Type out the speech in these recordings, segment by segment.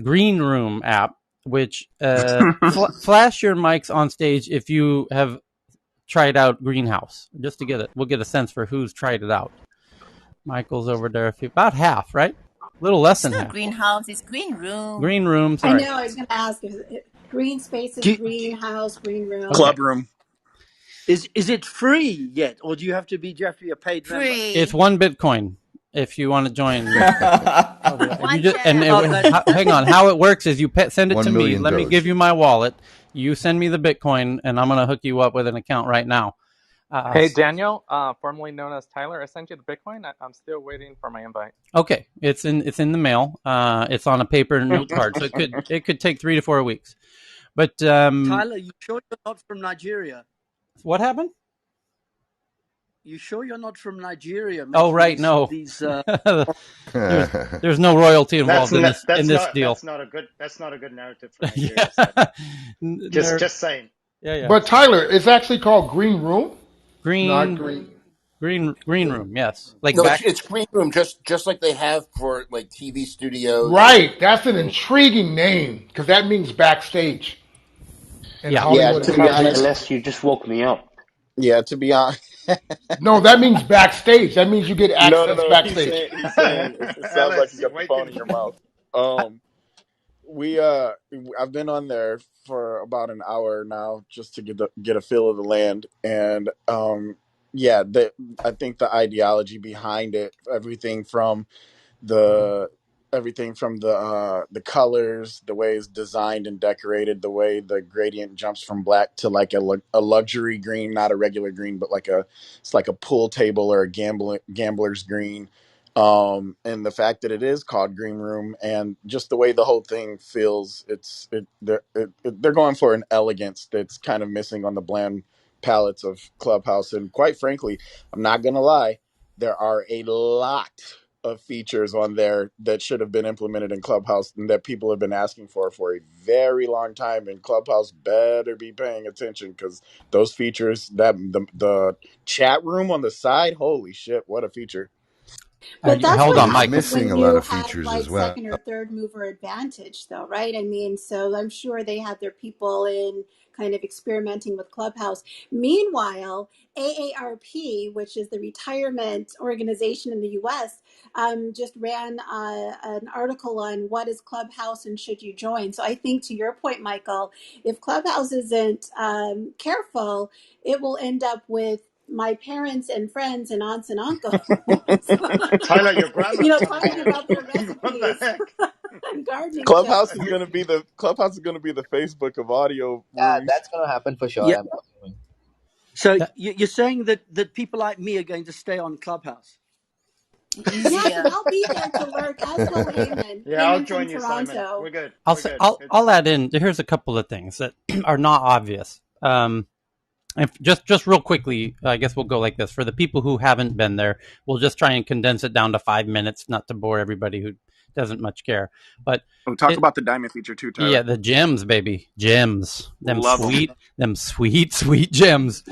Greenroom app, which flash your mics on stage if you have tried out Greenhouse, just to we'll get a sense for who's tried it out. Michael's over there, about half, right? A little less than half. Greenhouse, it's Greenroom. Greenroom, sorry. I know, I was going to ask, green spaces, greenhouse, green room. Club room. Is it free yet, or do you have to be a paid member? It's 1 Bitcoin if you want to join. Hang on. How it works is you send it to me. Let me give you my wallet. You send me the Bitcoin, and I'm going to hook you up with an account right now. Hey, Daniel, formerly known as Tyler, I sent you the Bitcoin. I'm still waiting for my invite. Okay, it's in the mail. It's on a paper note card, so it could take 3 to 4 weeks. But Tyler, you sure you're not from Nigeria? What happened? You sure you're not from Nigeria? Oh, right, no. There's no royalty involved in this deal. That's not a good narrative for Nigeria. Just saying. Yeah. But Tyler, it's actually called Green Room. Green Room, yes. It's Green Room, just like they have for like TV studios. Right, that's an intriguing name because that means backstage. To be honest, unless you just woke me up. Yeah, to be honest. No, that means backstage. That means you get access backstage. He's saying it sounds like you got the phone in your mouth. I've been on there for about an hour now just to get a feel of the land, and I think the ideology behind it, everything from the colors, the way it's designed and decorated, the way the gradient jumps from black to like a luxury green, not a regular green, but it's like a pool table or a gambler's green. And the fact that it is called Green Room, and just the way the whole thing feels, they're going for an elegance that's kind of missing on the bland palettes of Clubhouse. And quite frankly, I'm not gonna lie, there are a lot of features on there that should have been implemented in Clubhouse and that people have been asking for a very long time. And Clubhouse better be paying attention, because those features, that the chat room on the side, holy shit, what a feature! But that's hold on, Mike. Missing a lot of features as well. Second or third mover advantage, though, right? I mean, so I'm sure they had their people in kind of experimenting with Clubhouse. Meanwhile, AARP, which is the retirement organization in the U.S., just ran an article on what is Clubhouse and should you join. So I think, to your point, Michael, if Clubhouse isn't careful, it will end up with my parents and friends and aunts and uncles. Tyler, your grandma. Talking about their recipes and gardening. Clubhouse is going to be the Facebook of audio. Yeah, that's going to happen for sure. Yeah. So you're saying that people like me are going to stay on Clubhouse? Yes, I'll be there to work. As will Heyman. Yeah, I'll join you, Simon. We're good. I'll add in. Here's a couple of things that are not obvious. If just real quickly, I guess we'll go like this. For the people who haven't been there, we'll just try and condense it down to 5 minutes, not to bore everybody who doesn't much care. But talk about the diamond feature too, Tyler. Yeah, the gems, baby, gems. Them sweet gems. Sweet gems.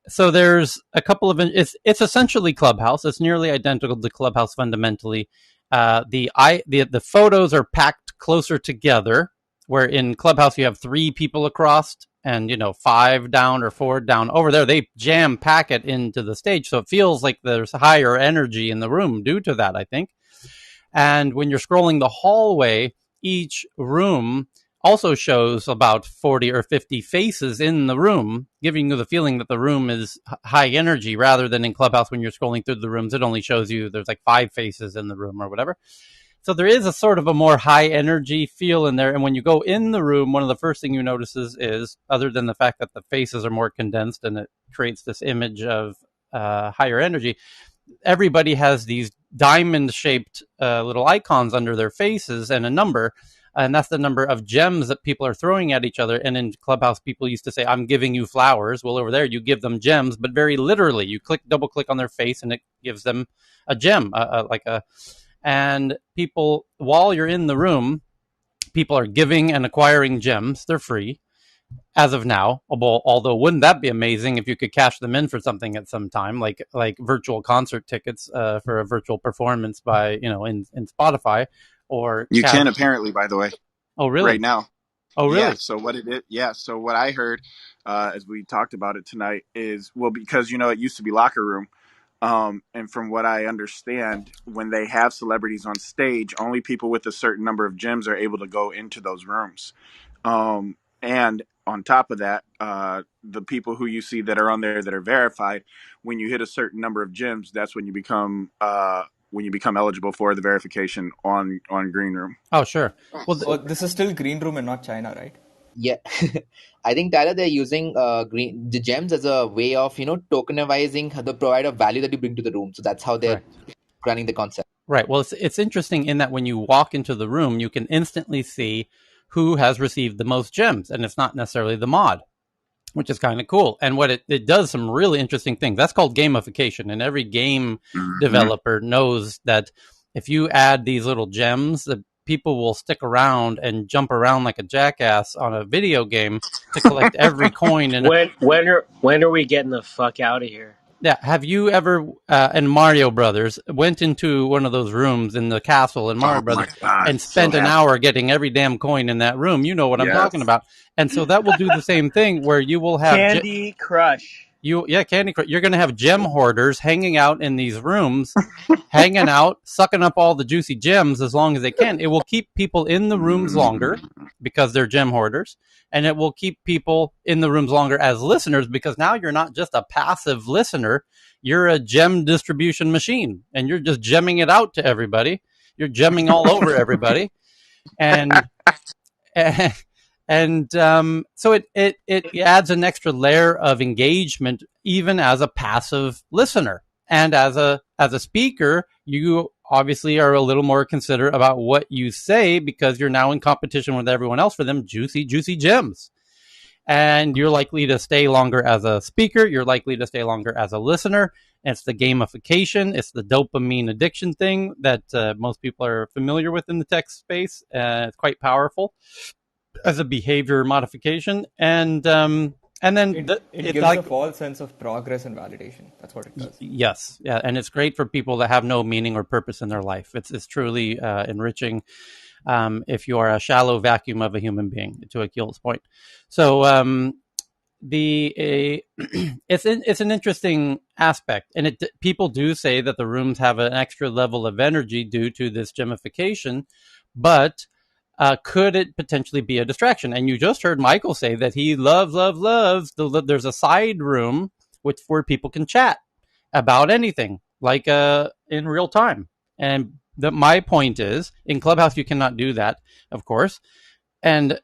So there's a couple of it's essentially Clubhouse. It's nearly identical to Clubhouse fundamentally. The photos are packed closer together, where in Clubhouse you have 3 people across and 5 down or 4 down. Over there they jam pack it into the stage, so it feels like there's higher energy in the room due to that, I think. And when you're scrolling the hallway, each room also shows about 40 or 50 faces in the room, giving you the feeling that the room is high energy, rather than in Clubhouse when you're scrolling through the rooms, it only shows you there's like 5 faces in the room or whatever. So there is a sort of a more high energy feel in there. And when you go in the room, one of the first thing you notice is, other than the fact that the faces are more condensed and it creates this image of higher energy, everybody has these diamond-shaped little icons under their faces and a number. And that's the number of gems that people are throwing at each other. And in Clubhouse, people used to say, I'm giving you flowers. Well, over there, you give them gems, but very literally. You double click on their face and it gives them a gem, and people, while you're in the room, people are giving and acquiring gems. They're free as of now. Although, wouldn't that be amazing if you could cash them in for something at some time, like virtual concert tickets for a virtual performance by in Spotify, or You can casual. apparently, by the way, Oh, right really? now. Oh, Yeah. really? So what it is, yeah. So what I heard, as we talked about it tonight, is well because it used to be locker room, and from what I understand, when they have celebrities on stage, only people with a certain number of gyms are able to go into those rooms. And on top of that, the people who you see that are on there that are verified, when you hit a certain number of gyms, that's when you become eligible for the verification on Greenroom. Oh, sure. Well, Oh, this is still Greenroom and not China, right? Yeah, I think Tyler, they're using the gems as a way of tokenizing the provider value that you bring to the room. So that's how they're right. running the concept. Right. Well, it's interesting in that when you walk into the room, you can instantly see who has received the most gems, and it's not necessarily the mod, which is kind of cool. And what it does some really interesting things. That's called gamification. And every game Mm-hmm. developer knows that if you add these little gems, the people will stick around and jump around like a jackass on a video game to collect every coin. And When are we getting the fuck out of here? yeah, have you ever in Mario Brothers went into one of those rooms in the castle in Mario Oh Brothers my God, and so spent an happy. hour getting every damn coin in that room? You know what I'm talking Yes. about. And so that will do the same thing where you will have Candy Crush. Candy Crush. You're going to have gem hoarders hanging out in these rooms, hanging out, sucking up all the juicy gems as long as they can. It will keep people in the rooms longer because they're gem hoarders, and it will keep people in the rooms longer as listeners because now you're not just a passive listener, you're a gem distribution machine, and you're just gemming it out to everybody. You're gemming all over everybody, and so it adds an extra layer of engagement even as a passive listener. And as a speaker, you obviously are a little more considerate about what you say because you're now in competition with everyone else for them juicy gems. And you're likely to stay longer as a speaker. You're likely to stay longer as a listener. It's the gamification. It's the dopamine addiction thing that most people are familiar with in the tech space. It's quite powerful as a behavior modification, and then it gives a false sense of progress and validation. That's what it does. Yes, yeah, and it's great for people that have no meaning or purpose in their life. It's truly enriching if you are a shallow vacuum of a human being, to Akil's point. So it's an interesting aspect, and people do say that the rooms have an extra level of energy due to this gamification, but could it potentially be a distraction? And you just heard Michael say that he loves there's a side room where people can chat about anything, like in real time. And my point is, in Clubhouse, you cannot do that, of course. And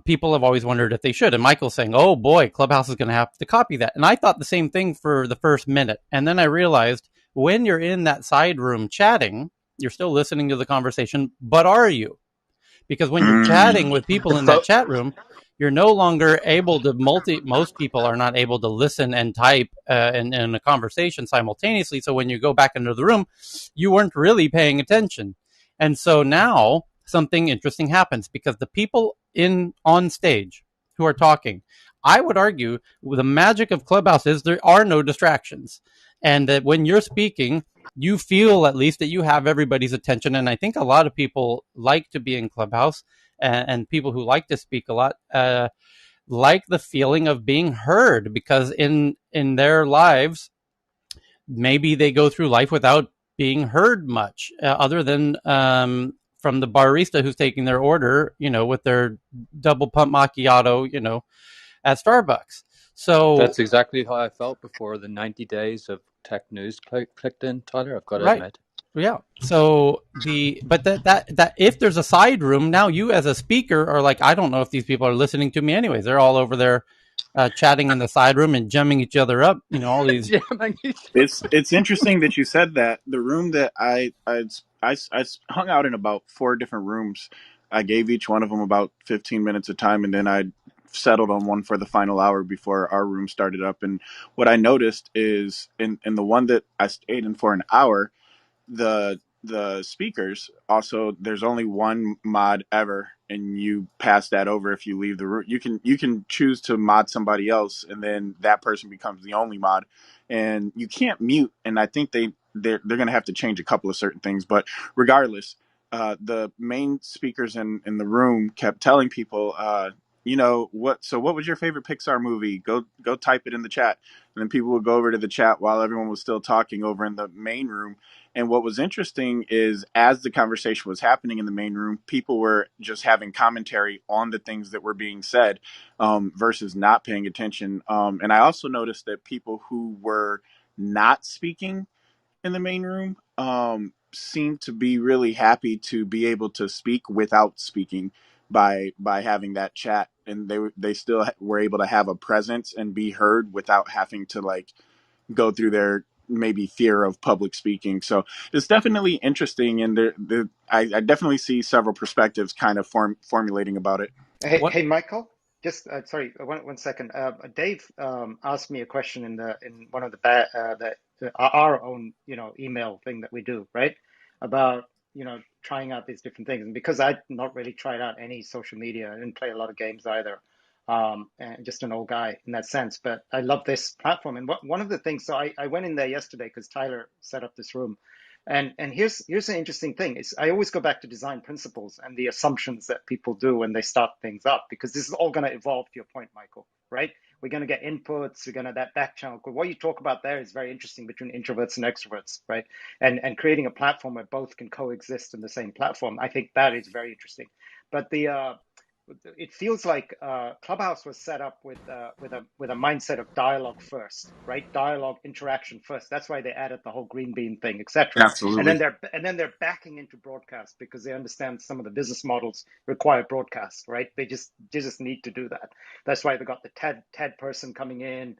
people have always wondered if they should. And Michael's saying, oh boy, Clubhouse is going to have to copy that. And I thought the same thing for the first minute. And then I realized when you're in that side room chatting, you're still listening to the conversation, but are you? Because when you're chatting with people in that chat room, you're no longer able to most people are not able to listen and type in a conversation simultaneously. So when you go back into the room, you weren't really paying attention. And so now something interesting happens because the people on stage who are talking, I would argue the magic of Clubhouse is there are no distractions. And that when you're speaking, you feel at least that you have everybody's attention. And I think a lot of people like to be in Clubhouse, and people who like to speak a lot like the feeling of being heard, because in their lives, maybe they go through life without being heard much, other than from the barista who's taking their order, with their double pump macchiato, at Starbucks. So that's exactly how I felt before the 90 days of tech news clicked in, Tyler. I've got to admit. Yeah. So that if there's a side room, now you as a speaker are like, I don't know if these people are listening to me anyways. They're all over there chatting in the side room and gemming each other up. All these. It's interesting that you said that. The room that I hung out in about 4 different rooms. I gave each one of them about 15 minutes of time, and then I settled on one for the final hour before our room started up. And what I noticed is in the one that I stayed in for an hour, the speakers also, there's only one mod ever, and you pass that over if you leave the room. You can choose to mod somebody else, and then that person becomes the only mod, and you can't mute. And I think they're going to have to change a couple of certain things, but regardless, the main speakers in the room kept telling people, what was your favorite Pixar movie? Go type it in the chat. And then people would go over to the chat while everyone was still talking over in the main room. And what was interesting is as the conversation was happening in the main room, people were just having commentary on the things that were being said, versus not paying attention. And I also noticed that people who were not speaking in the main room seemed to be really happy to be able to speak without speaking by having that chat, and they still were able to have a presence and be heard without having to like go through their maybe fear of public speaking. So it's definitely interesting, and I definitely see several perspectives kind of formulating about it. Hey, Michael. Just sorry, one second. Dave asked me a question in one of our own email thing that we do, right? About trying out these different things. And because I'd not really tried out any social media, I didn't play a lot of games either. And just an old guy in that sense. But I love this platform. And one of the things, so I went in there yesterday because Tyler set up this room. And here's an interesting thing is I always go back to design principles and the assumptions that people do when they start things up, because this is all going to evolve, to your point, Michael, right? We're going to get inputs, we're going to that back channel. What you talk about there is very interesting between introverts and extroverts, right? And creating a platform where both can coexist in the same platform. I think that is very interesting. But it feels like Clubhouse was set up with a mindset of dialogue first, right? Dialogue, interaction first. That's why they added the whole green bean thing, etc. And Absolutely. then they're backing into broadcast because they understand some of the business models require broadcast, right? They just need to do that. That's why they got the TED person coming in,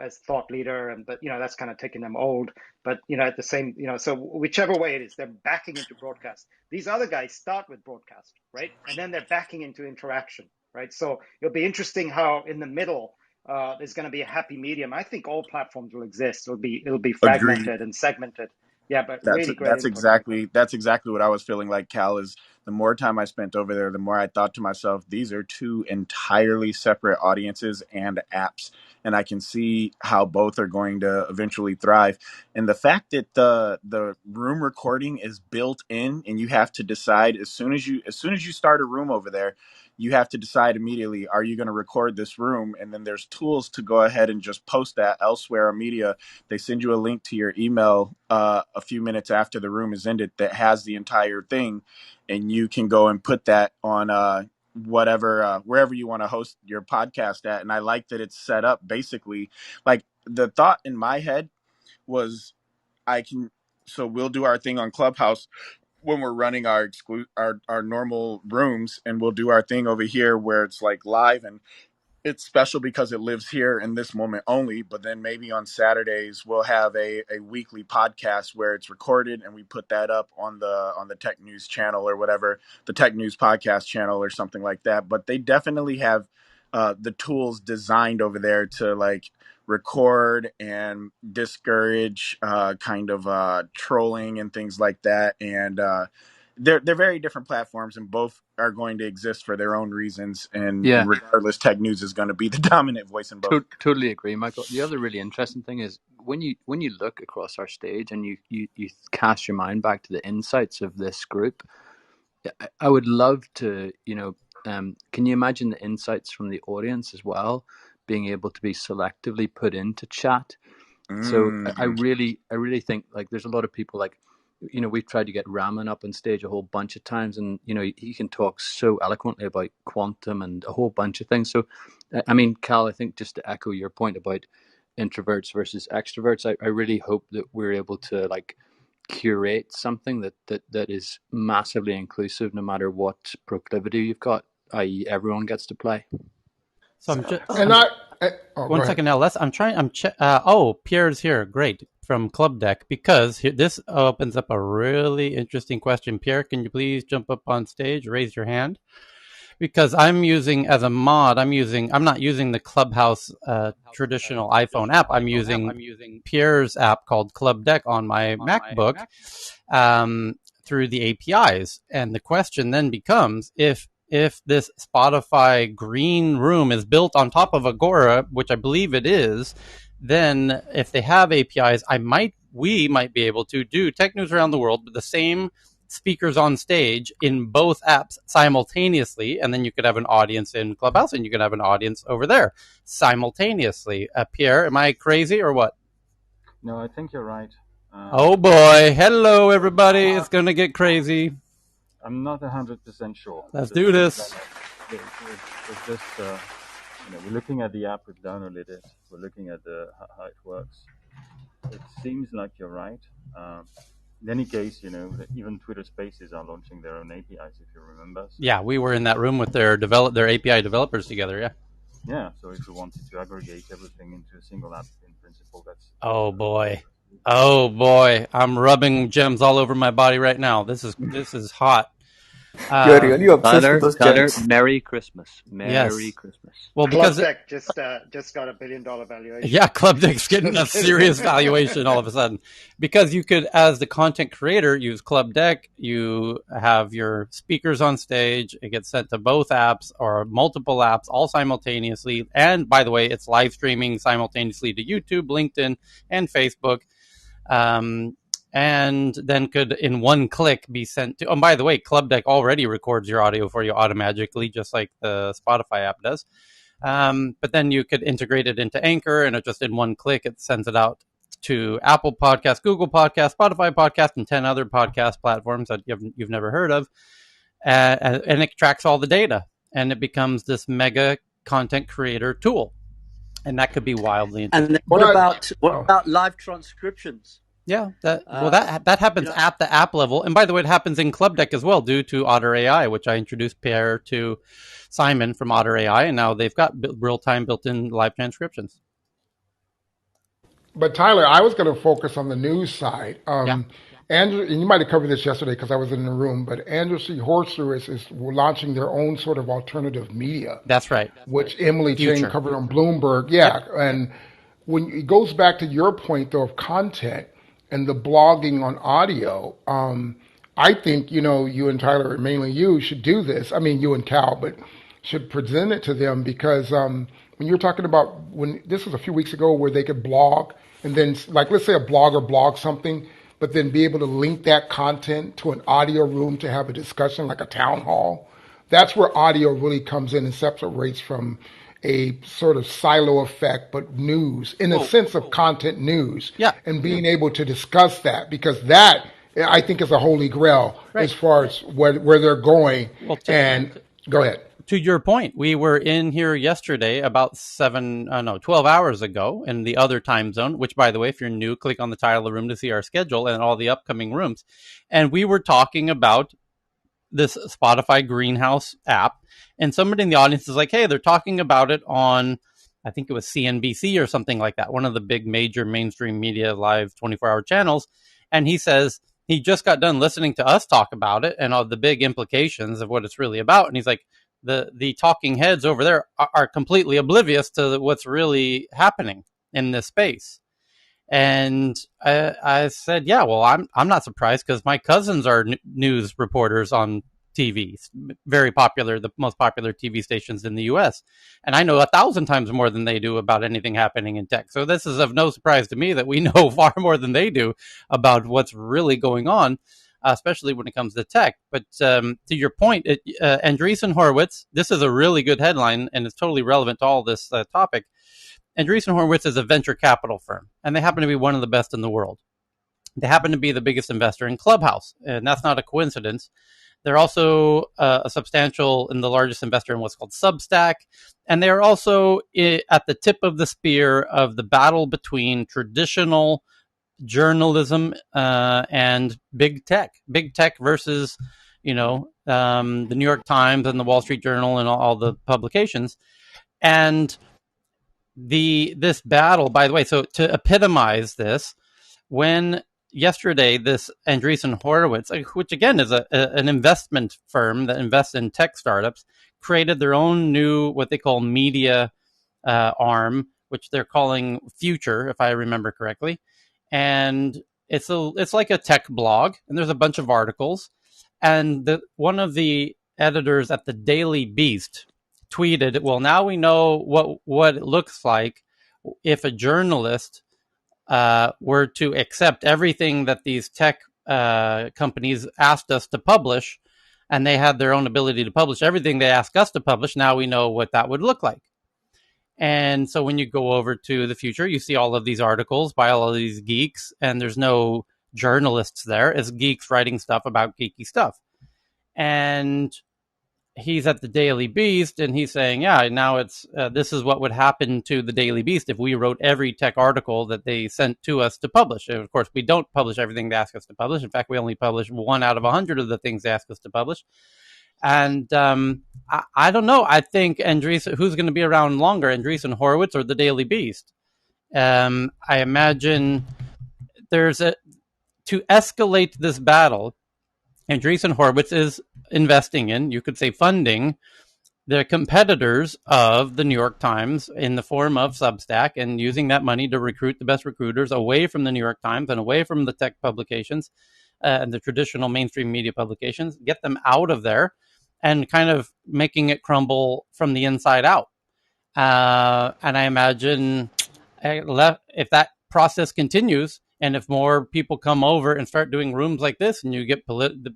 as thought leader, but that's kind of taking them old. But at the same, so whichever way it is, they're backing into broadcast. These other guys start with broadcast, right? And then they're backing into interaction, right? So it'll be interesting how in the middle there's going to be a happy medium. I think all platforms will exist. It'll be Agreed. fragmented and segmented. Yeah, but That's really great that's input, Michael. exactly what I was feeling like, Cal. Is the more time I spent over there, the more I thought to myself, these are two entirely separate audiences and apps, and I can see how both are going to eventually thrive. And the fact that the room recording is built in, and you have to decide as soon as you start a room over there, you have to decide immediately, are you going to record this room? And then there's tools to go ahead and just post that elsewhere on media. They send you a link to your email a few minutes after the room is ended that has the entire thing, and you can go and put that on wherever you want to host your podcast at. And I like that it's set up basically like the thought in my head was so we'll do our thing on Clubhouse when we're running our normal rooms, and we'll do our thing over here where it's like live, and it's special because it lives here in this moment only. But then maybe on Saturdays we'll have a weekly podcast where it's recorded and we put that up on the Tech News channel or whatever, the Tech News podcast channel or something like that. But they definitely have the tools designed over there to like record and discourage kind of trolling and things like that. And they're very different platforms, and both are going to exist for their own reasons. And regardless, Tech News is going to be the dominant voice in both. Totally agree, Michael. The other really interesting thing is when you look across our stage and you cast your mind back to the insights of this group, I would love to, can you imagine the insights from the audience as well being able to be selectively put into chat? So I really think like there's a lot of people like, we've tried to get Raman up on stage a whole bunch of times, and he can talk so eloquently about quantum and a whole bunch of things. So I mean, Cal, I think just to echo your point about introverts versus extroverts, I really hope that we're able to like curate something that is massively inclusive no matter what proclivity you've got, i.e. everyone gets to play. So one second now, Les. Pierre's here. Great, from Club Deck, because this opens up a really interesting question. Pierre, can you please jump up on stage, raise your hand? Because I'm using as a mod, I'm not using the Clubhouse traditional iPhone app. I'm using Pierre's app called Club Deck on my MacBook through the APIs. And the question then becomes, if this Spotify Greenroom is built on top of Agora, which I believe it is, then if they have APIs, we might be able to do Tech News around the world with the same speakers on stage in both apps simultaneously, and then you could have an audience in Clubhouse and you could have an audience over there simultaneously. Pierre, am I crazy or what? No, I think you're right. Oh boy. Hello, everybody. It's going to get crazy. I'm not 100% sure. Let's do this. It's just, we're looking at the app, we've downloaded it, we're looking at how it works. It seems like you're right. In any case, even Twitter Spaces are launching their own APIs, if you remember. So yeah, we were in that room with their API developers together, yeah. Yeah, so if we wanted to aggregate everything into a single app, in principle, that's... Oh, boy. Oh, boy. I'm rubbing gems all over my body right now. This is hot. You're really obsessed with those Tyler, gems. Merry Christmas. Merry Christmas. Well, because Club Deck just got $1 billion valuation. Yeah, Club Deck's getting a serious valuation all of a sudden. Because you could, as the content creator, use Club Deck. You have your speakers on stage. It gets sent to both apps or multiple apps all simultaneously. And by the way, it's live streaming simultaneously to YouTube, LinkedIn, and Facebook. And then could, in one click, be sent to... Oh, by the way, Club Deck already records your audio for you automatically, just like the Spotify app does. But then you could integrate it into Anchor, and it just in one click, it sends it out to Apple Podcasts, Google Podcasts, Spotify Podcasts, and 10 other podcast platforms that you've never heard of. And it tracks all the data, and it becomes this mega content creator tool. And that could be wildly interesting. And what about live transcriptions? Yeah, that happens at the app level. And by the way, it happens in Club Deck as well due to Otter AI, which I introduced Pierre to Simon from Otter AI, and now they've got real-time built-in live transcriptions. But Tyler, I was going to focus on the news side. Andrew, and you might have covered this yesterday because I was in the room, but Andrew C. Horster is launching their own sort of alternative media. That's right. Which Emily Chang covered on Bloomberg. Yeah, yep. And when it goes back to your point, though, of content, and the blogging on audio, I think, you and Tyler, mainly you, should do this. I mean, you and Cal, but should present it to them because when you're talking about, this was a few weeks ago where they could blog and then, like, let's say a blogger blogs something, but then be able to link that content to an audio room to have a discussion like a town hall. That's where audio really comes in and separates from a sort of silo effect, but news, in a sense of content news, and being able to discuss that, because that, I think, is a holy grail as far as where they're going. And go ahead. To your point, we were in here yesterday about 12 hours ago in the other time zone, which, by the way, if you're new, click on the title of the room to see our schedule and all the upcoming rooms. And we were talking about this Spotify Greenhouse app, and somebody in the audience is like, hey, they're talking about it on, I think it was CNBC or something like that, one of the big major mainstream media live 24-hour channels. And he says he just got done listening to us talk about it and all the big implications of what it's really about. And he's like, the talking heads over there are completely oblivious to what's really happening in this space. And I said, yeah, well, I'm not surprised because my cousins are news reporters on TV, very popular, the most popular TV stations in the U.S. And I know 1,000 times more than they do about anything happening in tech. So this is of no surprise to me that we know far more than they do about what's really going on, especially when it comes to tech. But to your point, Andreessen Horowitz, this is a really good headline, and it's totally relevant to all this topic. Andreessen Horowitz is a venture capital firm, and they happen to be one of the best in the world. They happen to be the biggest investor in Clubhouse, and that's not a coincidence. They're also a substantial and the largest investor in what's called Substack, and they're also at the tip of the spear of the battle between traditional journalism and big tech. Big tech versus, the New York Times and the Wall Street Journal and all the publications. And this battle, by the way, so to epitomize this, when yesterday this Andreessen Horowitz, which again is an investment firm that invests in tech startups, created their own new, what they call media arm, which they're calling Future, if I remember correctly. And it's like a tech blog, and there's a bunch of articles. And one of the editors at the Daily Beast tweeted, well, now we know what it looks like if a journalist were to accept everything that these tech companies asked us to publish, and they had their own ability to publish everything they asked us to publish. Now we know what that would look like. And so when you go over to the future, you see all of these articles by all of these geeks, and there's no journalists there. It's geeks writing stuff about geeky stuff. And he's at the Daily Beast, and he's saying, yeah, now it's this is what would happen to the Daily Beast if we wrote every tech article that they sent to us to publish. And of course, we don't publish everything they ask us to publish. In fact, we only publish 1 out of 100 of the things they ask us to publish. And I don't know. I think Andreessen, who's going to be around longer, Andreessen Horowitz or the Daily Beast? I imagine to escalate this battle, Andreessen Horowitz is investing in, you could say funding, the competitors of the New York Times in the form of Substack, and using that money to recruit the best recruiters away from the New York Times and away from the tech publications and the traditional mainstream media publications, get them out of there and kind of making it crumble from the inside out. And I imagine if that process continues, and if more people come over and start doing rooms like this, and you get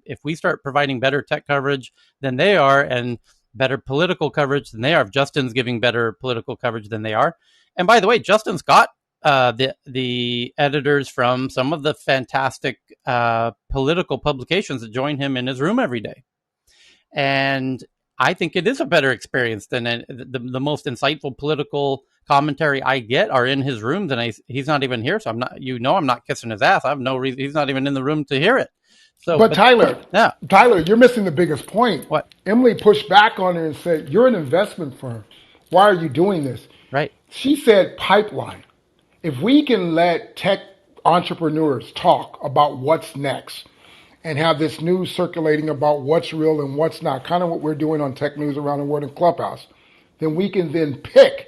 if we start providing better tech coverage than they are, and better political coverage than they are, if Justin's giving better political coverage than they are, and by the way, Justin's got the editors from some of the fantastic political publications that join him in his room every day, and I think it is a better experience than the most insightful political commentary I get are in his rooms, and he's not even here, so I'm not kissing his ass. I have no reason. He's not even in the room to hear it. So, but Tyler, you're missing the biggest point. What? Emily pushed back on her and said, "You're an investment firm. Why are you doing this?" Right. She said, "Pipeline. If we can let tech entrepreneurs talk about what's next." And have this news circulating about what's real and what's not, kind of what we're doing on Tech News Around the World in Clubhouse, then we can then pick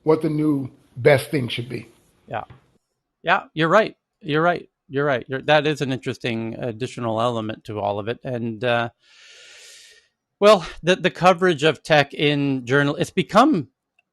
what the new best thing should be. Yeah, you're right. That is an interesting additional element to all of it. And, well, the coverage of tech in journal, it's become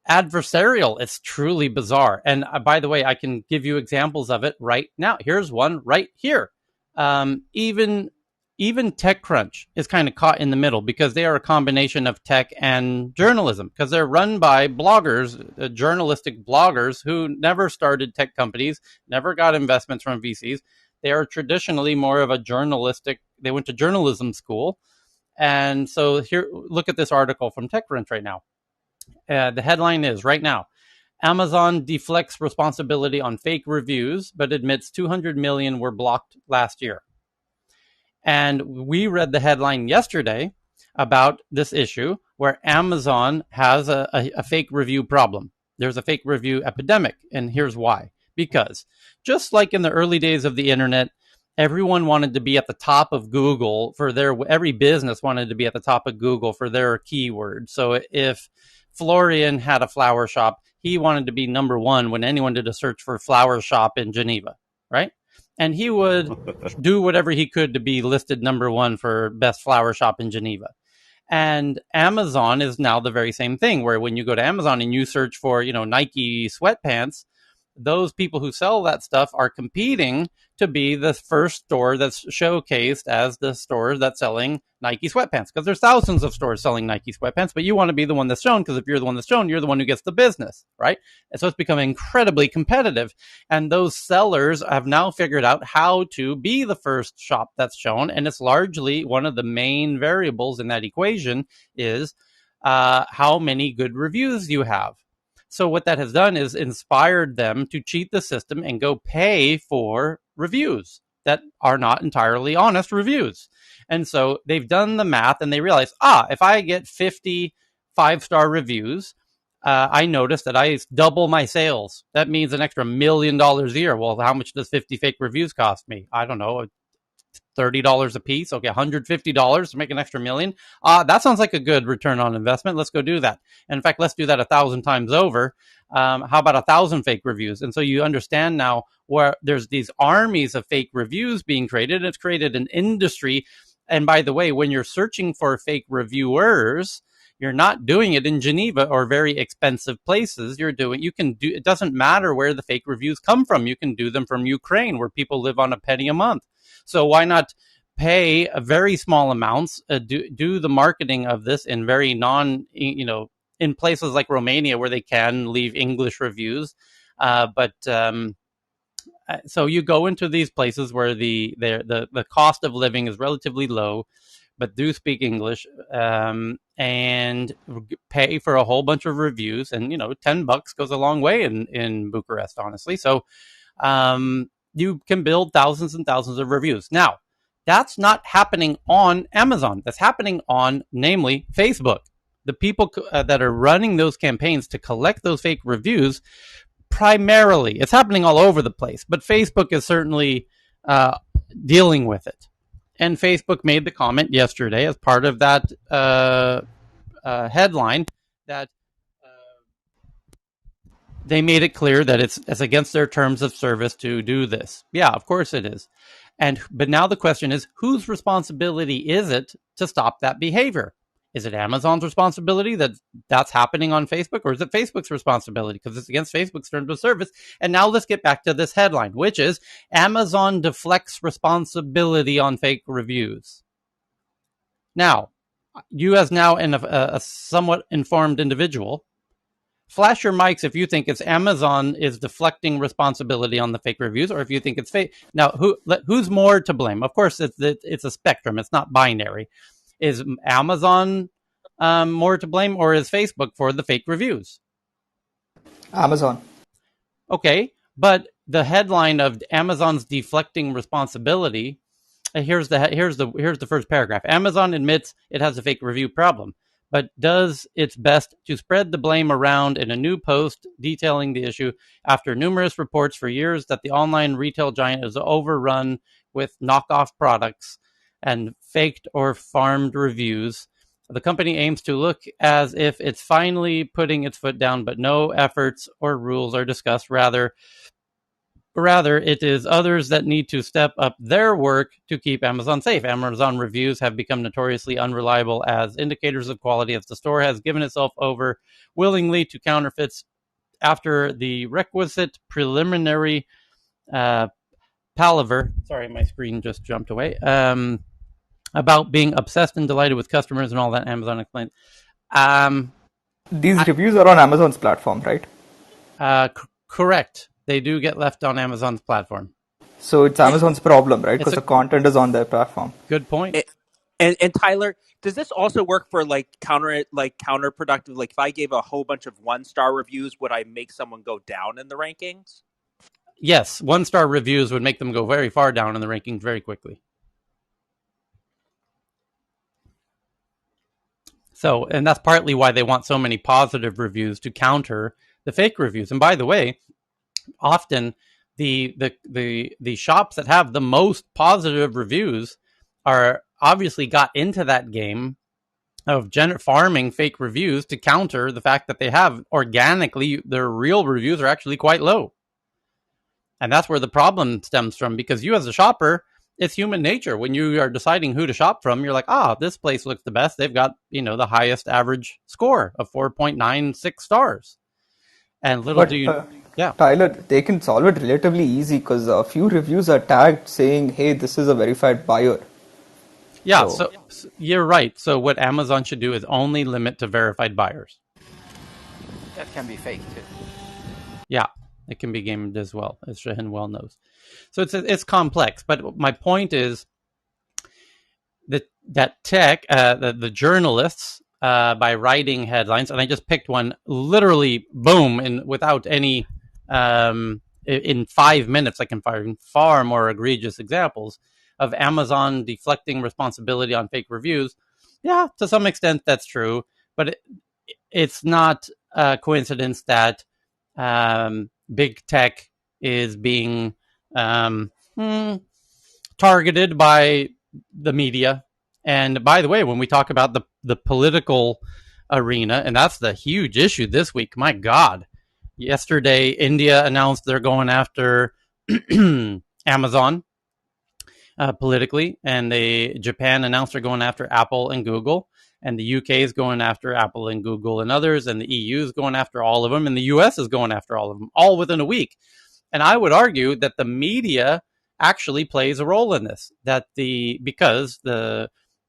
adversarial. It's truly bizarre. And by the way, I can give you examples of it right now. Here's one right here. Even TechCrunch is kind of caught in the middle because they are a combination of tech and journalism, because they're run by bloggers, journalistic bloggers who never started tech companies, never got investments from VCs. They are traditionally more of a they went to journalism school. And so here, look at this article from TechCrunch right now. The headline is right now, Amazon deflects responsibility on fake reviews, but admits 200 million were blocked last year. And we read the headline yesterday about this issue where Amazon has a fake review problem. There's a fake review epidemic. And here's why. Because just like in the early days of the internet, everyone wanted to be at the top of Google every business wanted to be at the top of Google for their keyword. So if Florian had a flower shop, he wanted to be number one when anyone did a search for flower shop in Geneva, right? And he would do whatever he could to be listed number one for best flower shop in Geneva. And Amazon is now the very same thing, where when you go to Amazon and you search for, Nike sweatpants, those people who sell that stuff are competing to be the first store that's showcased as the store that's selling Nike sweatpants, because there's thousands of stores selling Nike sweatpants, but you want to be the one that's shown, because if you're the one that's shown, you're the one who gets the business, right? And so it's become incredibly competitive. And those sellers have now figured out how to be the first shop that's shown. And it's largely one of the main variables in that equation is how many good reviews you have. So what that has done is inspired them to cheat the system and go pay for reviews that are not entirely honest reviews. And so they've done the math and they realize, if I get 50 5-star reviews, I notice that I double my sales. That means an extra $1 million a year. Well, how much does 50 fake reviews cost me? I don't know, $30 a piece. Okay, $150 to make an extra $1 million. That sounds like a good return on investment. Let's go do that. And in fact, let's do that 1,000 times over. How about 1,000 fake reviews? And so you understand now where there's these armies of fake reviews being created. It's created an industry. And by the way, when you're searching for fake reviewers, You're not doing it in Geneva or very expensive places. It doesn't matter where the fake reviews come from. You can do them from Ukraine, where people live on a penny a month. So why not pay a very small amounts, do the marketing of this in very in places like Romania where they can leave English reviews. So you go into these places where the cost of living is relatively low, but do speak English, and pay for a whole bunch of reviews. And, $10 goes a long way in Bucharest, honestly. So you can build thousands and thousands of reviews. Now, that's not happening on Amazon. That's happening on, namely, Facebook. The people that are running those campaigns to collect those fake reviews, primarily, it's happening all over the place, but Facebook is certainly dealing with it. And Facebook made the comment yesterday as part of that headline that they made it clear that it's against their terms of service to do this. Yeah, of course it is. But now the question is, whose responsibility is it to stop that behavior? Is it Amazon's responsibility that that's happening on Facebook, or is it Facebook's responsibility because it's against Facebook's terms of service? And now let's get back to this headline, which is Amazon deflects responsibility on fake reviews. Now, you as now a somewhat informed individual, flash your mics if you think it's Amazon is deflecting responsibility on the fake reviews, or if you think it's fake. Now, who's more to blame? Of course, it's a spectrum. It's not binary. Is Amazon more to blame, or is Facebook for the fake reviews? Amazon. Okay, but the headline of Amazon's deflecting responsibility. Here's the first paragraph. Amazon admits it has a fake review problem, but does its best to spread the blame around in a new post detailing the issue after numerous reports for years that the online retail giant is overrun with knockoff products and faked or farmed reviews. The company aims to look as if it's finally putting its foot down, but no efforts or rules are discussed. Rather, it is others that need to step up their work to keep Amazon safe. Amazon reviews have become notoriously unreliable as indicators of quality, as the store has given itself over willingly to counterfeits after the requisite preliminary palaver. Sorry, my screen just jumped away. About being obsessed and delighted with customers and all that, Amazon explained. These reviews are on Amazon's platform, right? Correct. They do get left on Amazon's platform. So it's Amazon's problem, right? Because the content is on their platform. Good point. And Tyler, does this also work for counterproductive? Like if I gave a whole bunch of 1-star reviews, would I make someone go down in the rankings? Yes, 1-star reviews would make them go very far down in the rankings very quickly. So, and that's partly why they want so many positive reviews to counter the fake reviews. And by the way, often the shops that have the most positive reviews are obviously got into that game of farming fake reviews to counter the fact that they have organically, their real reviews are actually quite low. And that's where the problem stems from, because you as a shopper, it's human nature. When you are deciding who to shop from, you're like, this place looks the best. They've got, the highest average score of 4.96 stars. And Tyler, they can solve it relatively easy because a few reviews are tagged saying, hey, this is a verified buyer. Yeah, so you're right. So what Amazon should do is only limit to verified buyers. That can be fake too. Yeah, it can be gamed as well, as Shahin well knows. So it's complex, but my point is that tech, the journalists, by writing headlines, and I just picked one literally, boom, without any, in 5 minutes, I can find far more egregious examples of Amazon deflecting responsibility on fake reviews. Yeah, to some extent that's true, but it's not a coincidence that big tech is being targeted by the media. And by the way, when we talk about the political arena, and that's the huge issue this week, my God. Yesterday, India announced they're going after Amazon politically, and Japan announced they're going after Apple and Google. and the UK is going after Apple and Google and others, and the EU is going after all of them, and the US is going after all of them, all within a week. And I would argue that the media actually plays a role in this. Because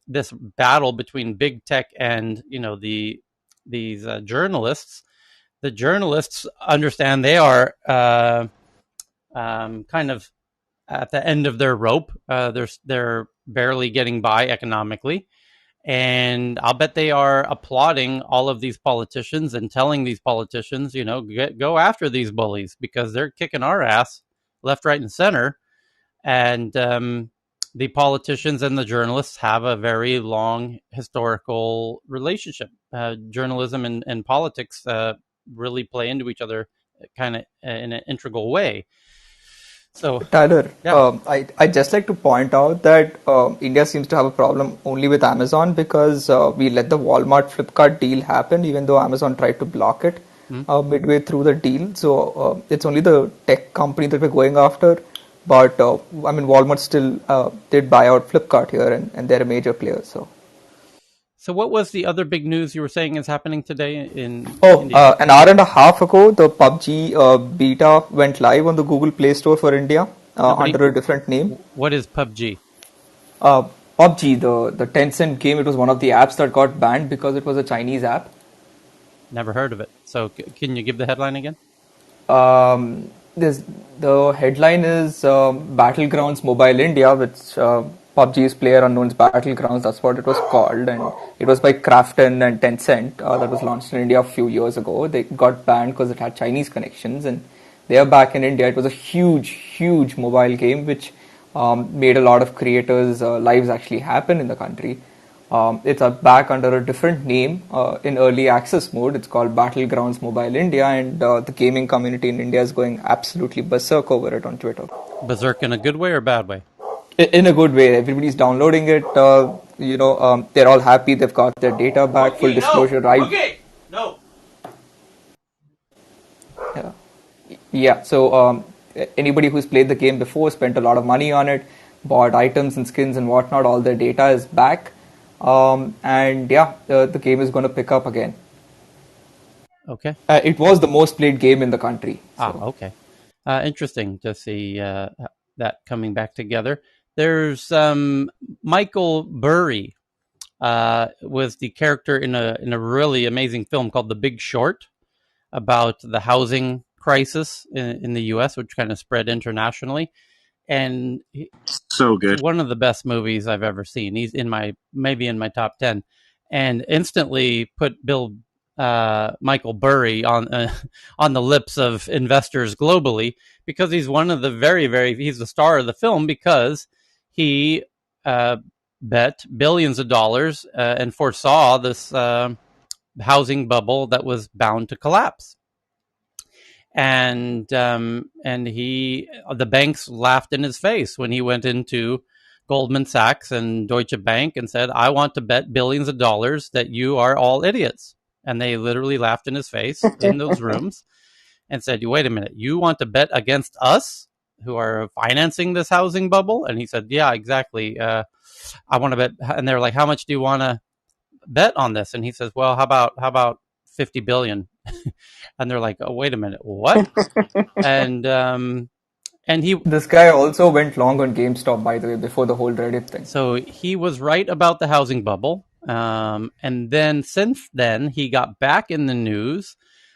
this battle between big tech and these journalists, the journalists understand they are kind of at the end of their rope. They're barely getting by economically. And I'll bet they are applauding all of these politicians and telling these politicians, go after these bullies because they're kicking our ass left, right, and center. And the politicians and the journalists have a very long historical relationship. Journalism and politics really play into each other kind of in an integral way. So, Tyler, yeah. I just like to point out that India seems to have a problem only with Amazon because we let the Walmart Flipkart deal happen, even though Amazon tried to block it midway through the deal. So it's only the tech company that we're going after. But Walmart still did buy out Flipkart here, and they're a major player. So what was the other big news you were saying is happening today in India? An hour and a half ago, the PUBG beta went live on the Google Play Store for India under a different name. What is PUBG? PUBG, the Tencent game, it was one of the apps that got banned because it was a Chinese app. Never heard of it. So can you give the headline again? The headline is Battlegrounds Mobile India, which PUBG's PlayerUnknown's Battlegrounds, that's what it was called, and it was by Krafton and Tencent that was launched in India a few years ago. They got banned because it had Chinese connections, and they are back in India. It was a huge mobile game which made a lot of creators' lives actually happen in the country. It's back under a different name in early access mode. It's called Battlegrounds Mobile India, and the gaming community in India is going absolutely berserk over it on Twitter. Berserk in a good way or bad way? In a good way. Everybody's downloading it. They're all happy. They've got their data back. Okay, full disclosure, right? Okay, no. Yeah. So anybody who's played the game before, spent a lot of money on it, bought items and skins and whatnot, all their data is back. The game is going to pick up again. Okay. It was the most played game in the country. Okay. Interesting to see that coming back together. There's Michael Burry was the character in a really amazing film called The Big Short about the housing crisis in the U.S., which kind of spread internationally. And so good. One of the best movies I've ever seen. He's maybe in my top 10, and instantly put Michael Burry on the lips of investors globally because he's one of the he's the star of the film because he bet billions of dollars and foresaw this housing bubble that was bound to collapse. And the banks laughed in his face when he went into Goldman Sachs and Deutsche Bank and said, "I want to bet billions of dollars that you are all idiots." And they literally laughed in his face in those rooms and said, "Wait a minute, you want to bet against us who are financing this housing bubble?" And he said, "Yeah, exactly. I want to bet." And they're like, "How much do you want to bet on this?" And he says, "Well, how about 50 billion?" And they're like, "Oh, wait a minute, what?" This guy also went long on GameStop, by the way, before the whole Reddit thing. So he was right about the housing bubble. And then since then, he got back in the news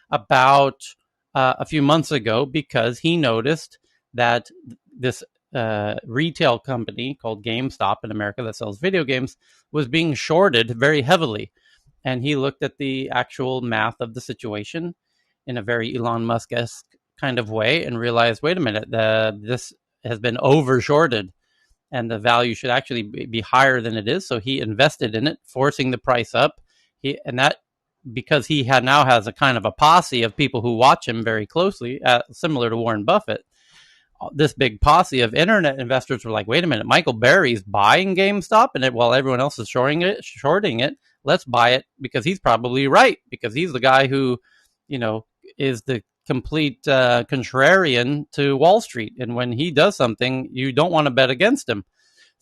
about a few months ago because he noticed that this retail company called GameStop in America that sells video games was being shorted very heavily. And he looked at the actual math of the situation in a very Elon Musk-esque kind of way and realized, wait a minute, this has been over-shorted and the value should actually be higher than it is. So he invested in it, forcing the price up. Because he now has a kind of a posse of people who watch him very closely, similar to Warren Buffett. This big posse of internet investors were like, wait a minute, Michael Burry's buying GameStop while everyone else is shorting it. Let's buy it because he's probably right, because he's the guy who, is the complete contrarian to Wall Street. And when he does something, you don't want to bet against him.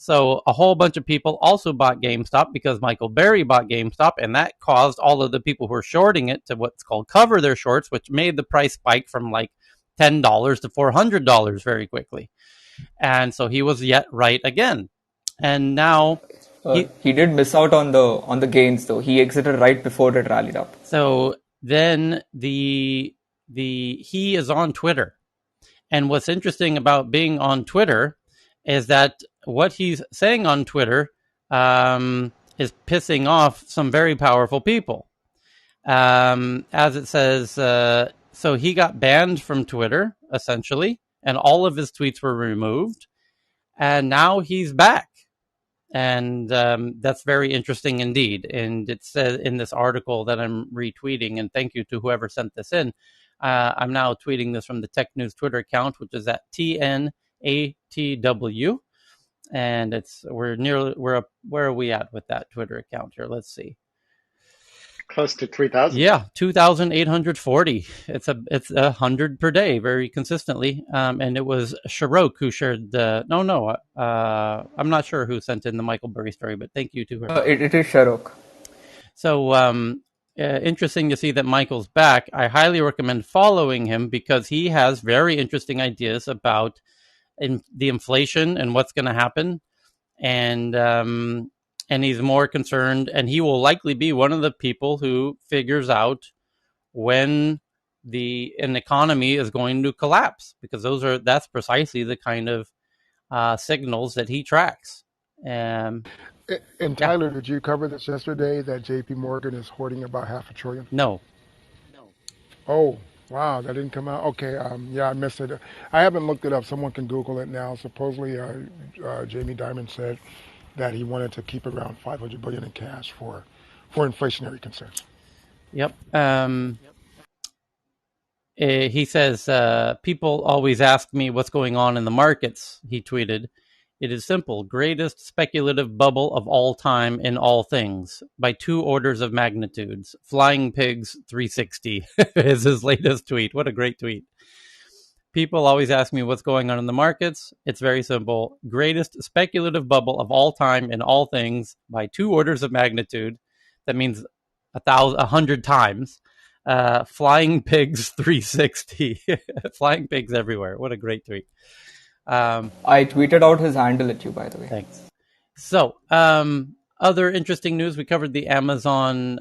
So a whole bunch of people also bought GameStop because Michael Berry bought GameStop, and that caused all of the people who were shorting it to what's called cover their shorts, which made the price spike from like $10 to $400 very quickly. And so he was yet right again. And now he did miss out on the gains though. He exited right before it rallied up. So then he is on Twitter. And what's interesting about being on Twitter is that what he's saying on Twitter is pissing off some very powerful people. As it says, so he got banned from Twitter, essentially, and all of his tweets were removed. And now he's back. And that's very interesting indeed. And it says in this article that I'm retweeting, and thank you to whoever sent this in, I'm now tweeting this from the Tech News Twitter account, which is at TNATW. And where are we at with that Twitter account here? Let's see. Close to 3,000. Yeah, 2,840. It's 100 per day, very consistently. And it was Sharok who shared the. I'm not sure who sent in the Michael Burry story, but thank you to her. It is Sharok. So interesting to see that Michael's back. I highly recommend following him because he has very interesting ideas about the inflation and what's going to happen, and he's more concerned, and he will likely be one of the people who figures out when an economy is going to collapse, because that's precisely the kind of signals that he tracks. And Tyler, did you cover this yesterday that J.P. Morgan is hoarding about $500 billion? No. Oh, wow, that didn't come out. Okay, I missed it. I haven't looked it up. Someone can Google it now. Supposedly, Jamie Dimon said that he wanted to keep around $500 billion in cash for inflationary concerns. Yep. He says, people always ask me what's going on in the markets, he tweeted. It is simple. Greatest speculative bubble of all time in all things by 2 orders of magnitudes. Flying Pigs 360 is his latest tweet. What a great tweet. People always ask me what's going on in the markets. It's very simple. Greatest speculative bubble of all time in all things by 2 orders of magnitude. That means 100 times. Flying Pigs 360. Flying pigs everywhere. What a great tweet. I tweeted out his handle at you, by the way. Thanks. So, other interesting news. We covered the Amazon,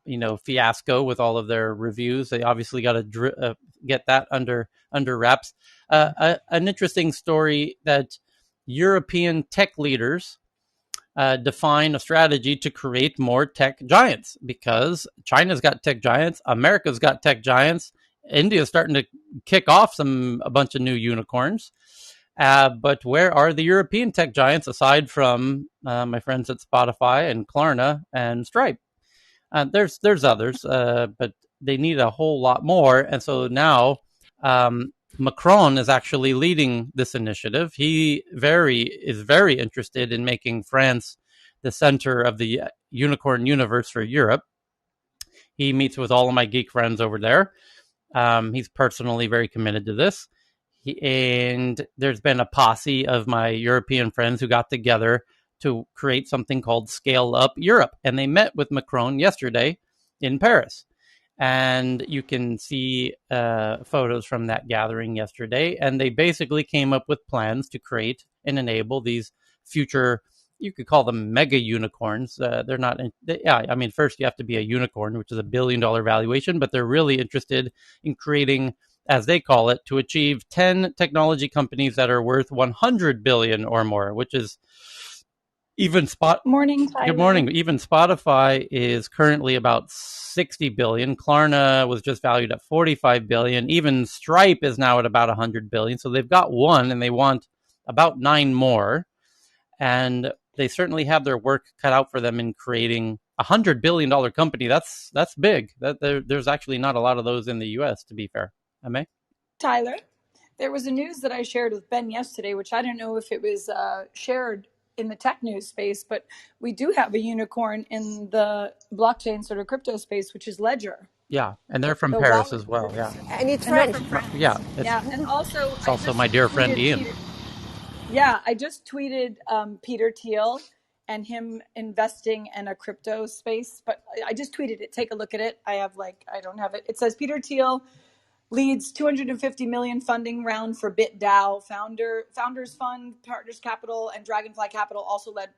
fiasco with all of their reviews. They obviously got to get that under wraps. An interesting story that European tech leaders define a strategy to create more tech giants, because China's got tech giants, America's got tech giants, India's starting to kick off a bunch of new unicorns. But where are the European tech giants aside from my friends at Spotify and Klarna and Stripe? There's others, but they need a whole lot more. And so now Macron is actually leading this initiative. He is very interested in making France the center of the unicorn universe for Europe. He meets with all of my geek friends over there. He's personally very committed to this. And there's been a posse of my European friends who got together to create something called Scale Up Europe. And they met with Macron yesterday in Paris. And you can see photos from that gathering yesterday. And they basically came up with plans to create and enable these future, you could call them mega unicorns. They're not, first you have to be a unicorn, which is $1 billion valuation, but they're really interested in creating, as they call it, to achieve 10 technology companies that are worth 100 billion or more, which is even Morning, Tyler. Good morning. Even Spotify is currently about 60 billion. Klarna was just valued at 45 billion. Even Stripe is now at about 100 billion. So they've got one and they want about 9 more. And they certainly have their work cut out for them in creating a $100 billion company. That's big. There's actually not a lot of those in the US, to be fair. Ame? Tyler, there was a news that I shared with Ben yesterday, which I don't know if it was shared in the tech news space, but we do have a unicorn in the blockchain sort of crypto space, which is Ledger. Yeah, and they're from Paris as well. Yeah, and it's French. Yeah, and also it's also my dear friend Ian. Yeah, I just tweeted Peter Thiel and him investing in a crypto space, but I just tweeted it. Take a look at it. I don't have it. It says Peter Thiel leads 250 million funding round for BitDAO. Founders Fund, Partners Capital, and Dragonfly Capital also led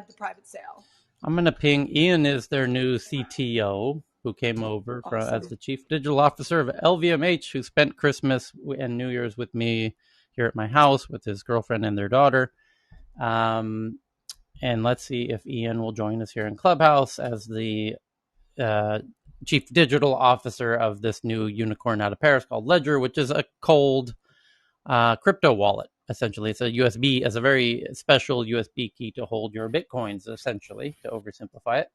the private sale. I'm going to ping. Ian is their new CTO, who came over as the chief digital officer of LVMH, who spent Christmas and New Year's with me here at my house with his girlfriend and their daughter. And let's see if Ian will join us here in Clubhouse as the chief digital officer of this new unicorn out of Paris called Ledger, which is a cold crypto wallet. Essentially, it's a USB, as a very special USB key to hold your bitcoins. Essentially, to oversimplify it.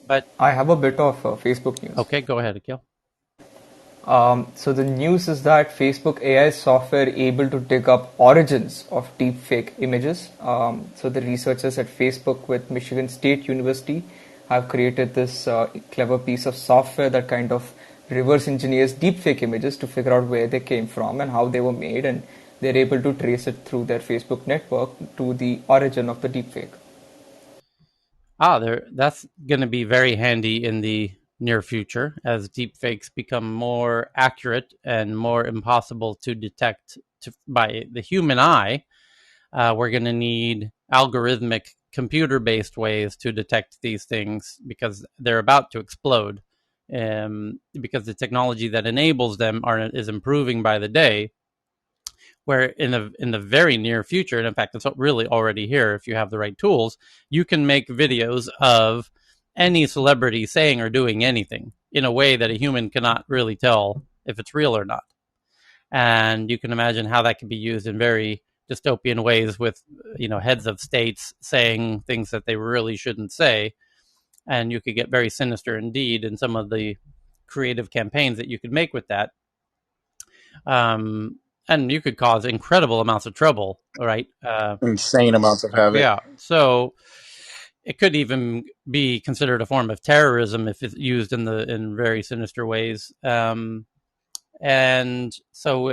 But I have a bit of Facebook news. Okay, go ahead, Akhil. So the news is that Facebook AI software able to dig up origins of deepfake images. So the researchers at Facebook with Michigan State University have created this clever piece of software that kind of reverse engineers deepfake images to figure out where they came from and how they were made, and they're able to trace it through their Facebook network to the origin of the deepfake. That's going to be very handy in the near future as deepfakes become more accurate and more impossible to detect by the human eye. We're going to need algorithmic computer-based ways to detect these things because they're about to explode. Because the technology that enables them is improving by the day. Where in the very near future, and in fact, it's really already here, if you have the right tools, you can make videos of any celebrity saying or doing anything in a way that a human cannot really tell if it's real or not. And you can imagine how that can be used in very dystopian ways with, heads of states saying things that they really shouldn't say. And you could get very sinister indeed in some of the creative campaigns that you could make with that. And you could cause incredible amounts of trouble, right? Insane amounts of havoc. Yeah. So it could even be considered a form of terrorism if it's used in very sinister ways. And so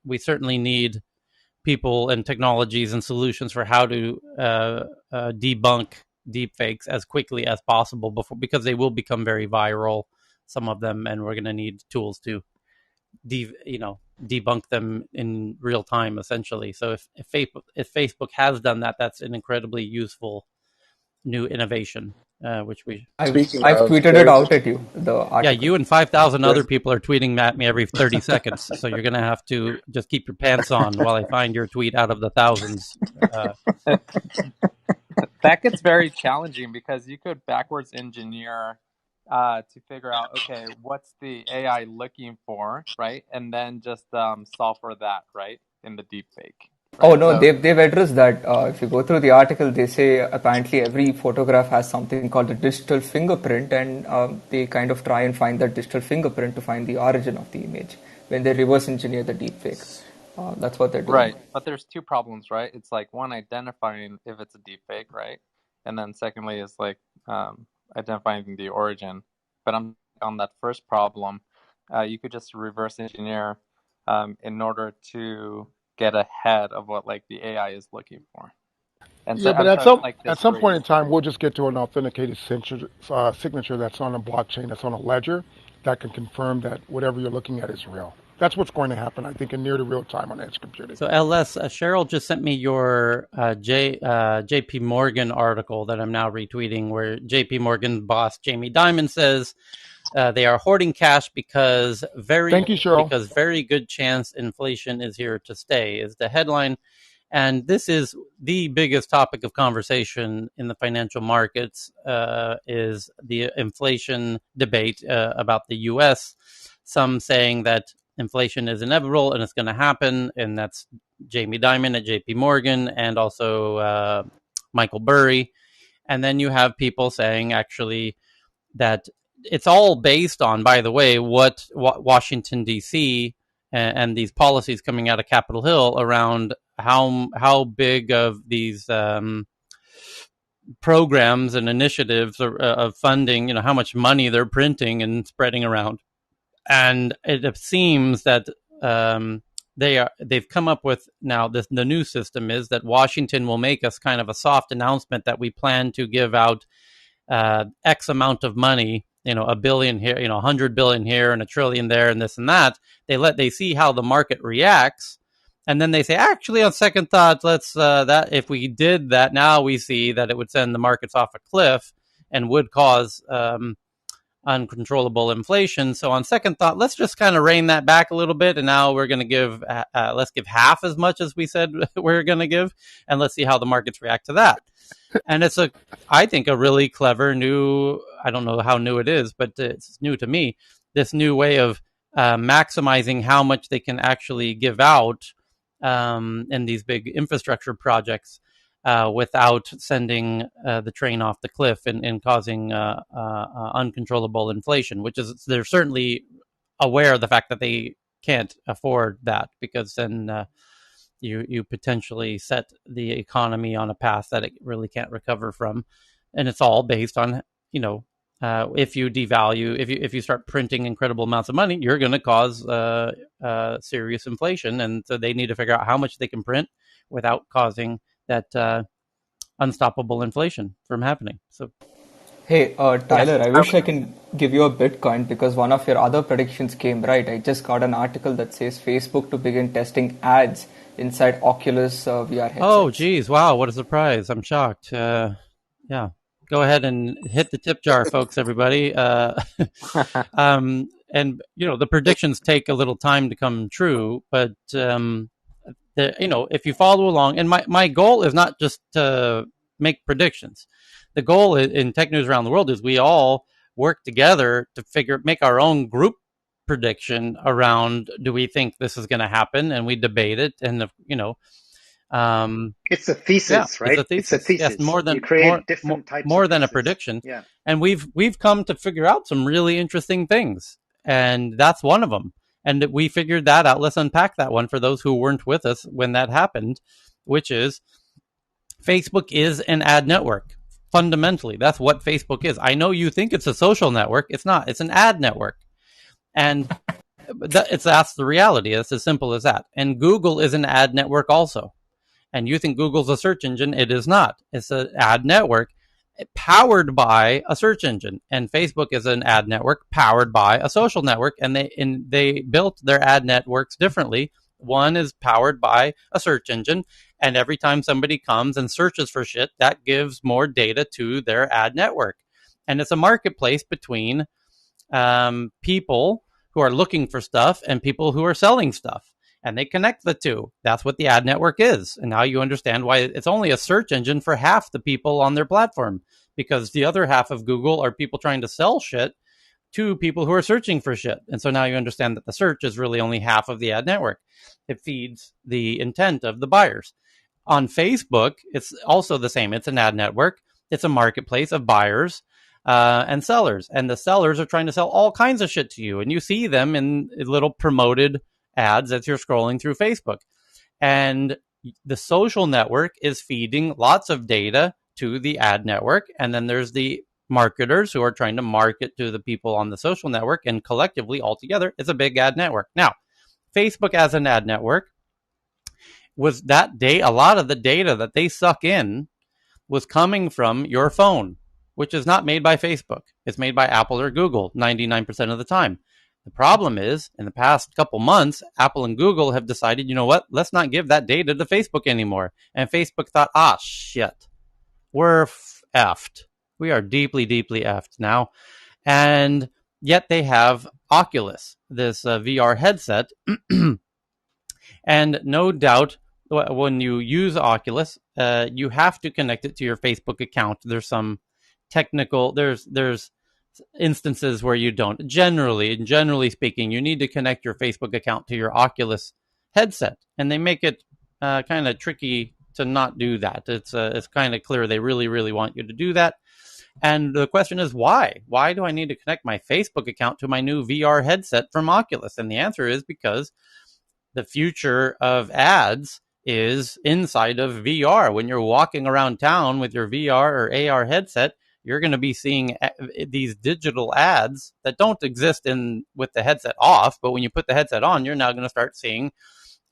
we certainly need people and technologies and solutions for how to debunk deepfakes as quickly as possible because they will become very viral, some of them, and we're going to need tools to debunk them in real time, essentially. So if Facebook has done that, that's an incredibly useful new innovation, which I've tweeted it out at you. The article. Yeah, you and 5,000 other people are tweeting at me every 30 seconds. So you're going to have to just keep your pants on while I find your tweet out of the thousands. That gets very challenging because you could backwards engineer to figure out, okay, what's the AI looking for, right? And then just solve for that, right, in the deepfake. Right? Oh no, they've addressed that. If you go through the article, they say apparently every photograph has something called a digital fingerprint, and they kind of try and find that digital fingerprint to find the origin of the image when they reverse engineer the deepfake. That's what they're doing. Right, but there's two problems, right? It's like one, identifying if it's a deepfake, right? And then secondly is like identifying the origin. But on that first problem, you could just reverse engineer in order to get ahead of what like the AI is looking for. And so, yeah, but at some point in time, we'll just get to an authenticated signature that's on a blockchain, that's on a ledger, that can confirm that whatever you're looking at is real. That's what's going to happen, I think, in near to real time on edge computing. So LS, Cheryl just sent me your JP Morgan article that I'm now retweeting, where JP Morgan boss Jamie Dimon says they are hoarding cash because very good chance inflation is here to stay, is the headline. And this is the biggest topic of conversation in the financial markets, is the inflation debate about the U.S. Some saying that inflation is inevitable and it's going to happen, and that's Jamie Dimon at JP Morgan and also Michael Burry. And then you have people saying actually that it's all based on, by the way, what Washington, D.C. and these policies coming out of Capitol Hill around how big of these programs and initiatives of funding, how much money they're printing and spreading around. And it seems that they've come up with now the new system is that Washington will make us kind of a soft announcement that we plan to give out X amount of money, $1 billion here, $100 billion here and $1 trillion there and this and that. They see how the market reacts. And then they say, actually, on second thought, let's that if we did that, now we see that it would send the markets off a cliff and would cause uncontrollable inflation. So on second thought, let's just kind of rein that back a little bit. And now we're going to give, let's give half as much as we said we're going to give. And let's see how the markets react to that. And it's I think a really clever new, I don't know how new it is, but it's new to me, this new way of maximizing how much they can actually give out in these big infrastructure projects without sending the train off the cliff and causing uncontrollable inflation, which is they're certainly aware of the fact that they can't afford that, because then you potentially set the economy on a path that it really can't recover from. And it's all based on, if you devalue, if you start printing incredible amounts of money, you're going to cause serious inflation. And so they need to figure out how much they can print without causing that unstoppable inflation from happening. So, hey, Tyler, I wish I can give you a Bitcoin because one of your other predictions came right. I just got an article that says Facebook to begin testing ads inside Oculus VR headsets. Oh, geez. Wow. What a surprise. I'm shocked. Yeah. Go ahead and hit the tip jar, folks, everybody. And, the predictions take a little time to come true, but, if you follow along, and my goal is not just to make predictions. The goal in tech news around the world is we all work together to make our own group prediction around, do we think this is going to happen? And we debate it. And, it's a thesis, right? It's a thesis. Yes, you create different types more of than thesis. A prediction. Yeah. And we've come to figure out some really interesting things. And that's one of them. And we figured that out. Let's unpack that one for those who weren't with us when that happened, which is Facebook is an ad network. Fundamentally, that's what Facebook is. I know you think it's a social network. It's not. It's an ad network. And that's the reality. It's as simple as that. And Google is an ad network also. And you think Google's a search engine. It is not. It's an ad network powered by a search engine. And Facebook is an ad network powered by a social network. And they built their ad networks differently. One is powered by a search engine. And every time somebody comes and searches for shit, that gives more data to their ad network. And it's a marketplace between people who are looking for stuff and people who are selling stuff. And they connect the two. That's what the ad network is. And now you understand why it's only a search engine for half the people on their platform, because the other half of Google are people trying to sell shit to people who are searching for shit. And so now you understand that the search is really only half of the ad network. It feeds the intent of the buyers. On Facebook, it's also the same. It's an ad network. It's a marketplace of buyers and sellers. And the sellers are trying to sell all kinds of shit to you. And you see them in little promoted ads as you're scrolling through Facebook. And the social network is feeding lots of data to the ad network. And then there's the marketers who are trying to market to the people on the social network. And collectively, altogether, it's a big ad network. Now, Facebook as an ad network was a lot of the data that they suck in was coming from your phone, which is not made by Facebook. It's made by Apple or Google 99% of the time. The problem is, in the past couple months, Apple and Google have decided, you know what, let's not give that data to Facebook anymore. And Facebook thought, shit, we're effed. We are deeply, deeply effed now. And yet they have Oculus, this VR headset. And no doubt, when you use Oculus, you have to connect it to your Facebook account. There's some technical, there's instances where you don't. Generally speaking, you need to connect your Facebook account to your Oculus headset, and they make it kind of tricky to not do that. It's kind of clear they really, really want you to do that. And the question is, why? Why do I need to connect my Facebook account to my new VR headset from Oculus? And the answer is because the future of ads is inside of VR. When you're walking around town with your VR or AR headset, you're going to be seeing these digital ads that don't exist with the headset off. But when you put the headset on, you're now going to start seeing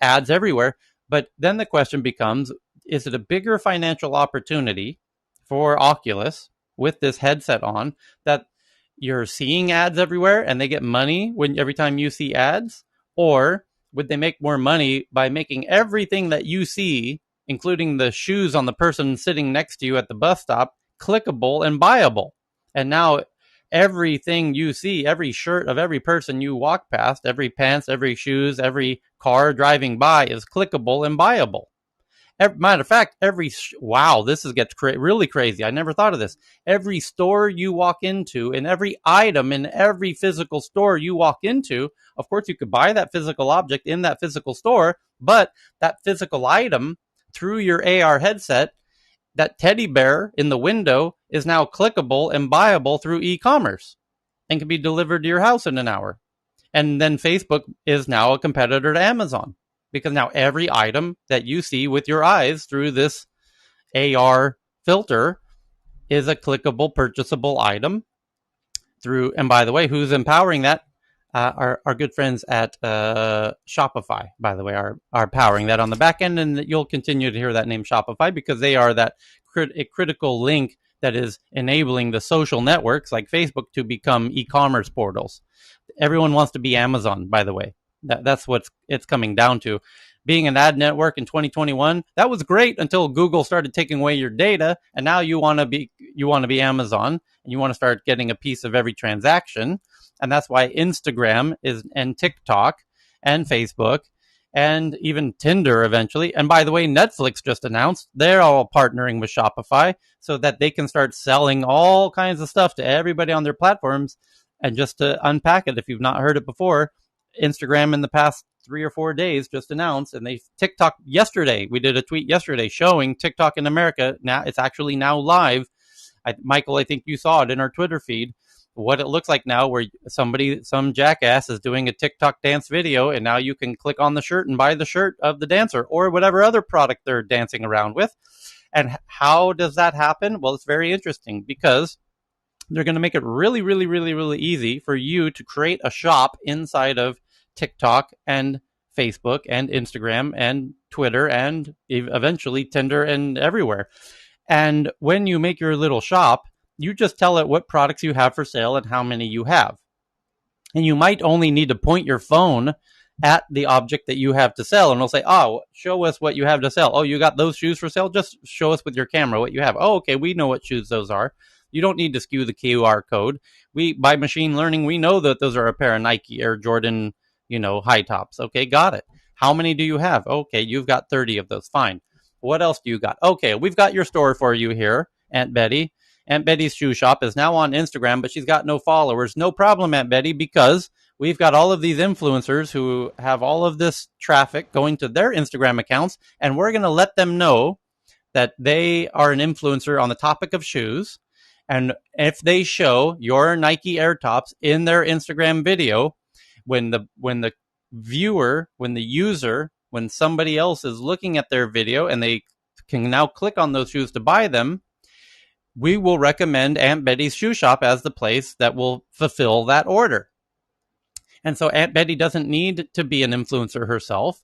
ads everywhere. But then the question becomes, is it a bigger financial opportunity for Oculus with this headset on, that you're seeing ads everywhere and they get money when every time you see ads? Or would they make more money by making everything that you see, including the shoes on the person sitting next to you at the bus stop, clickable and buyable? And now everything you see, every shirt of every person you walk past, every pants, every shoes, every car driving by is clickable and buyable. Matter of fact, wow, this gets really crazy. I never thought of this. Every store you walk into, and every item in every physical store you walk into, of course, you could buy that physical object in that physical store, but that physical item through your AR headset, that teddy bear in the window, is now clickable and buyable through e-commerce and can be delivered to your house in an hour. And then Facebook is now a competitor to Amazon, because now every item that you see with your eyes through this AR filter is a clickable, purchasable item through. And by the way, who's empowering that? Our good friends at Shopify, by the way, are powering that on the back end. And you'll continue to hear that name, Shopify, because they are that critical link that is enabling the social networks like Facebook to become e-commerce portals. Everyone wants to be Amazon, by the way. That's what it's coming down to. Being an ad network in 2021, that was great until Google started taking away your data, and now you want to be Amazon, and you want to start getting a piece of every transaction. And that's why Instagram and TikTok and Facebook and even Tinder eventually. And by the way, Netflix just announced they're all partnering with Shopify so that they can start selling all kinds of stuff to everybody on their platforms. And just to unpack it, if you've not heard it before, Instagram in the past 3 or 4 days just announced, and TikTok yesterday, we did a tweet yesterday showing TikTok in America. Now it's actually now live. Michael, I think you saw it in our Twitter feed, what it looks like now, where some jackass is doing a TikTok dance video, and now you can click on the shirt and buy the shirt of the dancer or whatever other product they're dancing around with. And how does that happen? Well, it's very interesting, because they're going to make it really, really, really, really easy for you to create a shop inside of TikTok and Facebook and Instagram and Twitter and eventually Tinder and everywhere. And when you make your little shop, you just tell it what products you have for sale and how many you have. And you might only need to point your phone at the object that you have to sell, and it'll say, oh, show us what you have to sell. Oh, you got those shoes for sale? Just show us with your camera what you have. Oh, okay, we know what shoes those are. You don't need to skew the QR code. By machine learning, we know that those are a pair of Nike Air Jordan, high tops. Okay, got it. How many do you have? Okay, you've got 30 of those. Fine. What else do you got? Okay, we've got your store for you here, Aunt Betty. Aunt Betty's shoe shop is now on Instagram, but she's got no followers. No problem, Aunt Betty, because we've got all of these influencers who have all of this traffic going to their Instagram accounts, and we're going to let them know that they are an influencer on the topic of shoes. And if they show your Nike Air Tops in their Instagram video, when the user, when somebody else is looking at their video and they can now click on those shoes to buy them, we will recommend Aunt Betty's shoe shop as the place that will fulfill that order. And so Aunt Betty doesn't need to be an influencer herself.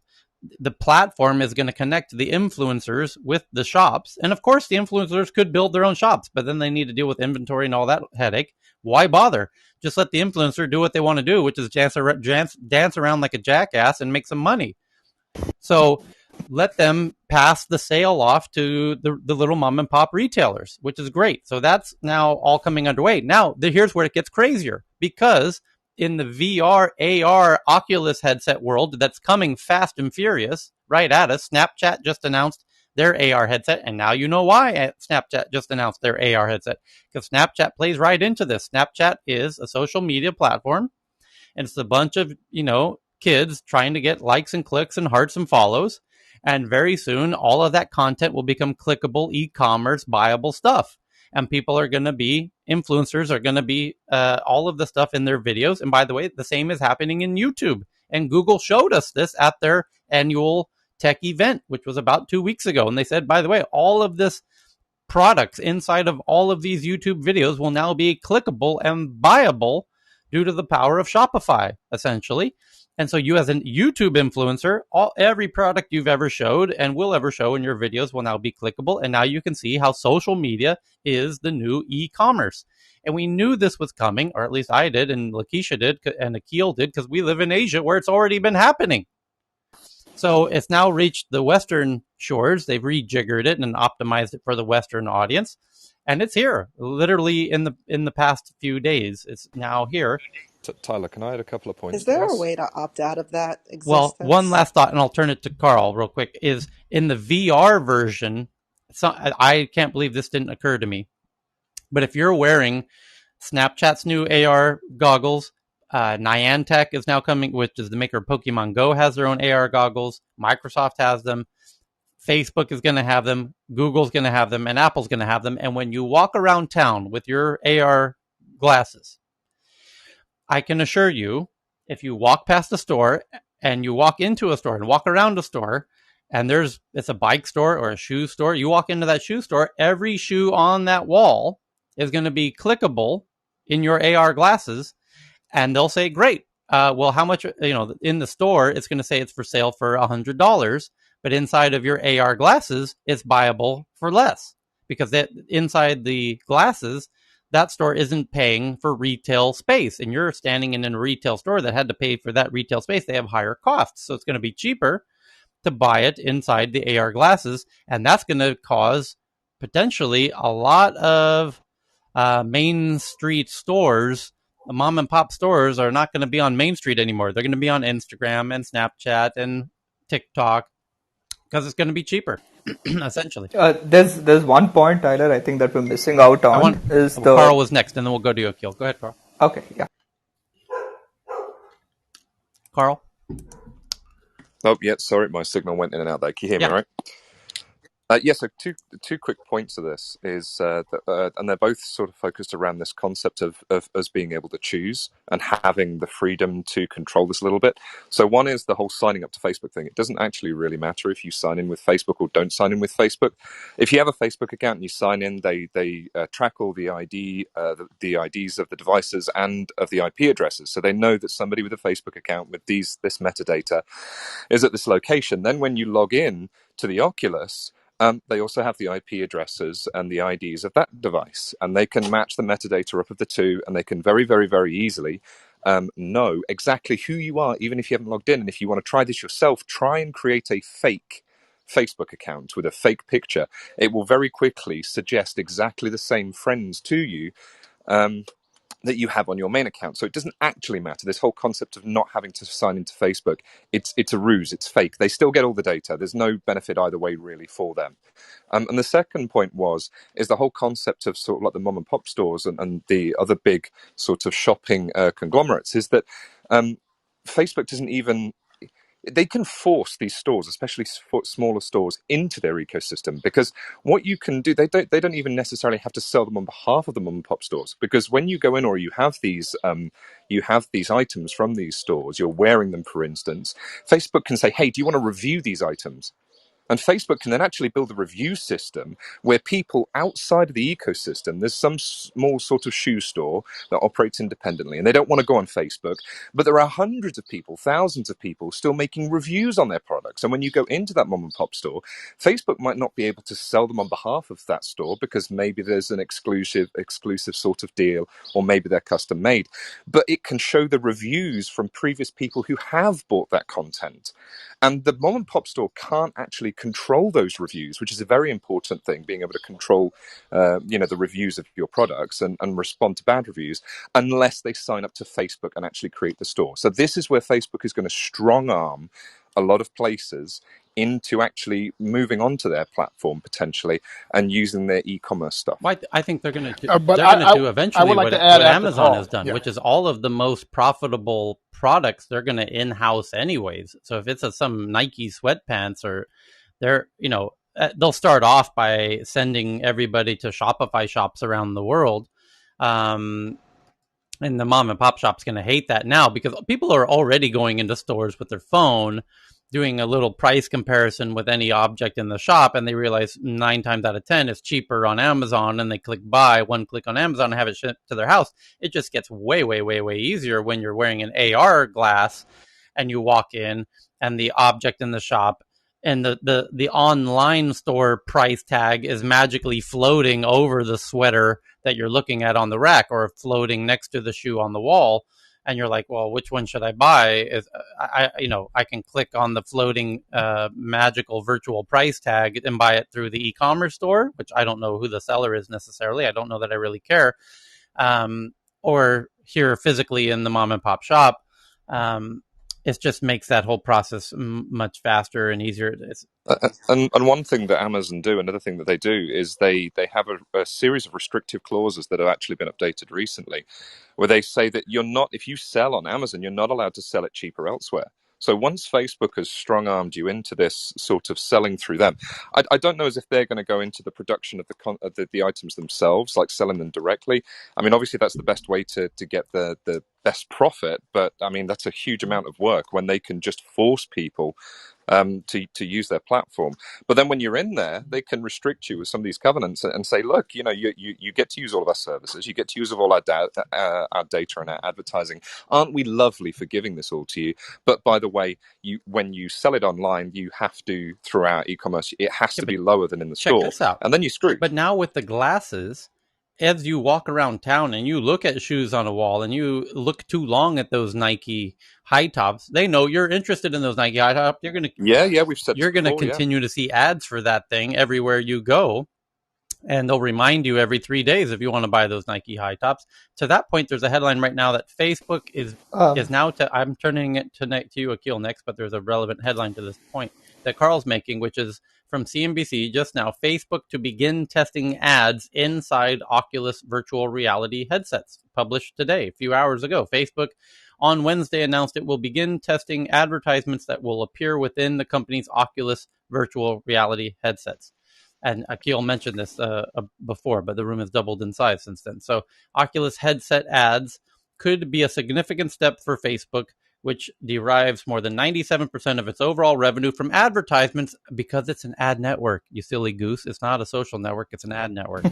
The platform is going to connect the influencers with the shops. And of course, the influencers could build their own shops, but then they need to deal with inventory and all that headache. Why bother? Just let the influencer do what they want to do, which is dance around like a jackass and make some money. So let them pass the sale off to the little mom and pop retailers, which is great. So that's now all coming underway. Now, here's where it gets crazier, because in the VR, AR, Oculus headset world that's coming fast and furious right at us, Snapchat just announced their AR headset, and now you know why Snapchat just announced their AR headset, because Snapchat plays right into this. Snapchat is a social media platform, and it's a bunch of, kids trying to get likes and clicks and hearts and follows. And very soon, all of that content will become clickable, e-commerce, buyable stuff. And influencers are going to be all of the stuff in their videos. And by the way, the same is happening in YouTube. And Google showed us this at their annual tech event, which was about 2 weeks ago. And they said, by the way, all of this products inside of all of these YouTube videos will now be clickable and buyable due to the power of Shopify, essentially. And so you as a YouTube influencer, every product you've ever showed and will ever show in your videos will now be clickable. And now you can see how social media is the new e-commerce. And we knew this was coming, or at least I did, and Lakeisha did, and Akil did, because we live in Asia where it's already been happening. So it's now reached the Western shores. They've rejiggered it and optimized it for the Western audience. And it's here, literally in the past few days. It's now here. Tyler, can I add a couple of points Is to there a this? way to opt out of that Well, one existence? last thought, and I'll turn it to Carl real quick, is in the VR version, I can't believe this didn't occur to me, but if you're wearing Snapchat's new AR goggles, Niantic is now coming, which is the maker of Pokemon Go, has their own AR goggles. Microsoft has them. Facebook is going to have them. Google's going to have them. And Apple's going to have them. And when you walk around town with your AR glasses, I can assure you, if you walk past a store and you walk into a store and walk around a store, and it's a bike store or a shoe store, you walk into that shoe store, every shoe on that wall is going to be clickable in your AR glasses, and they'll say, great. Well, how much, in the store, it's going to say it's for sale for $100, but inside of your AR glasses, it's buyable for less, because inside the glasses, that store isn't paying for retail space, and you're standing in a retail store that had to pay for that retail space. They have higher costs, so it's going to be cheaper to buy it inside the AR glasses, and that's going to cause potentially a lot of Main Street stores. The mom and pop stores are not going to be on Main Street anymore. They're going to be on Instagram and Snapchat and TikTok, because it's going to be cheaper, essentially. There's one point, Tyler, I think that we're missing out on Carl was next, and then we'll go to you, Akil. Go ahead, Carl. Okay, yeah. Carl? Oh, yeah, sorry, my signal went in and out there. Can you hear me, right? So two quick points to this is, and they're both sort of focused around this concept of us being able to choose and having the freedom to control this a little bit. So one is the whole signing up to Facebook thing. It doesn't actually really matter if you sign in with Facebook or don't sign in with Facebook. If you have a Facebook account and you sign in, they track all the the IDs of the devices and of the IP addresses. So they know that somebody with a Facebook account with this metadata is at this location. Then when you log in to the Oculus, they also have the IP addresses and the IDs of that device, and they can match the metadata up of the two, and they can very, very, very easily know exactly who you are, even if you haven't logged in. And if you want to try this yourself, try and create a fake Facebook account with a fake picture. It will very quickly suggest exactly the same friends to you that you have on your main account. So it doesn't actually matter. This whole concept of not having to sign into Facebook, it's a ruse, it's fake. They still get all the data. There's no benefit either way really for them. And the second point is the whole concept of sort of like the mom and pop stores and the other big sort of shopping conglomerates is that Facebook doesn't even, they can force these stores, especially smaller stores, into their ecosystem, because what you can do, they don't even necessarily have to sell them on behalf of the mom and pop stores, because when you go in or you have these items from these stores, you're wearing them, for instance, Facebook can say, hey, do you want to review these items? And Facebook can then actually build a review system where people outside of the ecosystem, there's some small sort of shoe store that operates independently, and they don't want to go on Facebook, but there are hundreds of people, thousands of people still making reviews on their products. And when you go into that mom and pop store, Facebook might not be able to sell them on behalf of that store because maybe there's an exclusive sort of deal, or maybe they're custom made, but it can show the reviews from previous people who have bought that content. And the mom and pop store can't actually control those reviews, which is a very important thing, being able to control, the reviews of your products and respond to bad reviews, unless they sign up to Facebook and actually create the store. So this is where Facebook is going to strong arm a lot of places into actually moving onto their platform potentially and using their e-commerce stuff. Well, I think they're going to do eventually what Amazon has done, which is all of the most profitable products they're going to in-house anyways. So if it's some Nike sweatpants, or they'll start off by sending everybody to Shopify shops around the world. And the mom and pop shop's going to hate that now, because people are already going into stores with their phone, doing a little price comparison with any object in the shop, and they realize 9 times out of 10 it's cheaper on Amazon, and they click buy, one click on Amazon, and have it shipped to their house. It just gets way, way, way, way easier when you're wearing an AR glass and you walk in, and the object in the shop and the online store price tag is magically floating over the sweater that you're looking at on the rack, or floating next to the shoe on the wall, and you're like, well, which one should I buy? I can click on the floating magical virtual price tag and buy it through the e-commerce store, which I don't know who the seller is necessarily. I don't know that I really care. Or here physically in the mom and pop shop. It just makes that whole process much faster and easier. And one thing that Amazon do, another thing that they do, is they have a series of restrictive clauses that have actually been updated recently, where they say that you're not, if you sell on Amazon, you're not allowed to sell it cheaper elsewhere. So once Facebook has strong-armed you into this sort of selling through them, I don't know as if they're going to go into the production of the items themselves, like selling them directly. I mean, obviously that's the best way to get the best profit, but I mean that's a huge amount of work when they can just force people to use their platform. But then when you're in there, they can restrict you with some of these covenants and say, look, you get to use all of our services, you get to use all our data and our advertising. Aren't we lovely for giving this all to you? But by the way, when you sell it online, you have to, throughout e-commerce, it has to be lower than in the store. Check this out. And then you screw. But now with the glasses, as you walk around town and you look at shoes on a wall and you look too long at those Nike high tops, they know you're interested in those Nike high tops. We've said you're going to continue to see ads for that thing everywhere you go, and they'll remind you every 3 days if you want to buy those Nike high tops. To that point, there's a headline right now that Facebook is now. I'm turning it to you, Akil, next, but there's a relevant headline to this point that Carl's making, which is from CNBC just now. Facebook to begin testing ads inside Oculus virtual reality headsets. Published today, a few hours ago. Facebook on Wednesday announced it will begin testing advertisements that will appear within the company's Oculus virtual reality headsets. And Akil mentioned this before, but the room has doubled in size since then. So Oculus headset ads could be a significant step for Facebook, which derives more than 97% of its overall revenue from advertisements, because it's an ad network, you silly goose. It's not a social network, it's an ad network.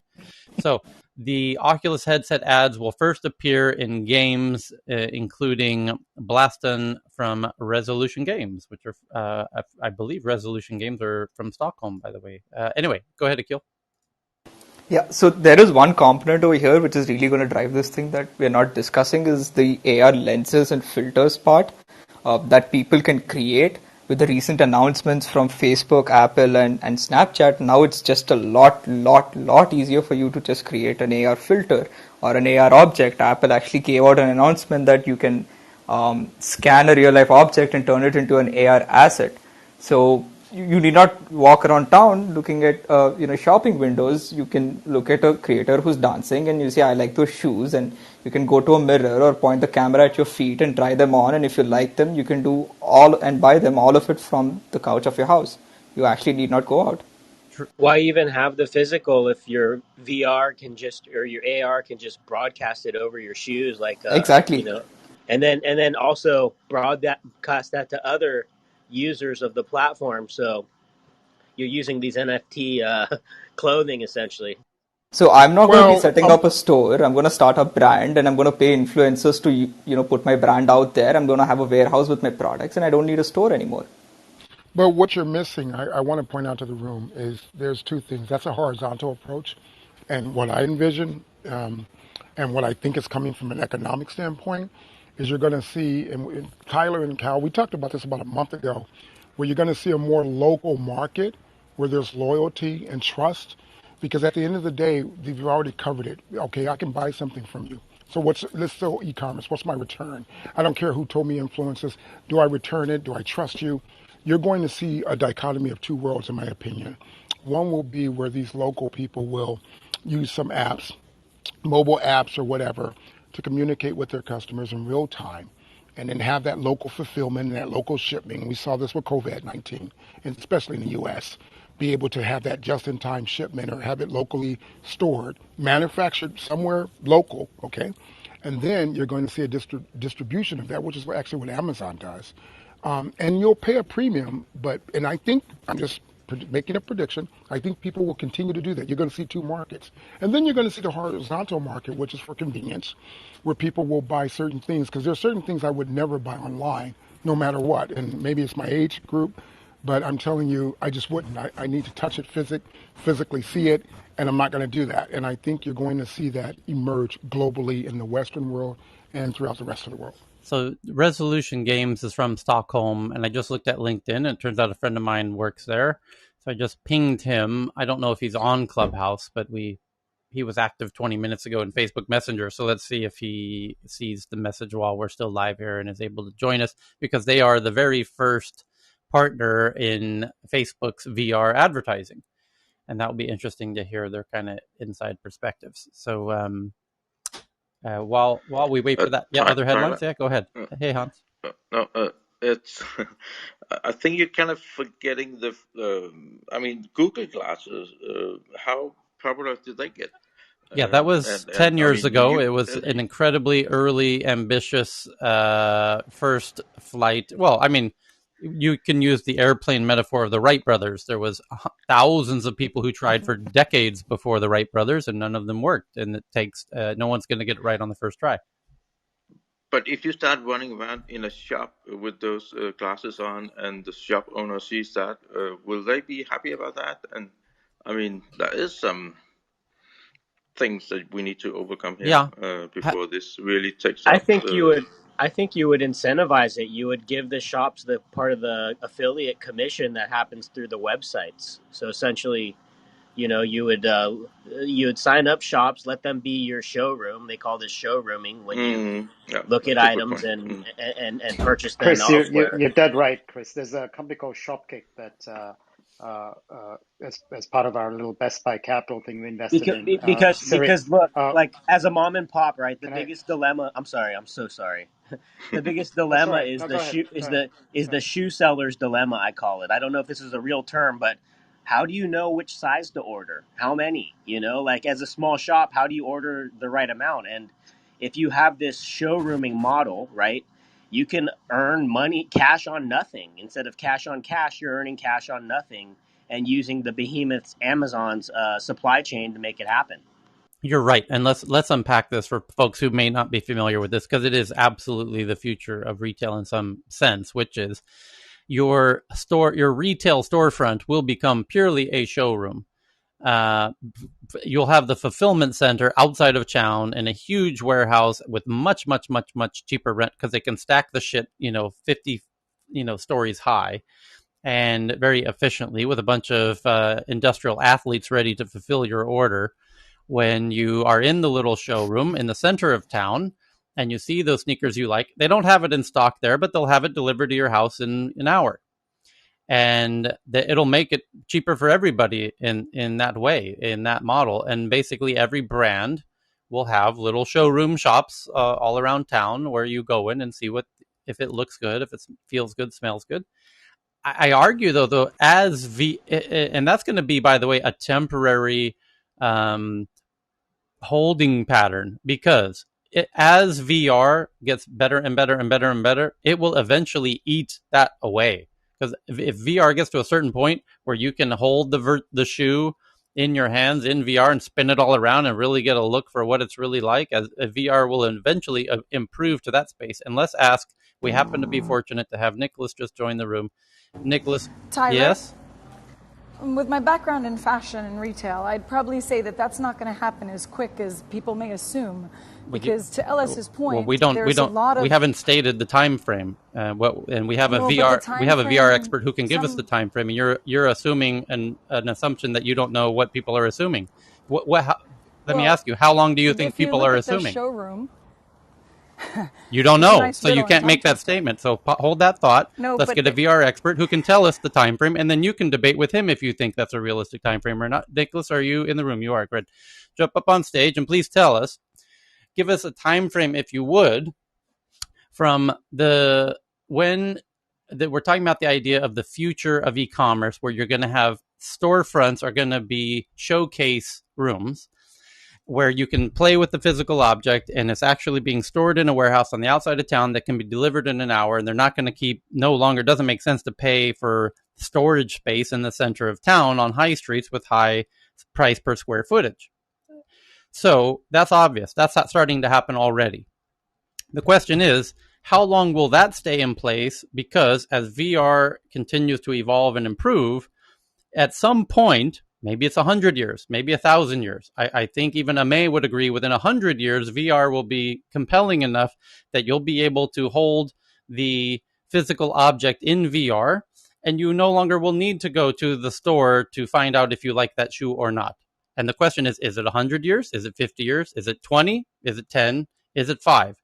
So the Oculus headset ads will first appear in games, including Blaston from Resolution Games, which are, I believe Resolution Games are from Stockholm, by the way. Anyway, go ahead, Akil. Yeah, so there is one component over here which is really going to drive this thing that we're not discussing, is the AR lenses and filters part that people can create. With the recent announcements from Facebook, Apple, and Snapchat, now it's just a lot easier for you to just create an AR filter or an AR object. Apple actually gave out an announcement that you can scan a real life object and turn it into an AR asset. So you need not walk around town looking at shopping windows. You can look at a creator who's dancing and you say, I like those shoes, and you can go to a mirror or point the camera at your feet and try them on, and if you like them, you can do all and buy them, all of it from the couch of your house. You actually need not go out. Why even have the physical if your VR can just, or your AR can just broadcast it over your shoes, like Exactly. and then also broadcast that to other users of the platform. So you're using these NFT clothing essentially. So I'm not going to be setting up a store. I'm going to start a brand, and I'm going to pay influencers to put my brand out there. I'm going to have a warehouse with my products, and I don't need a store anymore. But what you're missing, I want to point out to the room, is there's two things. That's a horizontal approach. And what I envision, and what I think is coming from an economic standpoint, is you're going to see, and Tyler and Cal, we talked about this about a month ago, where you're going to see a more local market where there's loyalty and trust. Because at the end of the day, you've already covered it. Okay, I can buy something from you. So let's sell e-commerce. What's my return? I don't care who told me influences. Do I return it? Do I trust you? You're going to see a dichotomy of two worlds, in my opinion. One will be where these local people will use some apps, mobile apps or whatever, to communicate with their customers in real time, and then have that local fulfillment and that local shipping. We saw this with COVID-19, and especially in the U.S., be able to have that just-in-time shipment or have it locally stored, manufactured somewhere local, okay? And then you're going to see a distribution of that, which is actually what Amazon does. And you'll pay a premium, and I think, I'm just making a prediction, I think people will continue to do that. You're going to see two markets. And then you're going to see the horizontal market, which is for convenience, where people will buy certain things, because there are certain things I would never buy online no matter what. And maybe it's my age group, but I'm telling you, I just wouldn't. I need to touch it, physically see it, and I'm not going to do that. And I think you're going to see that emerge globally in the Western world and throughout the rest of the world. So Resolution Games is from Stockholm, and I just looked at LinkedIn, and it turns out a friend of mine works there. So I just pinged him. I don't know if he's on Clubhouse, but he was active 20 minutes ago in Facebook Messenger. So let's see if he sees the message while we're still live here and is able to join us, because they are the very first partner in Facebook's VR advertising. And that will be interesting to hear their kind of inside perspectives. So while we wait for that, other headlines. Yeah, go ahead. Hey, Hans. No, it's. I think you're kind of forgetting the. I mean, Google Glasses. How popular did they get? Yeah, that was 10 years ago. It was an incredibly early, ambitious first flight. Well, I mean, you can use the airplane metaphor of the Wright brothers. There was thousands of people who tried for decades before the Wright brothers, and none of them worked. And it takes no one's going to get it right on the first try. But if you start running around in a shop with those glasses on, and the shop owner sees that, will they be happy about that? And I mean, there is some things that we need to overcome here before this really takes off. I think you would incentivize it. You would give the shops the part of the affiliate commission that happens through the websites. So essentially, you would sign up shops, let them be your showroom. They call this showrooming when you look at items and purchase them Chris, elsewhere. you're dead right, Chris. There's a company called Shopkick that as part of our little Best Buy Capital thing we invested in. Because look, like as a mom and pop, right? The biggest dilemma. I'm sorry. I'm so sorry. The biggest dilemma is the shoe seller's dilemma. I call it. I don't know if this is a real term, but how do you know which size to order? How many? Like as a small shop, how do you order the right amount? And if you have this showrooming model, right? You can earn money, cash on nothing. Instead of cash on cash, you're earning cash on nothing and using the behemoth's Amazon's supply chain to make it happen. You're right. And let's unpack this for folks who may not be familiar with this, because it is absolutely the future of retail in some sense, which is your retail storefront will become purely a showroom. You'll have the fulfillment center outside of town in a huge warehouse with much, much, much, much cheaper rent, because they can stack the shit, 50, stories high, and very efficiently with a bunch of industrial athletes ready to fulfill your order. When you are in the little showroom in the center of town and you see those sneakers you like, they don't have it in stock there, but they'll have it delivered to your house in an hour. And it'll make it cheaper for everybody in that way, in that model. And basically every brand will have little showroom shops all around town where you go in and see if it looks good, if it feels good, smells good. I argue though, and that's going to be, by the way, a temporary holding pattern, because as VR gets better and better and better and better, it will eventually eat that away. Because if VR gets to a certain point where you can hold the shoe in your hands in VR and spin it all around and really get a look for what it's really like, as VR will eventually improve to that space. And let's ask, we happen to be fortunate to have Nicholas just join the room. Nicholas, Tyler? Yes? With my background in fashion and retail, I'd probably say that that's not going to happen as quick as people may assume. Because to Ellis's point, we haven't stated the time frame. And we have a VR expert who can give us the time frame. And you're assuming an assumption that you don't know what people are assuming. Let me ask you, how long do you think people are assuming? Showroom. You don't know, so you can't make that statement. So hold that thought. Let's get a VR expert who can tell us the time frame, and then you can debate with him if you think that's a realistic time frame or not. Nicholas, are you in the room? You are. Great. Jump up on stage and please tell us. Give us a time frame, if you would, from we're talking about the idea of the future of e-commerce, where you're going to have storefronts are going to be showcase rooms where you can play with the physical object, and it's actually being stored in a warehouse on the outside of town that can be delivered in an hour, and they're not going to doesn't make sense to pay for storage space in the center of town on high streets with high price per square footage. So that's obvious. That's not starting to happen already. The question is, How long will that stay in place? Because as VR continues to evolve and improve, at some point, maybe it's 100 years, maybe 1,000 years. I think even Amay would agree within 100 years, VR will be compelling enough that you'll be able to hold the physical object in VR, and you no longer will need to go to the store to find out if you like that shoe or not. And the question is it 100 years? Is it 50 years? Is it 20? Is it 10? Is it 5?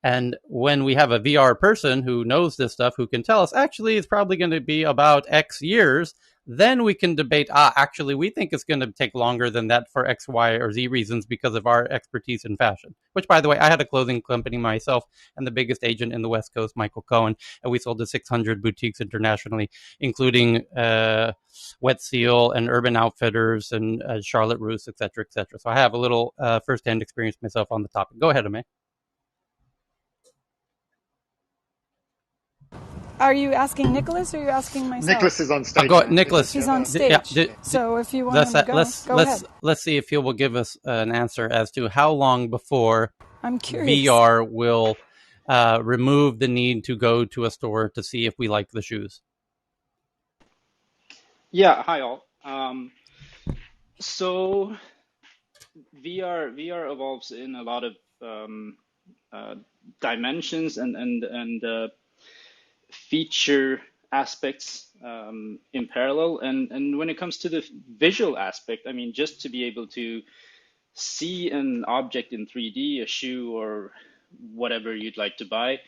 And when we have a VR person who knows this stuff, who can tell us, actually, it's probably going to be about X years, then we can debate, actually, we think it's going to take longer than that for X, Y, or Z reasons because of our expertise in fashion. Which, by the way, I had a clothing company myself, and the biggest agent in the West Coast, Michael Cohen, and we sold to 600 boutiques internationally, including Wet Seal and Urban Outfitters and Charlotte Russe, et cetera, et cetera. So I have a little firsthand experience myself on the topic. Go ahead, Amay. Are you asking Nicholas or are you asking myself? Nicholas is on stage. Nicholas. He's on stage. So if you want him to go ahead. Let's see if he will give us an answer as to how long before I'm curious. VR will remove the need to go to a store to see if we like the shoes. Yeah, hi all. So VR evolves in a lot of dimensions and feature aspects in parallel. And when it comes to the visual aspect, I mean, just to be able to see an object in 3D, a shoe or whatever you'd like to buy,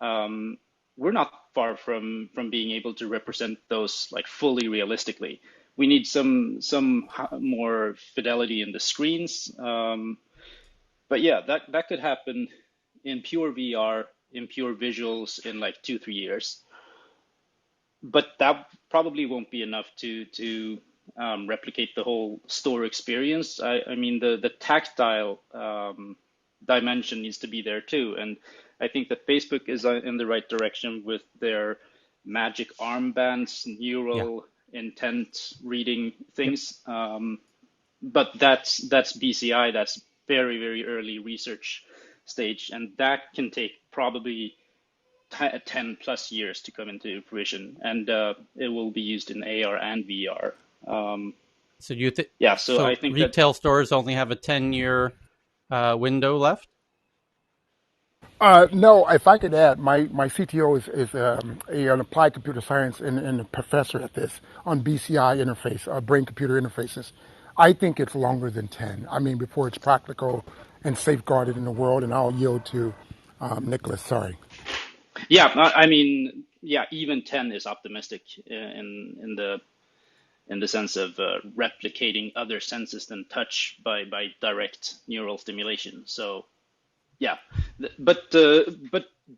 we're not far from being able to represent those like fully realistically. We need some more fidelity in the screens. But yeah, that could happen in pure VR, in pure visuals in like 2-3 years. But that probably won't be enough to replicate the whole store experience. I mean, the tactile dimension needs to be there too. And I think that Facebook is in the right direction with their magic armbands, neural intent reading things. But that's BCI, that's very, very early research stage. And that can take probably 10 plus years to come into fruition. And it will be used in AR and VR. So you think? Yeah, so I think retail stores only have a 10-year window left. No, if I could add, my CTO is an applied computer science and a professor at this on BCI interface, brain-computer interfaces. I think it's longer than 10. I mean, before it's practical and safeguarded in the world, and I'll yield to Nicholas, sorry. Yeah, I mean, yeah, even 10 is optimistic in the sense of replicating other senses than touch by direct neural stimulation. So yeah, but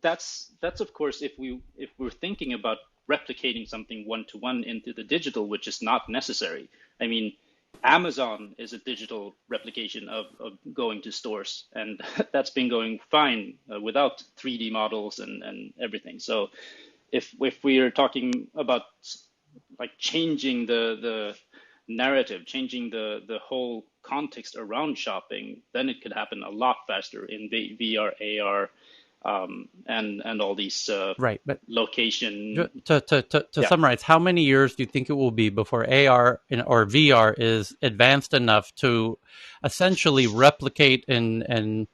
that's of course if we're thinking about replicating something one-to-one into the digital, which is not necessary. I mean, Amazon is a digital replication of going to stores, and that's been going fine without 3D models and everything. So if we are talking about like changing the narrative, changing the whole context around shopping, then it could happen a lot faster in VR, AR, and all these right. But location. To summarize, how many years do you think it will be before AR or VR is advanced enough to essentially replicate and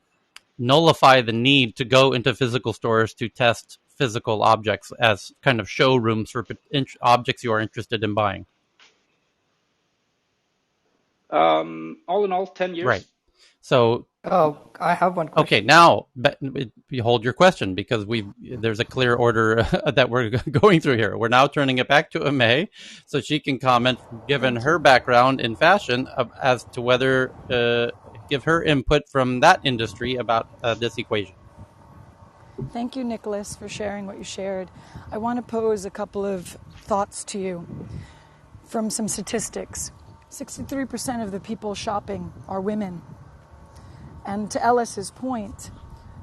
nullify the need to go into physical stores to test physical objects as kind of showrooms for objects you are interested in buying? All in all, 10 years. Right. So, I have one question. Okay, now you hold your question because there's a clear order that we're going through here. We're now turning it back to Amay so she can comment, given her background in fashion, as to whether give her input from that industry about this equation. Thank you, Nicholas, for sharing what you shared. I want to pose a couple of thoughts to you from some statistics. 63% of the people shopping are women. And to Ellis's point,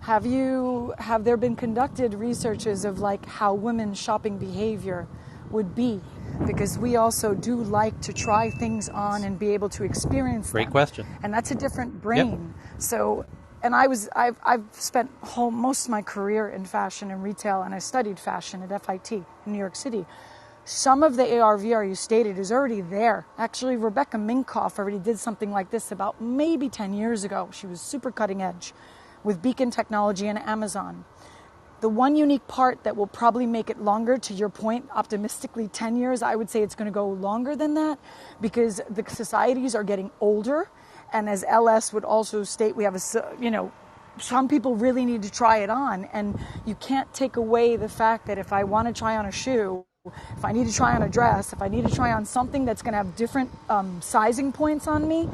have there been conducted researches of like how women's shopping behavior would be? Because we also do like to try things on and be able to experience them. Great question. And that's a different brain. Yep. So and I've spent most of my career in fashion and retail, and I studied fashion at FIT in New York City. Some of the AR VR you stated is already there. Actually, Rebecca Minkoff already did something like this about maybe 10 years ago. She was super cutting edge with Beacon Technology and Amazon. The one unique part that will probably make it longer, to your point, optimistically 10 years, I would say it's going to go longer than that, because the societies are getting older. And as LS would also state, we have some people really need to try it on. And you can't take away the fact that if I want to try on a shoe, if I need to try on a dress, if I need to try on something that's going to have different sizing points on me,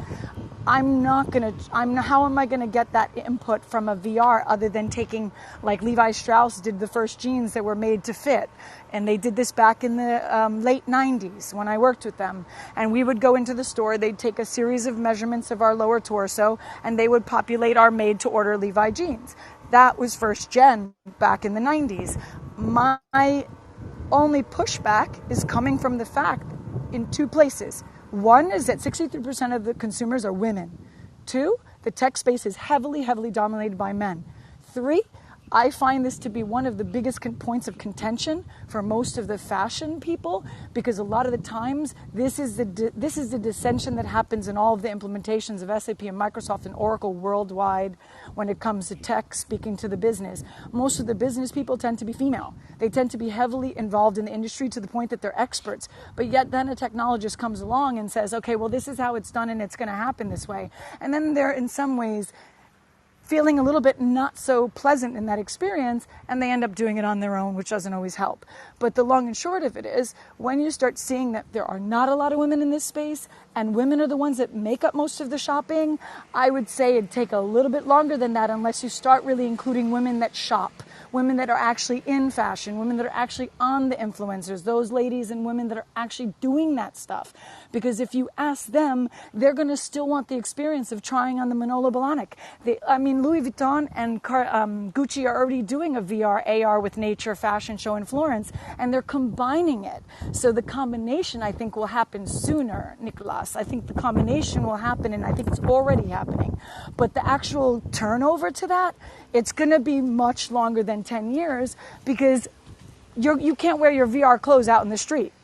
how am I going to get that input from a VR other than taking, like Levi Strauss did the first jeans that were made to fit. And they did this back in the late 90s when I worked with them. And we would go into the store, they'd take a series of measurements of our lower torso, and they would populate our made-to-order Levi jeans. That was first gen back in the 90s. My only pushback is coming from the fact in two places. One is that 63% of the consumers are women. Two, the tech space is heavily, heavily dominated by men. Three, I find this to be one of the biggest points of contention for most of the fashion people, because a lot of the times this is the dissension that happens in all of the implementations of SAP and Microsoft and Oracle worldwide when it comes to tech speaking to the business. Most of the business people tend to be female. They tend to be heavily involved in the industry to the point that they're experts. But yet then a technologist comes along and says, okay, well, this is how it's done and it's going to happen this way. And then they're in some ways feeling a little bit not so pleasant in that experience, and they end up doing it on their own, which doesn't always help. But the long and short of it is, when you start seeing that there are not a lot of women in this space, and women are the ones that make up most of the shopping, I would say it'd take a little bit longer than that unless you start really including women that shop, women that are actually in fashion, women that are actually on the influencers, those ladies and women that are actually doing that stuff. Because if you ask them, they're going to still want the experience of trying on the Manolo Blahnik. Louis Vuitton and Gucci are already doing a VR, AR with nature fashion show in Florence, and they're combining it. So the combination, I think, will happen sooner, Nicolas. I think the combination will happen, and I think it's already happening. But the actual turnover to that, it's going to be much longer than 10 years, because you can't wear your VR clothes out in the street.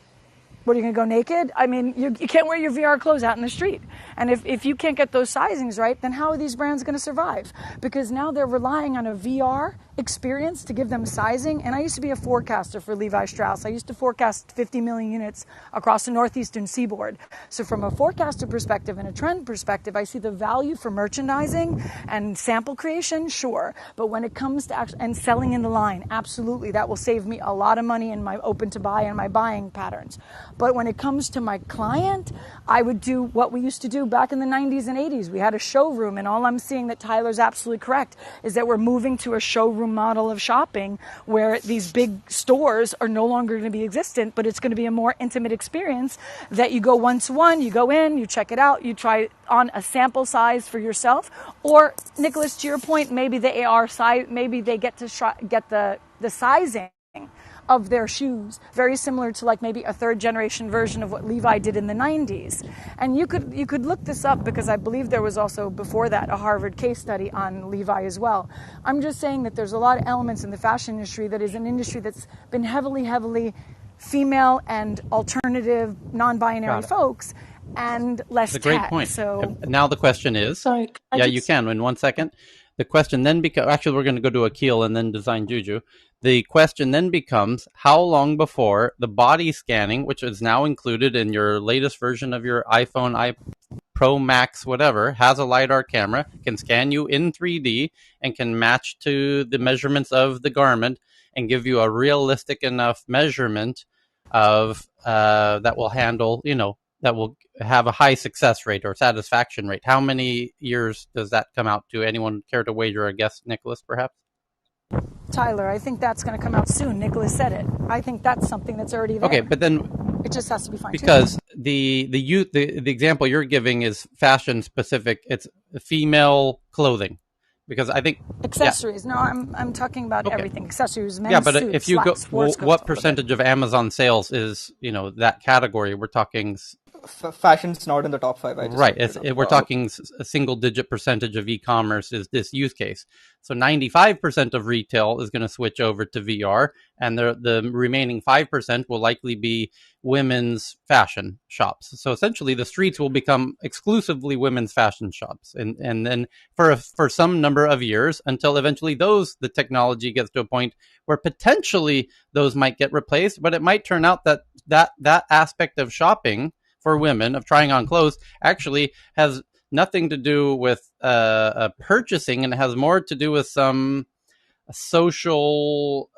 What, are you going to go naked? I mean, you can't wear your VR clothes out in the street. And if you can't get those sizings right, then how are these brands going to survive? Because now they're relying on a VR experience to give them sizing. And I used to be a forecaster for Levi Strauss. I used to forecast 50 million units across the northeastern seaboard. So from a forecaster perspective and a trend perspective, I see the value for merchandising and sample creation, sure. But when it comes to and selling in the line, absolutely, that will save me a lot of money in my open to buy and my buying patterns. But when it comes to my client, I would do what we used to do back in the 90s and 80s. We had a showroom, and all I'm seeing that Tyler's absolutely correct is that we're moving to a showroom model of shopping where these big stores are no longer going to be existent, but it's going to be a more intimate experience that you go one-to-one, you go in, you check it out, you try on a sample size for yourself. Or, Nicholas, to your point, maybe the AR size, maybe they get to get the sizing of their shoes, very similar to like maybe a third generation version of what Levi did in the 90s. And you could look this up, because I believe there was also before that a Harvard case study on Levi as well. I'm just saying that there's a lot of elements in the fashion industry that is an industry that's been heavily female and alternative non-binary folks, and less tech. That's a great tech. point. So now the question is, sorry, you can in 1 second. The question then becomes, actually we're going to go to Akil and then Design Juju. The question then becomes, how long before the body scanning, which is now included in your latest version of your iPhone, Pro Max, whatever, has a LiDAR camera, can scan you in 3D and can match to the measurements of the garment and give you a realistic enough measurement of that will handle, that will have a high success rate or satisfaction rate. How many years does that come out to? Anyone care to wager a guess, Nicholas, perhaps? Tyler, I think that's going to come out soon. Nicholas said it. I think that's something that's already there. Okay, but then it just has to be fine-tuned. Because the example you're giving is fashion specific. It's female clothing. Because I think accessories. Yeah. No, I'm talking about everything. Accessories, men's but suits, if you slacks, go, what percentage of Amazon sales is that category? We're talking fashion's not in the top five. I just Right. looked it up. We're talking a single digit percentage of e-commerce is this use case. So 95% of retail is going to switch over to VR, and the remaining 5% will likely be women's fashion shops. So essentially, the streets will become exclusively women's fashion shops, and then for some number of years until eventually the technology gets to a point where potentially those might get replaced, but it might turn out that aspect of shopping for women of trying on clothes actually has nothing to do with purchasing, and it has more to do with some social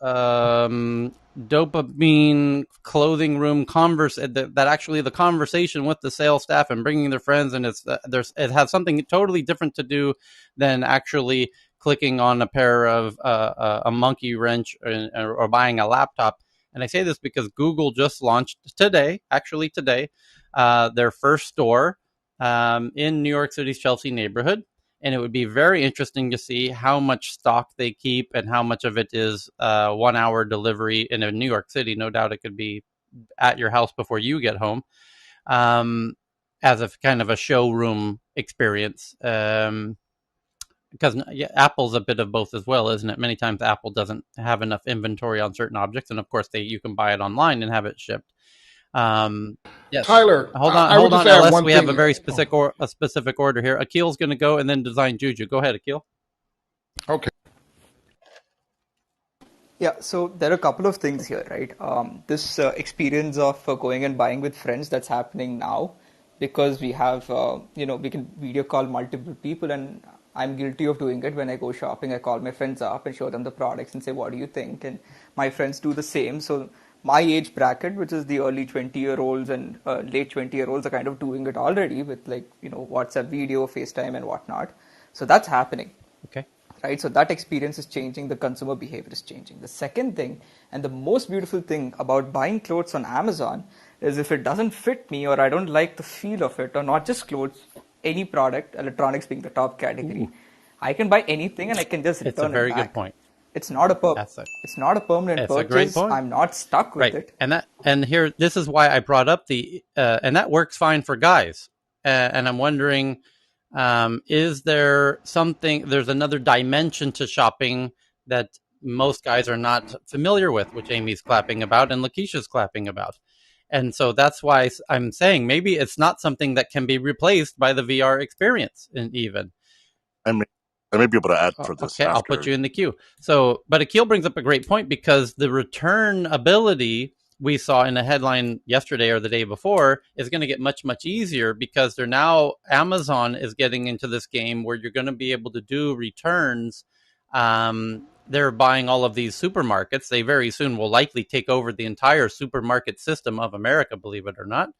dopamine clothing room converse that actually the conversation with the sales staff and bringing their friends, and it has something totally different to do than actually clicking on a pair of a monkey wrench or buying a laptop. And I say this because Google just launched today, their first store in New York City's Chelsea neighborhood. And it would be very interesting to see how much stock they keep and how much of it is 1 hour delivery in New York City. No doubt it could be at your house before you get home, as a kind of a showroom experience. Because Apple's a bit of both as well, isn't it? Many times Apple doesn't have enough inventory on certain objects, and of course you can buy it online and have it shipped. Yes. Tyler, hold on, LS. We have a very specific order here. Akil's going to go, and then Design Juju. Go ahead, Akil. Okay. Yeah, so there are a couple of things here, right? This experience of going and buying with friends that's happening now, because we have, we can video call multiple people, and I'm guilty of doing it when I go shopping. I call my friends up and show them the products and say, what do you think? And my friends do the same. So my age bracket, which is the early 20-year-olds and late 20-year-olds, are kind of doing it already with WhatsApp video, FaceTime, and whatnot. So that's happening. Okay. Right, so that experience is changing, the consumer behavior is changing. The second thing, and the most beautiful thing about buying clothes on Amazon, is if it doesn't fit me or I don't like the feel of it, or not just clothes, any product, electronics being the top category, I can buy anything and I can just return it back. It's a very good point. It's not a permanent purchase. A great point. I'm not stuck with it. This is why I brought up and that works fine for guys. And I'm wondering, is there there's another dimension to shopping that most guys are not familiar with, which Amy's clapping about and Lakeisha's clapping about. And so that's why I'm saying maybe it's not something that can be replaced by the VR experience even. I may be able to add for this. Okay, I'll put you in the queue. So, but Akil brings up a great point, because the return ability we saw in a headline yesterday or the day before is going to get much, much easier, because Amazon is getting into this game where you're going to be able to do returns. They're buying all of these supermarkets. They very soon will likely take over the entire supermarket system of America, believe it or not.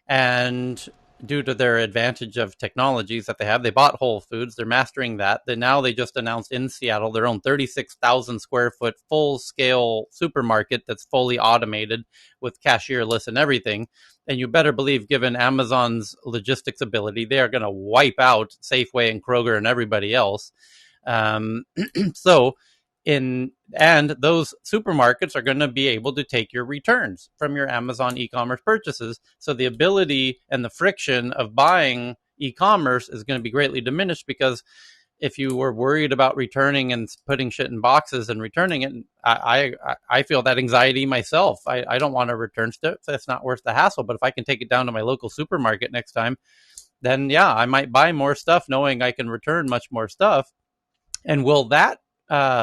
And due to their advantage of technologies that they bought Whole Foods. They're mastering that. Then now they just announced in Seattle their own 36,000 square foot full scale supermarket that's fully automated with cashierless and everything. And you better believe, given Amazon's logistics ability, they are going to wipe out Safeway and Kroger and everybody else. And those supermarkets are going to be able to take your returns from your Amazon e-commerce purchases. So the ability and the friction of buying e-commerce is going to be greatly diminished, because if you were worried about returning and putting shit in boxes and returning it, I feel that anxiety myself. I don't want to return stuff. It's not worth the hassle. But if I can take it down to my local supermarket next time, then yeah, I might buy more stuff knowing I can return much more stuff. And will that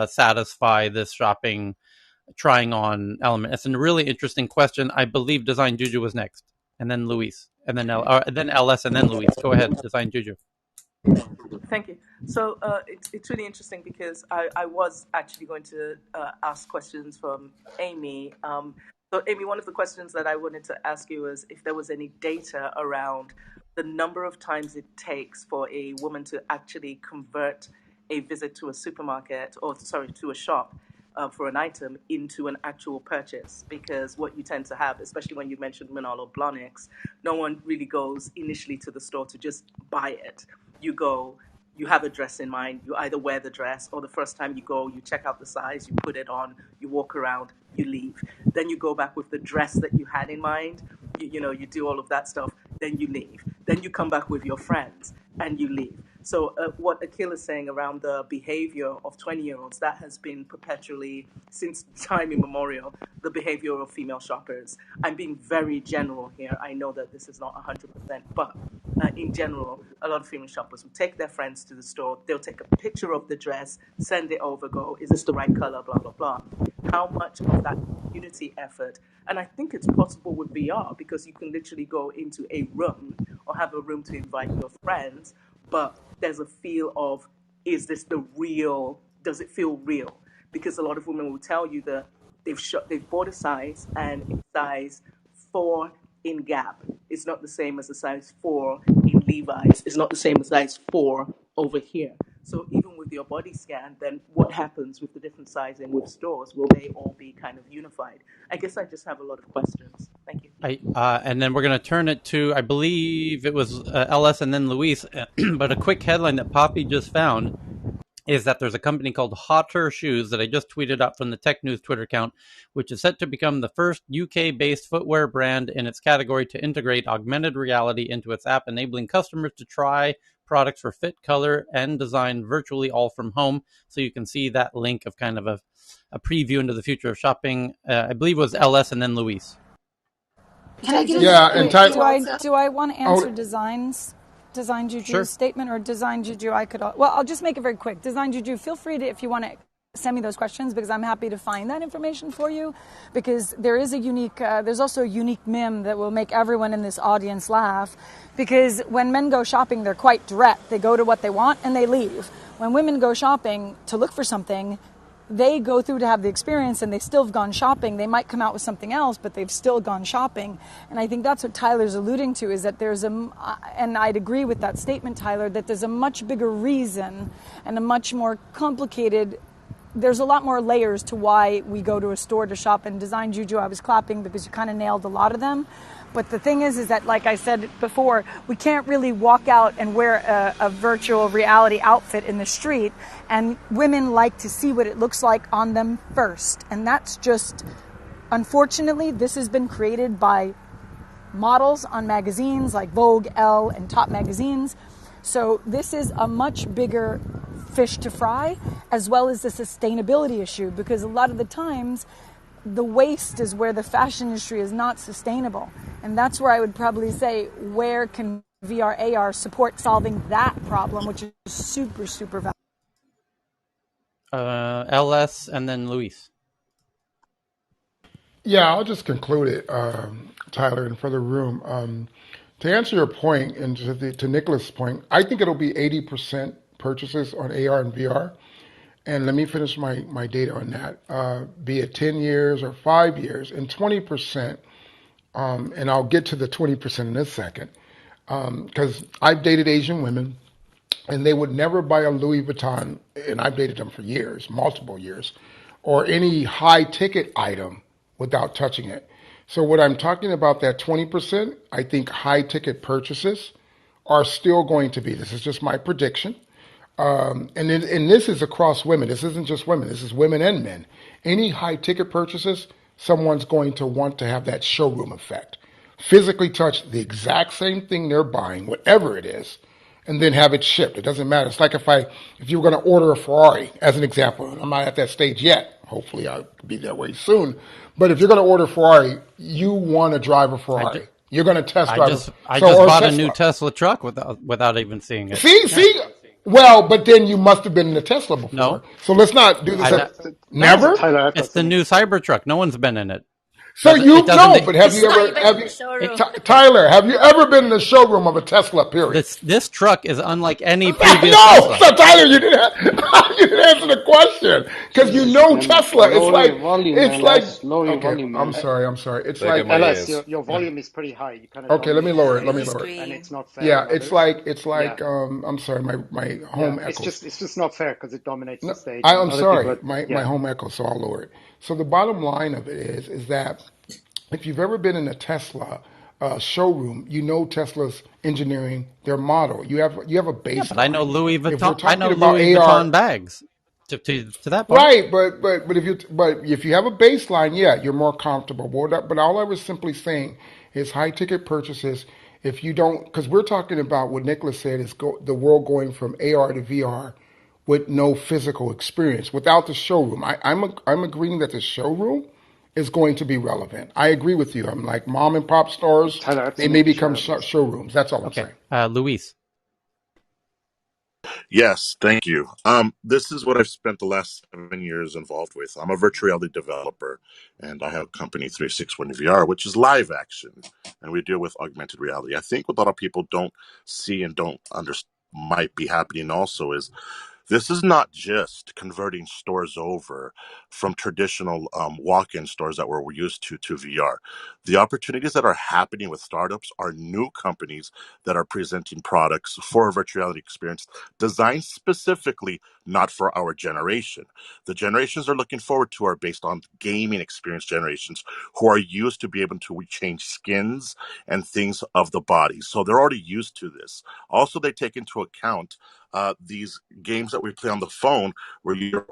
satisfy this shopping trying on element? It's a really interesting question. I believe Design Juju was next, and then Luis, and then LS, and then Luis. Go ahead, Design Juju. Thank you. So it's really interesting, because I was actually going to ask questions from Amy. So Amy, one of the questions that I wanted to ask you was if there was any data around the number of times it takes for a woman to actually convert a visit to a supermarket, to a shop for an item into an actual purchase. Because what you tend to have, especially when you mentioned Manolo Blahniks, no one really goes initially to the store to just buy it. You go, you have a dress in mind, you either wear the dress, or the first time you go, you check out the size, you put it on, you walk around, you leave. Then you go back with the dress that you had in mind, you do all of that stuff. then you leave. Then you come back with your friends and you leave. So what Akhil is saying around the behavior of 20-year-olds, that has been perpetually, since time immemorial, the behavior of female shoppers. I'm being very general here. I know that this is not 100%, but in general, a lot of female shoppers will take their friends to the store. They'll take a picture of the dress, send it over, go, is this the right color, blah, blah, blah. How much of that community effort, and I think it's possible with VR because you can literally go into a room or have a room to invite your friends, but there's a feel of, is this the real, does it feel real? Because a lot of women will tell you that they've bought a size and it's size 4 in Gap. It's not the same as a size 4 in Levi's. It's not the same as size 4 over here. So even with your body scan, then what happens with the different sizing with stores? Will they all be kind of unified? I guess I just have a lot of questions. Thank you. And then we're going to turn it to, I believe it was LS and then Luis. But a quick headline that Poppy just found is that there's a company called Hotter Shoes that I just tweeted out from the Tech News Twitter account, which is set to become the first UK-based footwear brand in its category to integrate augmented reality into its app, enabling customers to try products for fit, color, and design virtually all from home. So you can see that link of kind of a preview into the future of shopping. I believe it was LS and then Luis. Can I get do I want to answer Design Juju's statement or Design Juju? I'll just make it very quick. Design Juju, feel free to, if you want to send me those questions, because I'm happy to find that information for you, because there is there's also a unique meme that will make everyone in this audience laugh, because when men go shopping, they're quite direct. They go to what they want and they leave. When women go shopping to look for something, they go through to have the experience and they still have gone shopping. They might come out with something else, but they've still gone shopping. And I think that's what Tyler's alluding to, is that and I'd agree with that statement, Tyler, that there's a much bigger reason and a much more complicated, there's a lot more layers to why we go to a store to shop. And Design Juju, I was clapping because you kind of nailed a lot of them. But the thing is that, like I said before, we can't really walk out and wear a virtual reality outfit in the street, and women like to see what it looks like on them first. And that's just, unfortunately, this has been created by models on magazines like Vogue, Elle, and Top magazines. So this is a much bigger fish to fry, as well as the sustainability issue, because a lot of the times the waste is where the fashion industry is not sustainable. And that's where I would probably say, where can VR, AR support solving that problem, which is super, super valuable. LS and then Luis. Yeah, I'll just conclude it, Tyler, and for the room. To answer your point, and to Nicholas' point, I think it'll be 80% purchases on AR and VR. And let me finish my data on that, be it 10 years or 5 years, and 20%, and I'll get to the 20% in a second, because I've dated Asian women, and they would never buy a Louis Vuitton, and I've dated them for years, multiple years, or any high-ticket item without touching it. So what I'm talking about, that 20%, I think high-ticket purchases are still going to be, this is just my prediction, and this is across women. This isn't just women. This is women and men. Any high-ticket purchases, someone's going to want to have that showroom effect. Physically touch the exact same thing they're buying, whatever it is, and then have it shipped. It doesn't matter. It's like if you were going to order a Ferrari, as an example. I'm not at that stage yet. Hopefully I'll be that way soon. But if you're going to order a Ferrari, you want to drive a Ferrari. You're going to test drive it. I just bought a new Tesla truck without even seeing it. See? Well, but then you must have been in a Tesla before. No. So let's not do this. Never? It's the new Cybertruck. No one's been in it. So you know, but have you ever, Tyler, have you ever been in the showroom of a Tesla, period? This truck is unlike any previous Tesla. So Tyler, you didn't answer the question, because you know Tesla. I'm sorry. It's like, LS, your volume is pretty high. You kind of okay, let me lower it. And it's not fair. Yeah, it's like I'm sorry, my home echo. It's just not fair because it dominates the stage. I'm sorry, my home echo, so I'll lower it. So the bottom line of it is that if you've ever been in a Tesla showroom, you know Tesla's engineering, their model. You have a baseline. Yeah, but I know Louis Vuitton. I know Louis Vuitton bags. To that point. Right, but if you have a baseline, yeah, you're more comfortable. But all I was simply saying is high ticket purchases If you don't, because we're talking about what Nicholas said is the world going from AR to VR with no physical experience, without the showroom. I'm agreeing that the showroom is going to be relevant. I agree with you. I'm like mom and pop stores, Tyler, I've they seen may it in become showrooms. showrooms. That's all I'm Okay, saying. Luis. Yes, thank you. This is what I've spent the last 7 years involved with. I'm a virtual reality developer, and I have a company 361 VR, which is live action, and we deal with augmented reality. I think what a lot of people don't see and don't understand might be happening also is this is not just converting stores over from traditional walk-in stores that we're used to VR. The opportunities that are happening with startups are new companies that are presenting products for a virtual reality experience designed specifically not for our generation. The generations they're looking forward to are based on gaming experience generations who are used to be able to change skins and things of the body. So they're already used to this. Also, they take into account these games that we play on the phone where you're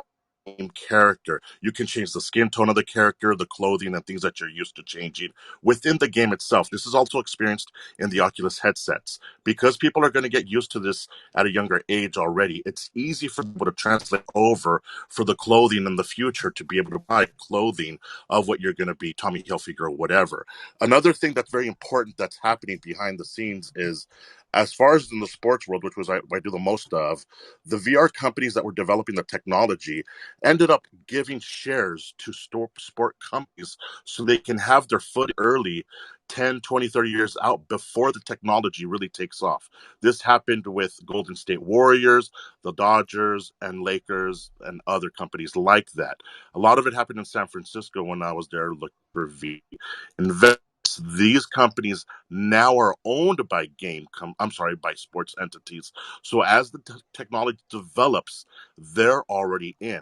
character. You can change the skin tone of the character, the clothing, and things that you're used to changing within the game itself. This is also experienced in the Oculus headsets. Because people are going to get used to this at a younger age already, it's easy for people to translate over for the clothing in the future to be able to buy clothing of what you're going to be, Tommy Hilfiger or whatever. Another thing that's very important that's happening behind the scenes is as far as in the sports world, which was I do the most of, the VR companies that were developing the technology ended up giving shares to sport companies so they can have their foot early 10, 20, 30 years out before the technology really takes off. This happened with Golden State Warriors, the Dodgers, and Lakers, and other companies like that. A lot of it happened in San Francisco when I was there looking for V. Invest these companies now are owned by by sports entities. So as the technology develops, they're already in.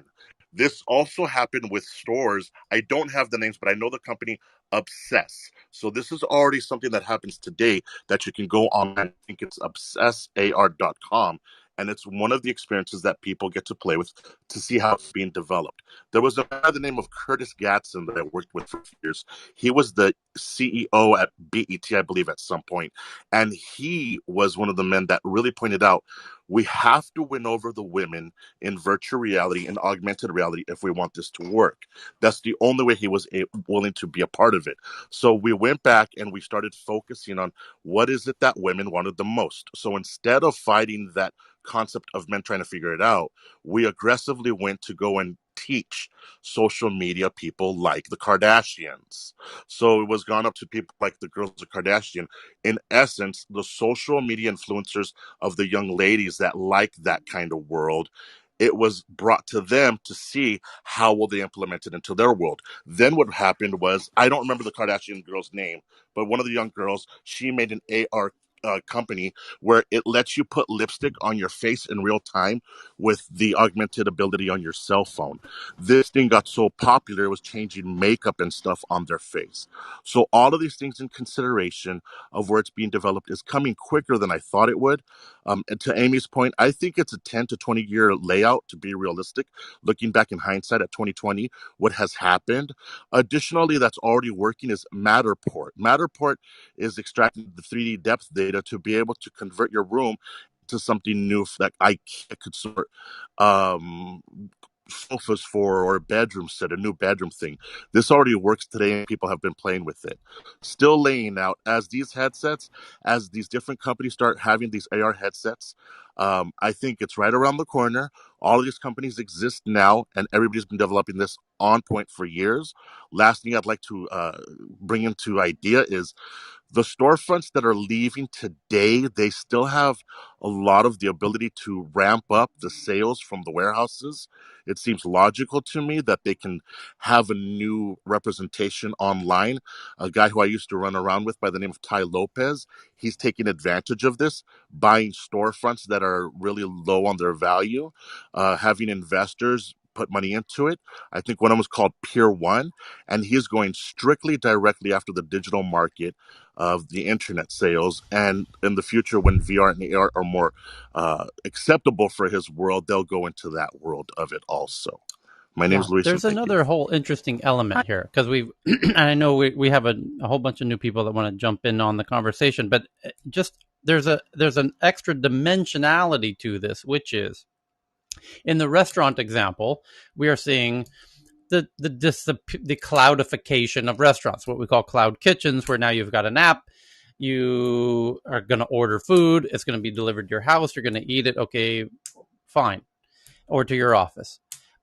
This also happened with stores. I don't have the names, but I know the company Obsess. So this is already something that happens today that you can go online. I think it's obsessar.com. And it's one of the experiences that people get to play with to see how it's being developed. There was a guy by the name of Curtis Gatson that I worked with for years. He was the CEO at BET, I believe, at some point. And he was one of the men that really pointed out we have to win over the women in virtual reality and augmented reality if we want this to work. That's the only way he was willing to be a part of it. So we went back and we started focusing on what is it that women wanted the most. So instead of fighting that concept of men trying to figure it out, we aggressively went to go and teach social media people like the Kardashians. So it was gone up to people like the girls of Kardashian. In essence, the social media influencers of the young ladies that like that kind of world, it was brought to them to see how will they implement it into their world. Then what happened was, I don't remember the Kardashian girl's name, but one of the young girls, she made an AR company where it lets you put lipstick on your face in real time with the augmented ability on your cell phone. This thing got so popular, it was changing makeup and stuff on their face. So all of these things in consideration of where it's being developed is coming quicker than I thought it would. And to Amy's point, I think it's a 10 to 20 year layout to be realistic. Looking back in hindsight at 2020, what has happened. Additionally, that's already working is Matterport. Matterport is extracting the 3D depth data to be able to convert your room to something new that IKEA could sort sofas for or a bedroom set, a new bedroom thing. This already works today and people have been playing with it. Still laying out as these headsets, as these different companies start having these AR headsets, I think it's right around the corner. All of these companies exist now and everybody's been developing this on point for years. Last thing I'd like to bring into idea is the storefronts that are leaving today, they still have a lot of the ability to ramp up the sales from the warehouses. It seems logical to me that they can have a new representation online. A guy who I used to run around with by the name of Ty Lopez, he's taking advantage of this, buying storefronts that are really low on their value, having investors put money into it. I think one of them was called Pier One, and he's going strictly directly after the digital market of the internet sales. And in the future, when VR and AR are more acceptable for his world, they'll go into that world of it also. My name is Luis, and there's thank you. another whole interesting element here because and I know we have a whole bunch of new people that want to jump in on the conversation, but just there's an extra dimensionality to this, which is in the restaurant example, we are seeing the cloudification of restaurants, what we call cloud kitchens, where now you've got an app, you are going to order food, it's going to be delivered to your house, you're going to eat it, okay, fine, or to your office.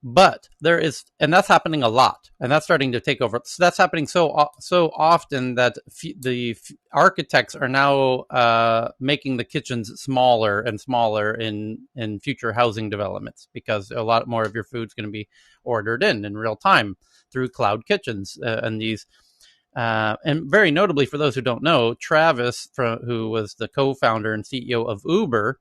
But there is, and that's happening a lot, and that's starting to take over. So that's happening so often that the architects are now making the kitchens smaller and smaller in future housing developments, because a lot more of your food's going to be ordered in real time through cloud kitchens, and these. And very notably, for those who don't know, Travis, who was the co-founder and CEO of Uber,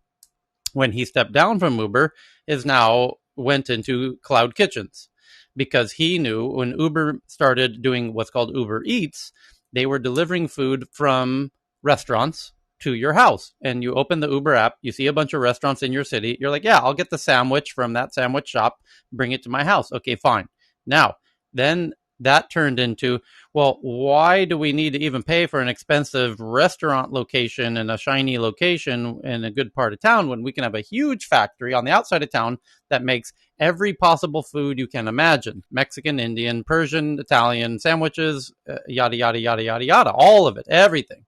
when he stepped down from Uber, is now went into cloud kitchens, because he knew when Uber started doing what's called Uber Eats, they were delivering food from restaurants to your house. And you open the Uber app, you see a bunch of restaurants in your city. You're like, yeah, I'll get the sandwich from that sandwich shop, bring it to my house. Okay, fine. Now, then that turned into, well, why do we need to even pay for an expensive restaurant location and a shiny location in a good part of town when we can have a huge factory on the outside of town that makes every possible food you can imagine? Mexican, Indian, Persian, Italian, sandwiches, yada, yada, yada, yada, yada, all of it, everything.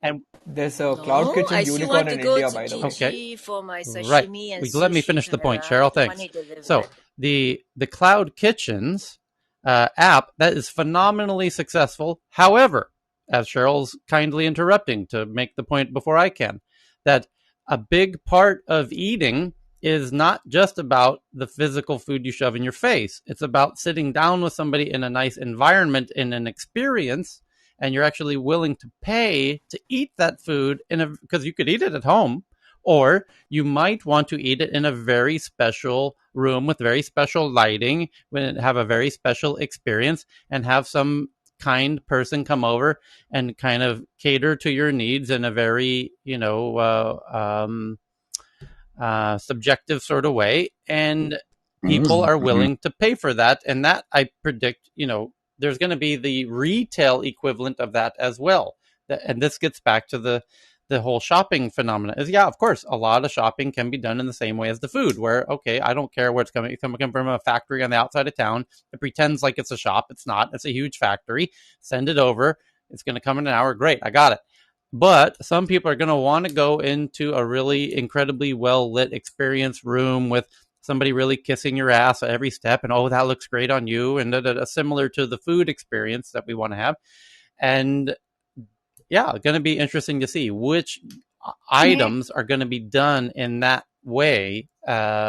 And there's a cloud kitchen unicorn in India, by the way. Okay. For my sashimi and let me finish the point, Cheryl. Thanks. So the cloud kitchens app, that is phenomenally successful. However, as Cheryl's kindly interrupting to make the point before I can, that a big part of eating is not just about the physical food you shove in your face. It's about sitting down with somebody in a nice environment, in an experience, and you're actually willing to pay to eat that food because you could eat it at home, or you might want to eat it in a very special room with very special lighting, have a very special experience, and have some kind person come over and kind of cater to your needs in a very, subjective sort of way. And people are willing to pay for that. And that, I predict, there's going to be the retail equivalent of that as well. And this gets back to the whole shopping phenomenon. Is, yeah, of course, a lot of shopping can be done in the same way as the food, where, okay, I don't care where it's coming from a factory on the outside of town. It pretends like it's a shop. It's not. It's a huge factory. Send it over. It's going to come in an hour. Great. I got it. But some people are going to want to go into a really incredibly well-lit experience room with somebody really kissing your ass at every step, and, oh, that looks great on you, and similar to the food experience that we want to have. And yeah, going to be interesting to see which items are going to be done in that way.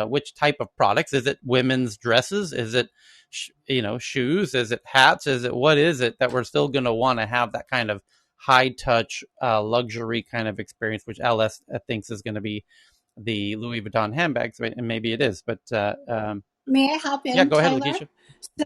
Which type of products? Is it women's dresses? Is it, shoes? Is it hats? Is it, what is it that we're still going to want to have that kind of high touch, luxury kind of experience, which LS thinks is going to be the Louis Vuitton handbags, and maybe it is. But may I hop in? Yeah, go ahead, Tyler? Lakeisha.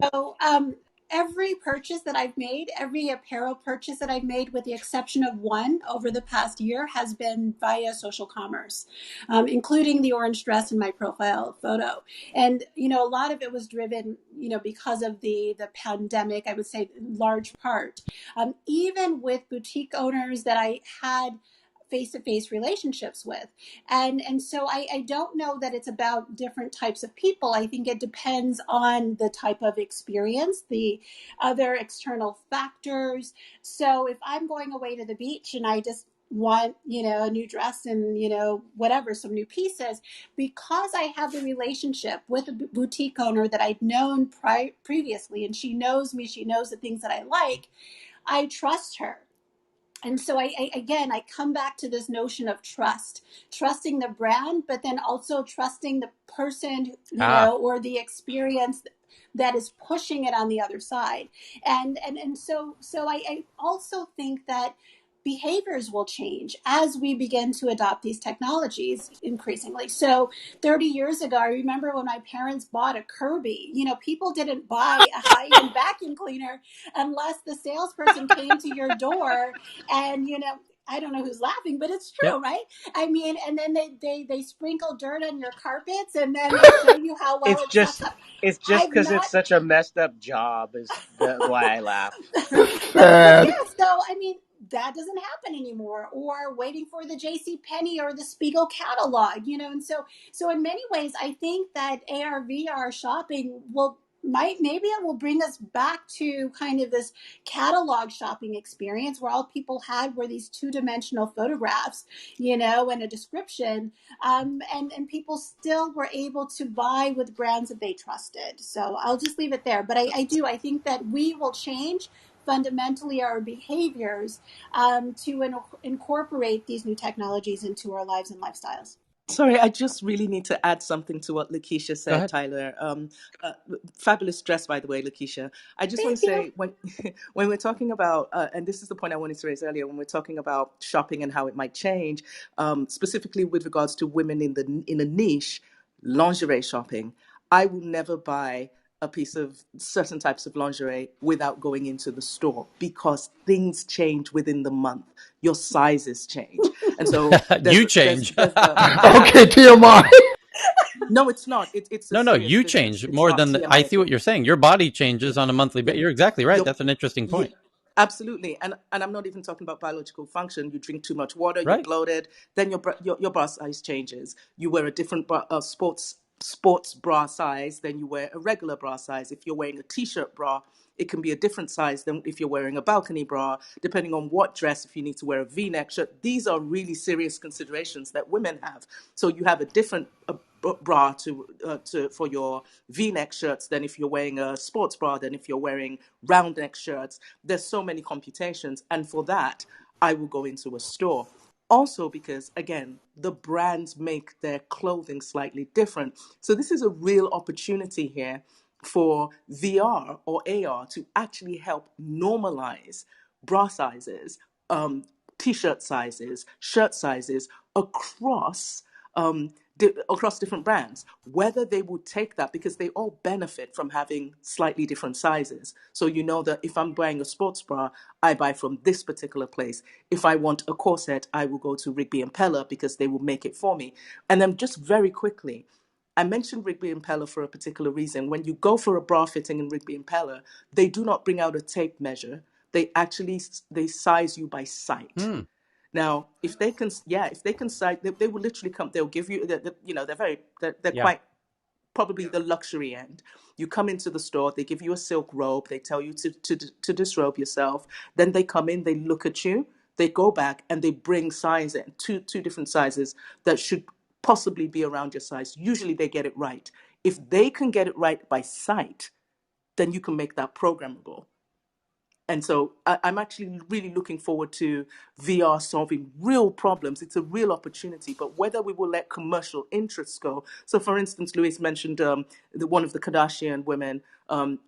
So every purchase that I've made, every apparel purchase that I've made, with the exception of one over the past year, has been via social commerce, including the orange dress in my profile photo. And, a lot of it was driven, because of the pandemic, I would say in large part. Even with boutique owners that I had face-to-face relationships with. And so I don't know that it's about different types of people. I think it depends on the type of experience, the other external factors. So if I'm going away to the beach and I just want, a new dress and, whatever, some new pieces, because I have the relationship with a boutique owner that I'd known previously, and she knows me, she knows the things that I like, I trust her. And so I come back to this notion of trusting the brand, but then also trusting the person, or the experience that is pushing it on the other side. And so I also think that behaviors will change as we begin to adopt these technologies increasingly. So 30 years ago, I remember when my parents bought a Kirby, people didn't buy a high-end vacuum cleaner unless the salesperson came to your door and, I don't know who's laughing, but it's true, Yep. right? I mean, and then they sprinkle dirt on your carpets, and then they show you how well It's it shuts just up. it's just I've because it's not such a messed up job is why I laugh. but Sad. yeah, so I mean that doesn't happen anymore, or waiting for the JC Penney or the Spiegel catalog, and so in many ways I think that AR VR shopping will might maybe it will bring us back to kind of this catalog shopping experience where all people had were these two-dimensional photographs, and a description, and people still were able to buy with brands that they trusted. So I'll just leave it there. But I think that we will change fundamentally our behaviors to incorporate these new technologies into our lives and lifestyles. Sorry, I just really need to add something to what Lakeisha Go said, ahead. Tyler. Fabulous dress, by the way, Lakeisha. I just want Thank to you. say when we're talking about, and this is the point I wanted to raise earlier, when we're talking about shopping and how it might change, specifically with regards to women in a niche, lingerie shopping. I will never buy a piece of certain types of lingerie without going into the store because things change within the month. Your sizes change, and so You change. there's the Okay, TMI. no, it's not. It's a No, serious you business. change It's more not than I TMI at see what all. you're saying. Your body changes on a monthly Yeah, basis. You're exactly right. you're, That's an interesting yeah, point. absolutely. And I'm not even talking about biological function. You drink too much water, you're Right. bloated, then your bra size changes. You wear a different sports bra size than you wear a regular bra size. If you're wearing a t-shirt bra, it can be a different size than if you're wearing a balcony bra, depending on what dress, if you need to wear a V-neck shirt. These are really serious considerations that women have. So you have a different bra for your V-neck shirts than if you're wearing a sports bra than if you're wearing round neck shirts. There's so many computations, and for that, I will go into a store. Also, because again, the brands make their clothing slightly different. So this is a real opportunity here for VR or AR to actually help normalize bra sizes, t-shirt sizes, shirt sizes across across different brands, whether they would take that because they all benefit from having slightly different sizes. So you know that if I'm buying a sports bra, I buy from this particular place. If I want a corset, I will go to Rigby and Peller because they will make it for me. And then just very quickly, I mentioned Rigby and Peller for a particular reason. When you go for a bra fitting in Rigby and Peller, they do not bring out a tape measure. They size you by sight. Hmm. Now, if they can cite, they will literally come. They'll give you, they're Yeah. quite probably the luxury end. You come into the store, they give you a silk robe, they tell you to disrobe yourself. Then they come in, they look at you, they go back and they bring size in, two different sizes that should possibly be around your size. Usually they get it right. If they can get it right by sight, then you can make that programmable. And so I'm actually really looking forward to VR solving real problems. It's a real opportunity, but whether we will let commercial interests go. So, for instance, Luis mentioned one of the Kardashian women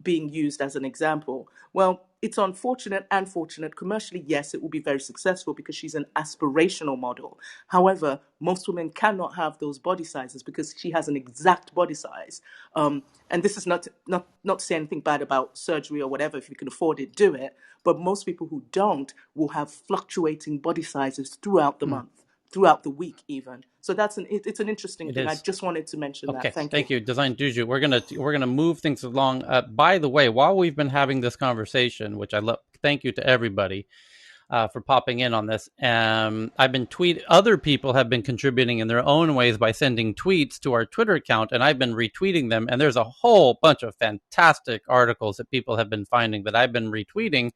being used as an example. Well, it's unfortunate and fortunate. Commercially, yes, it will be very successful because she's an aspirational model. However, most women cannot have those body sizes because she has an exact body size. And this is not to say anything bad about surgery or whatever. If you can afford it, do it. But most people who don't will have fluctuating body sizes throughout the Hmm. month, throughout the week, even. So it's an interesting It thing. I is. just wanted to mention that. Okay, Thank you. thank you, Design Juju. We're gonna move things along. By the way, while we've been having this conversation, which I love, thank you to everybody for popping in on this. I've been Other people have been contributing in their own ways by sending tweets to our Twitter account, and I've been retweeting them. And there's a whole bunch of fantastic articles that people have been finding that I've been retweeting,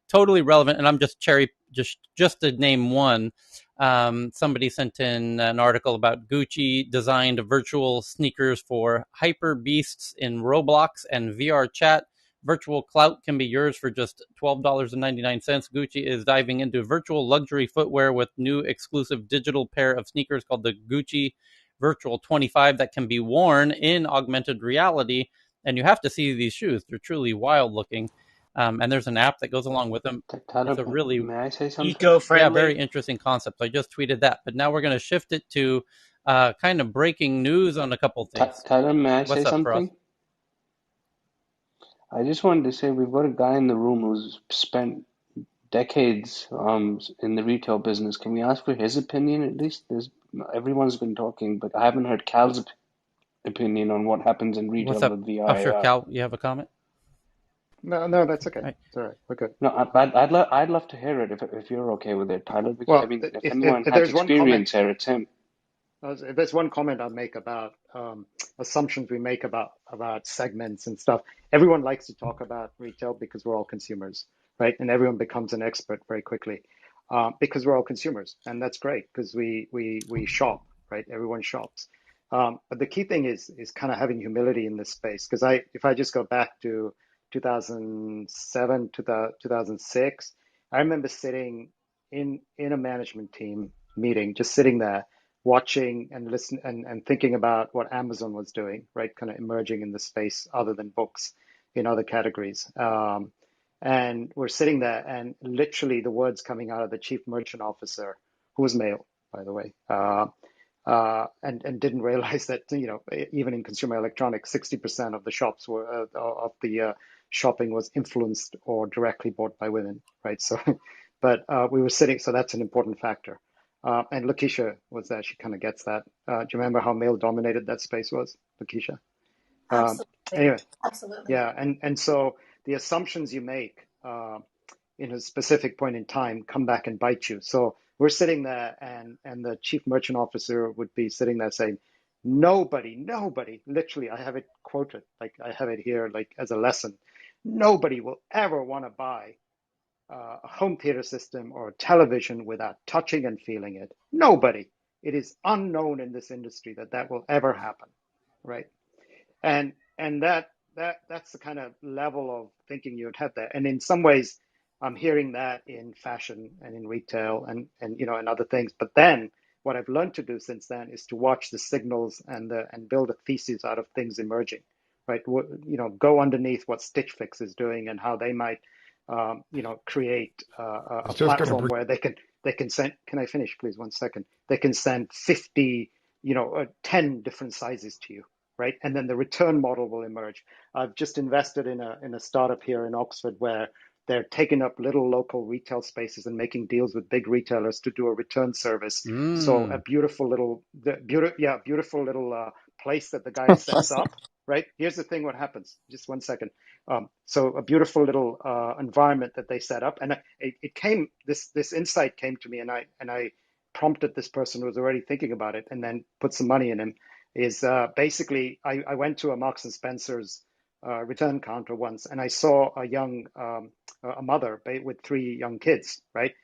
totally relevant. And I'm just to name one. Somebody sent in an article about Gucci designed virtual sneakers for hyper beasts in Roblox and VR chat. Virtual clout can be yours for just $12.99. Gucci is diving into virtual luxury footwear with new exclusive digital pair of sneakers called the Gucci Virtual 25 that can be worn in augmented reality. And you have to see these shoes. They're truly wild looking. And there's an app that goes along with them. It's a Tyler, really, may I say something? yeah, very Eco-friendly. interesting concept. So I just tweeted that. But now we're going to shift it to kind of breaking news on a couple things. Tyler, may I say What's up, Faraz? something? I just wanted to say we've got a guy in the room who's spent decades in the retail business. Can we ask for his opinion at least? Everyone's been talking, but I haven't heard Cal's opinion on what happens in retail What's up? with VR Oh, sure, AR. Cal, you have a comment? No, that's okay. Right. It's all right. We're good. No, I'd love to hear it if you're okay with it, Tyler, because I Well, mean, if anyone if has there's one comment, experience here, it's him. if there's one comment I'll make about assumptions we make about segments and stuff. Everyone likes to talk about retail because we're all consumers, right? And everyone becomes an expert very quickly because we're all consumers, and that's great because we shop, right? Everyone shops. But the key thing is kind of having humility in this space because if I just go back to 2007 to 2006, I remember sitting in a management team meeting, just sitting there watching and listen and thinking about what Amazon was doing, right? Kind of emerging in the space other than books in other categories. And we're sitting there and literally the words coming out of the chief merchant officer, who was male, by the way, and didn't realize that, even in consumer electronics, 60% of the shops were of the shopping was influenced or directly bought by women, right? So, but we were sitting, so that's an important factor. And Lakeisha was there. She kind of gets that. Do you remember how male dominated that space was, Lakeisha? Absolutely. Anyway, Absolutely. yeah. And so the assumptions you make in a specific point in time come back and bite you. So we're sitting there and the chief merchant officer would be sitting there saying, nobody, literally, I have it quoted, like I have it here, like as a lesson, nobody will ever want to buy a home theater system or a television without touching and feeling it. Nobody. It is unknown in this industry that will ever happen, right? And that's the kind of level of thinking you'd have there. And in some ways, I'm hearing that in fashion and in retail and other things. But then what I've learned to do since then is to watch the signals and build a thesis out of things emerging, right? Go underneath what Stitch Fix is doing and how they might create a platform where they can send. Can I finish, please? 1 second. They can send 50, 10 different sizes to you, right? And then the return model will emerge. I've just invested in a startup here in Oxford where they're taking up little local retail spaces and making deals with big retailers to do a return service. So a beautiful little place that the guy sets up. Right. Here's the thing. What happens? Just 1 second. So a beautiful little environment that they set up, and this insight came to me, and I prompted this person who was already thinking about it, and then put some money in him. Is basically I went to a Marks and Spencer's return counter once, and I saw a mother with 3 young kids, right,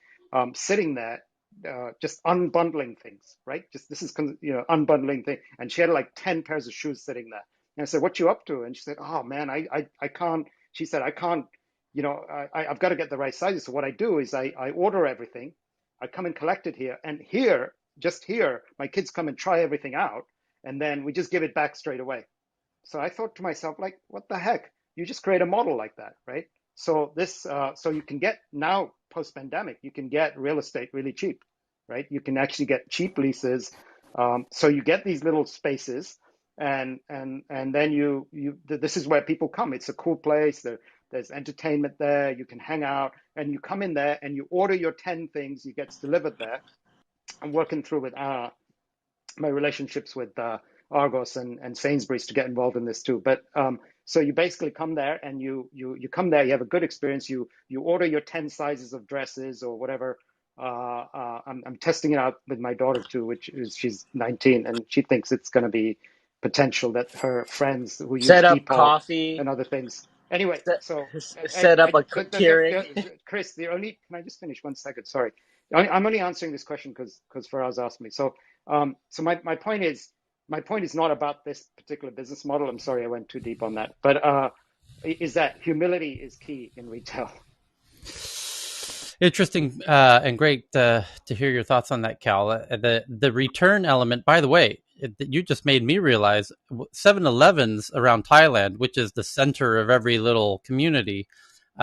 sitting there. Just unbundling things, right? Just this is unbundling thing, and she had like 10 pairs of shoes sitting there. And I said, "What you up to?" And she said, "Oh man, I can't." She said, "I can't. I've got to get the right sizes. So what I do is I order everything. I come and collect it here, and just here, my kids come and try everything out, and then we just give it back straight away." So I thought to myself, like, what the heck? You just create a model like that, right? So so you can get now post-pandemic, you can get real estate really cheap, right? You can actually get cheap leases. So you get these little spaces, and then this is where people come. It's a cool place. There's entertainment there. You can hang out, and you come in there and you order your 10 things. You get delivered there. I'm working through with my relationships with Argos and Sainsbury's to get involved in this too. But so you basically come there and you come there, you have a good experience. You order your 10 sizes of dresses or whatever. I'm testing it out with my daughter too, which is she's 19 and she thinks it's going to be potential that her friends who use Set up Depop coffee. and other things. Anyway, so Set up a Keurig. Chris, can I just finish 1 second? Sorry. I'm only answering this question because Faraz asked me. So my point is not about this particular business model. I'm sorry I went too deep on that, but is that humility is key in retail. Interesting and great to hear your thoughts on that, Cal. The return element, by the way, you just made me realize 7-Elevens around Thailand, which is the center of every little community,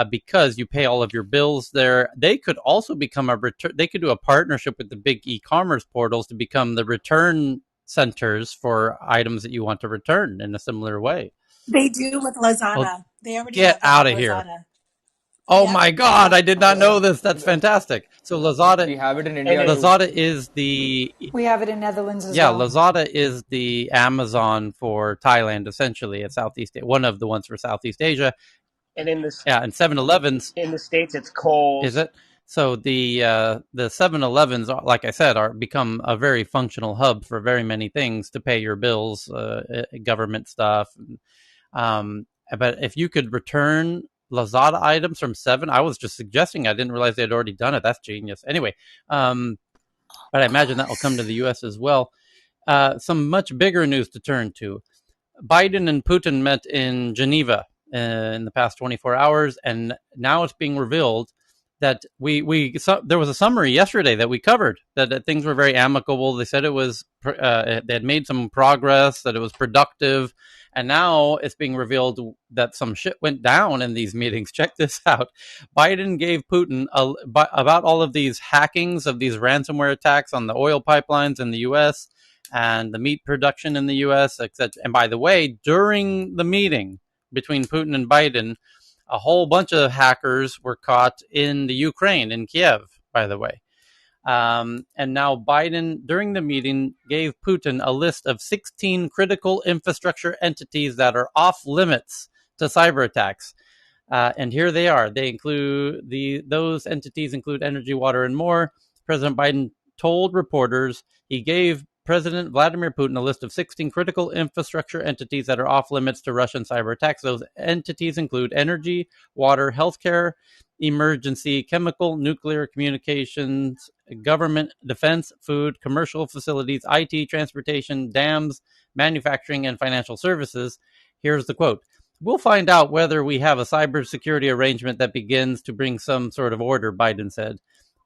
because you pay all of your bills there. They could also become a return. They could do a partnership with the big e-commerce portals to become the return centers for items that you want to return in a similar way. They do with Lazada. Well, They already get have that out with of here. Lazada. Oh Yep. my God! I did not know Yeah. this. That's fantastic. So Lazada, We have it in And India it, too. Lazada is the We have it in Netherlands as yeah, well. Lazada is the Amazon for Thailand, essentially, at Southeast. One of the ones for Southeast Asia. and in this Yeah, and 7-Elevens in the States, it's is Kohl's. it? So the 7-Elevens, like I said, are become a very functional hub for very many things to pay your bills, government stuff. Um, but if you could return Lazada items from Seven, I was just suggesting. I didn't realize they'd already done it. That's genius. Anyway, but I imagine that will come to the U.S. as well. Some much bigger news to turn to. Biden and Putin met in Geneva in the past 24 hours, and now it's being revealed that there was a summary yesterday that we covered that things were very amicable. They said it was they had made some progress, that it was productive, and now it's being revealed that some shit went down in these meetings. Check this out: Biden gave Putin about all of these hackings of these ransomware attacks on the oil pipelines in the U.S. and the meat production in the U.S., etc. And by the way, during the meeting between Putin and Biden, a whole bunch of hackers were caught in the Ukraine, in Kiev, by the way. And now Biden, during the meeting, gave Putin a list of 16 critical infrastructure entities that are off limits to cyber attacks. And here they are. They include those entities include energy, water, and more. President Biden told reporters he gave President Vladimir Putin a list of 16 critical infrastructure entities that are off limits to Russian cyber attacks. Those entities include energy, water, healthcare, emergency, chemical, nuclear, communications, government, defense, food, commercial facilities, IT, transportation, dams, manufacturing, and financial services. Here's the quote: "We'll find out whether we have a cybersecurity arrangement that begins to bring some sort of order," Biden said.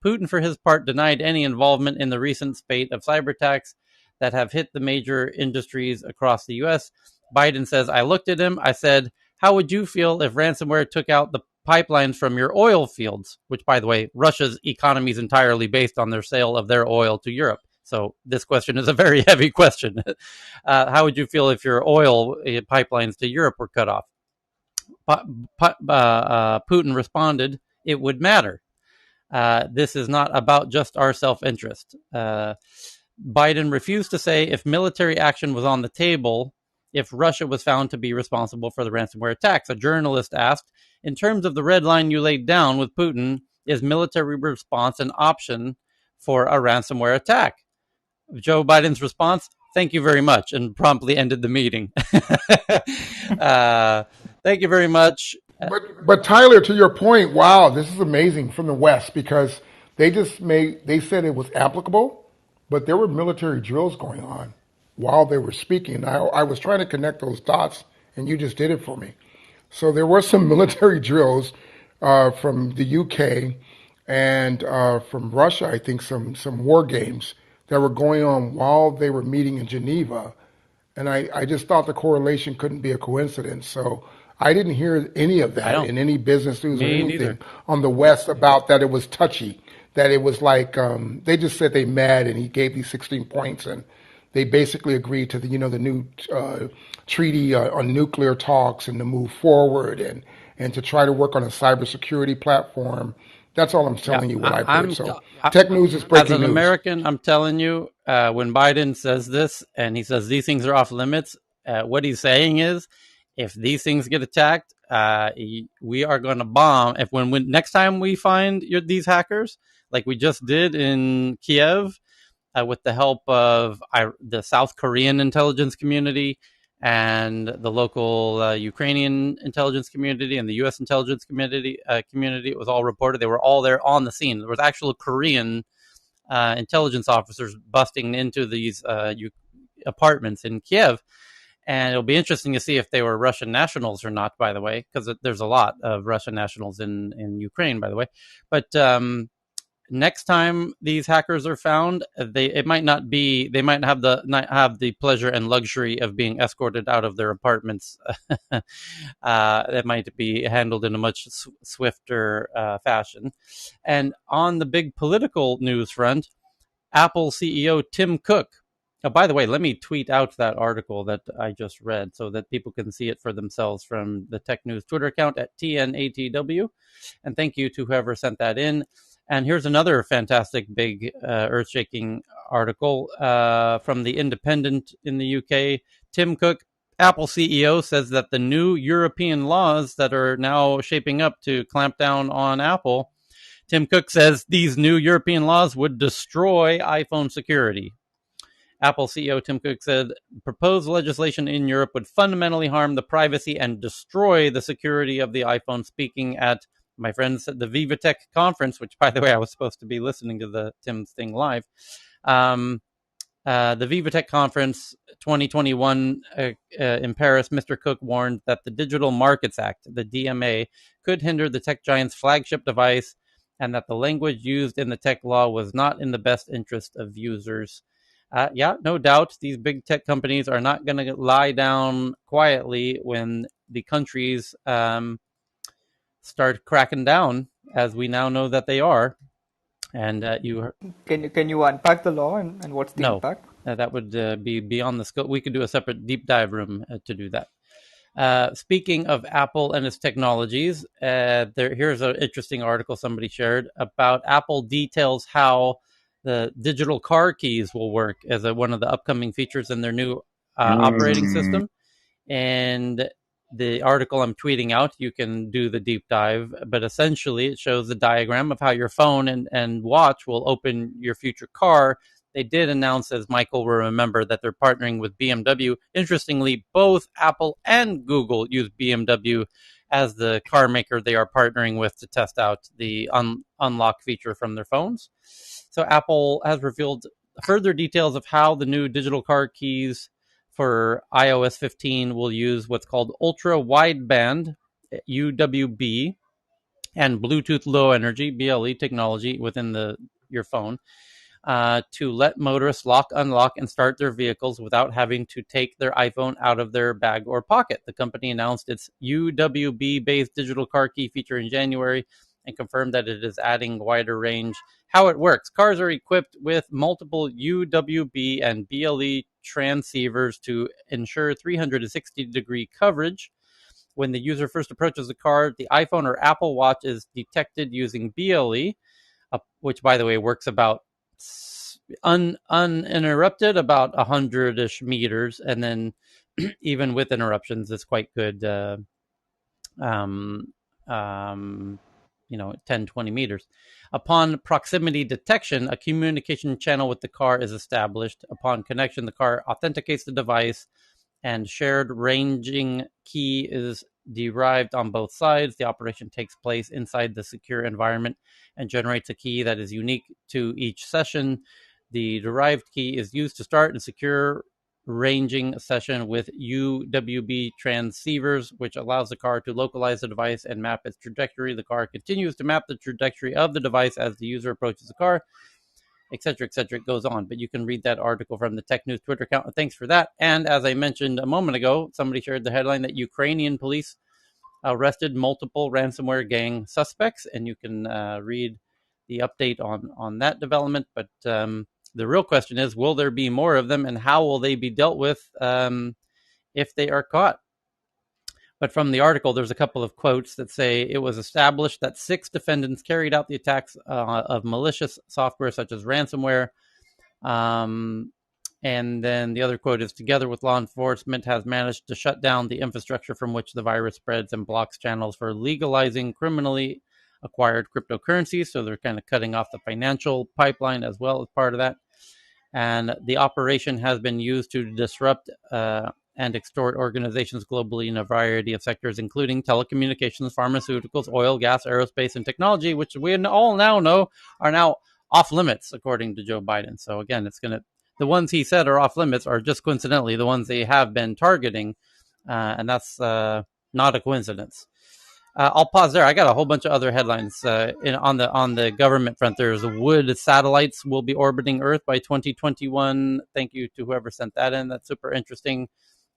Putin, for his part, denied any involvement in the recent spate of cyber attacks that have hit the major industries across the U.S. Biden says, "I looked at him. I said, how would you feel if ransomware took out the pipelines from your oil fields?" Which, by the way, Russia's economy is entirely based on their sale of their oil to Europe. So this question is a very heavy question. How would you feel if your oil pipelines to Europe were cut off? Putin responded, "It would matter. This is not about just our self-interest." Biden refused to say if military action was on the table if Russia was found to be responsible for the ransomware attacks. A journalist asked, "In terms of the red line you laid down with Putin, is military response an option for a ransomware attack?" Joe Biden's response, "Thank you very much," and promptly ended the meeting. Thank you very much. But Tyler, to your point, wow, this is amazing from the West because they said it was applicable, but there were military drills going on while they were speaking. I was trying to connect those dots, and you just did it for me. So there were some military drills from the UK and from Russia. I think some war games that were going on while they were meeting in Geneva, and I just thought the correlation couldn't be a coincidence. So I didn't hear any of that in any business news or Me anything neither. on the West about that it was touchy, that it was like they just said they met and he gave these 16 points and they basically agreed to the new treaty on nuclear talks and to move forward and to try to work on a cybersecurity platform. That's all I'm Yeah, telling you what I've heard. I'm So tech news is as breaking an news. American, I'm telling you, when Biden says this and he says these things are off limits, what he's saying is, if these things get attacked, we are going to bomb. If when next time we find these hackers, like we just did in Kiev, with the help of the South Korean intelligence community and the local Ukrainian intelligence community and the U.S. intelligence community, it was all reported. They were all there on the scene. There was actual Korean intelligence officers busting into these apartments in Kiev. And it'll be interesting to see if they were Russian nationals or not, by the way, because there's a lot of Russian nationals in Ukraine, by the way. But next time these hackers are found, they might not have the pleasure and luxury of being escorted out of their apartments. That might be handled in a much swifter fashion. And on the big political news front, Apple CEO Tim Cook by the way, let me tweet out that article that I just read so that people can see it for themselves from the Tech News Twitter account at TNATW. And thank you to whoever sent that in. And here's another fantastic, big, earth-shaking article from The Independent in the UK. Tim Cook, Apple CEO, says that the new European laws that are now shaping up to clamp down on Apple, Tim Cook says these new European laws would destroy iPhone security. Apple CEO Tim Cook said proposed legislation in Europe would fundamentally harm the privacy and destroy the security of the iPhone, speaking at my friends at the VivaTech conference, which, by the way, I was supposed to be listening to the Tim's thing live. The VivaTech conference 2021 in Paris, Mr. Cook warned that the Digital Markets Act, the DMA, could hinder the tech giant's flagship device and that the language used in the tech law was not in the best interest of users. Yeah, no doubt these big tech companies are not going to lie down quietly when the countries start cracking down, as we now know that they are. And can you unpack the law and what's the no, impact? that would be beyond the scope. We could do a separate deep dive room to do that. Speaking of Apple and its technologies, here's an interesting article somebody shared about Apple details how the digital car keys will work as one of the upcoming features in their new operating system. And the article I'm tweeting out, you can do the deep dive, but essentially it shows the diagram of how your phone and watch will open your future car. They did announce, as Michael will remember, that they're partnering with BMW. Interestingly, both Apple and Google use BMW as the car maker they are partnering with to test out the unlock feature from their phones. So Apple has revealed further details of how the new digital car keys for iOS 15 will use what's called ultra wideband UWB and Bluetooth Low Energy BLE technology within your phone to let motorists lock, unlock, and start their vehicles without having to take their iPhone out of their bag or pocket. The company announced its UWB-based digital car key feature in January and confirmed that it is adding wider range. How it works: cars are equipped with multiple UWB and BLE transceivers to ensure 360-degree coverage. When the user first approaches the car, the iPhone or Apple Watch is detected using BLE, which, by the way, works about uninterrupted about 100-ish meters, and then even with interruptions, it's quite good. 10, 20 meters. Upon proximity detection, a communication channel with the car is established. Upon connection, the car authenticates the device, and shared ranging key is derived on both sides. The operation takes place inside the secure environment and generates a key that is unique to each session. The derived key is used to start and secure ranging session with UWB transceivers, which allows the car to localize the device and map its trajectory. The car continues to map the trajectory of the device as the user approaches the car, etc., etc. It goes on, but you can read that article from the Tech News Twitter account. Thanks for that. And as I mentioned a moment ago, somebody shared the headline that Ukrainian police arrested multiple ransomware gang suspects, and you can read the update on that development. But the real question is, will there be more of them, and how will they be dealt with if they are caught? But from the article, there's a couple of quotes that say it was established that 6 defendants carried out the attacks of malicious software such as ransomware. And then the other quote is, together with law enforcement, has managed to shut down the infrastructure from which the virus spreads and blocks channels for legalizing criminally acquired cryptocurrencies. So they're kind of cutting off the financial pipeline as well as part of that. And the operation has been used to disrupt and extort organizations globally in a variety of sectors, including telecommunications, pharmaceuticals, oil, gas, aerospace, and technology, which we all now know are now off limits, according to Joe Biden. So again, the ones he said are off limits are just coincidentally the ones they have been targeting, and that's not a coincidence. I'll pause there. I got a whole bunch of other headlines on the government front. There's wood satellites will be orbiting Earth by 2021. Thank you to whoever sent that in. That's super interesting.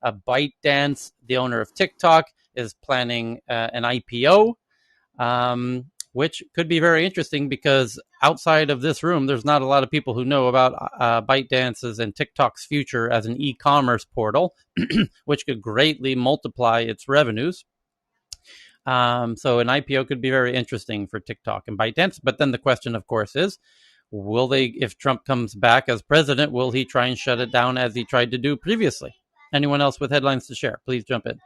ByteDance, the owner of TikTok, is planning an IPO. which could be very interesting because outside of this room, there's not a lot of people who know about ByteDance's and TikTok's future as an e-commerce portal, which could greatly multiply its revenues. So an IPO could be very interesting for TikTok and ByteDance. But then the question, of course, is, will they, if Trump comes back as president, will he try and shut it down as he tried to do previously? Anyone else with headlines to share? Please jump in.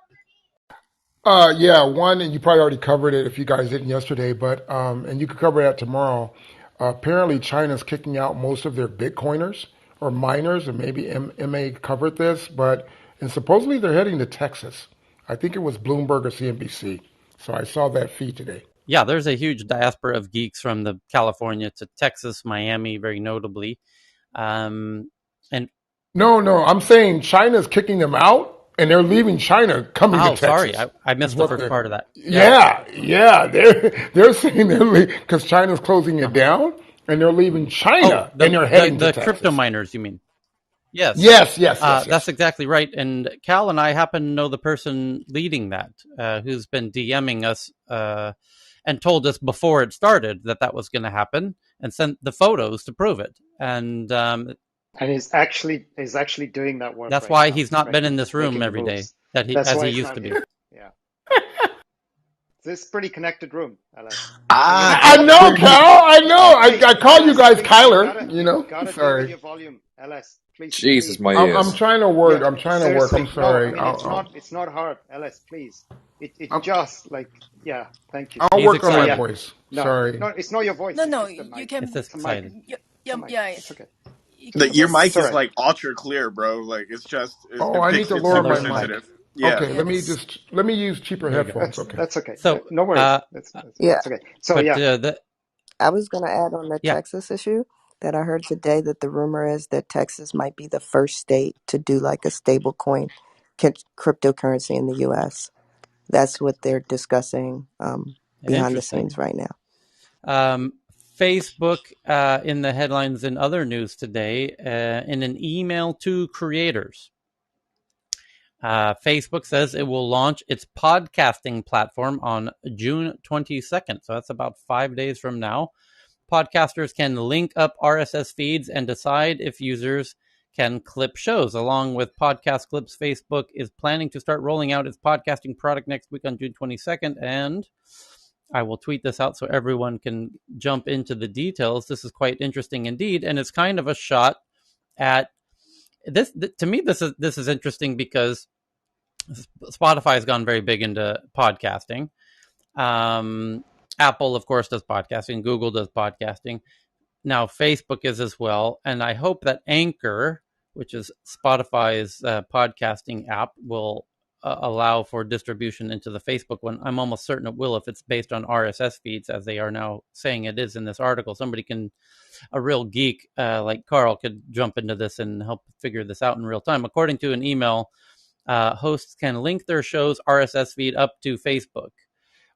Yeah, one, and you probably already covered it if you guys didn't yesterday, but and you could cover that tomorrow. Apparently, China's kicking out most of their Bitcoiners or miners, and maybe MA covered this, but and supposedly they're heading to Texas. I think it was Bloomberg or CNBC. So I saw that feed today. Yeah, there's a huge diaspora of geeks from the California to Texas, Miami, very notably. And no, I'm saying China's kicking them out, and they're leaving China, coming to Texas. Sorry, I missed the first part of that. Yeah, they're saying they're because China's closing it down, and they're leaving China, and they're heading to the Texas. crypto miners, you mean? Yes. That's exactly right. And Cal and I happen to know the person leading that, who's been DMing us and told us before it started that was going to happen, and sent the photos to prove it. And he's actually doing that work. That's right why now, he's not right? been in this room Making every day moves. as he used to be. Yeah. This is pretty connected room, LS. I know, Cal. I know. I call you guys Kyler. Gotta deal Sorry. with your volume, LS. Please. Jesus, my I'm ears. trying to work. Yeah, I'm trying to work. seriously. I'm sorry. No, I mean it's not hard, LS. Please. It's just like thank you. I'll work on my Yeah. voice. No, Sorry. no, it's not your voice. No, It's just the you mic. can. It's just excited. Yeah, It's okay. you can Your just. mic It's all is right. like ultra clear, bro. Like it's I need to it's lower super my mic. sensitive. Yeah. Okay, let me use cheaper There you go. headphones. Okay. That's okay. So, No worries. That's Yeah, okay. So but I was going to add on the yeah, Texas issue that I heard today that the rumor is that Texas might be the first state to do like a stable coin cryptocurrency in the U.S. That's what they're discussing behind the scenes right now. Facebook in the headlines in other news today, in an email to creators, Facebook says it will launch its podcasting platform on June 22nd. So that's about 5 days from now. Podcasters can link up RSS feeds and decide if users can clip shows. Along with podcast clips, Facebook is planning to start rolling out its podcasting product next week on June 22nd. And I will tweet this out so everyone can jump into the details. This is quite interesting indeed. And it's kind of a shot at this. To me, this is interesting because Spotify has gone very big into podcasting. Apple, of course, does podcasting. Google does podcasting. Now, Facebook is as well. And I hope that Anchor, which is Spotify's podcasting app, will allow for distribution into the Facebook one. I'm almost certain it will if it's based on RSS feeds, as they are now saying it is in this article. A real geek like Carl could jump into this and help figure this out in real time. According to an email, hosts can link their show's RSS feed up to Facebook,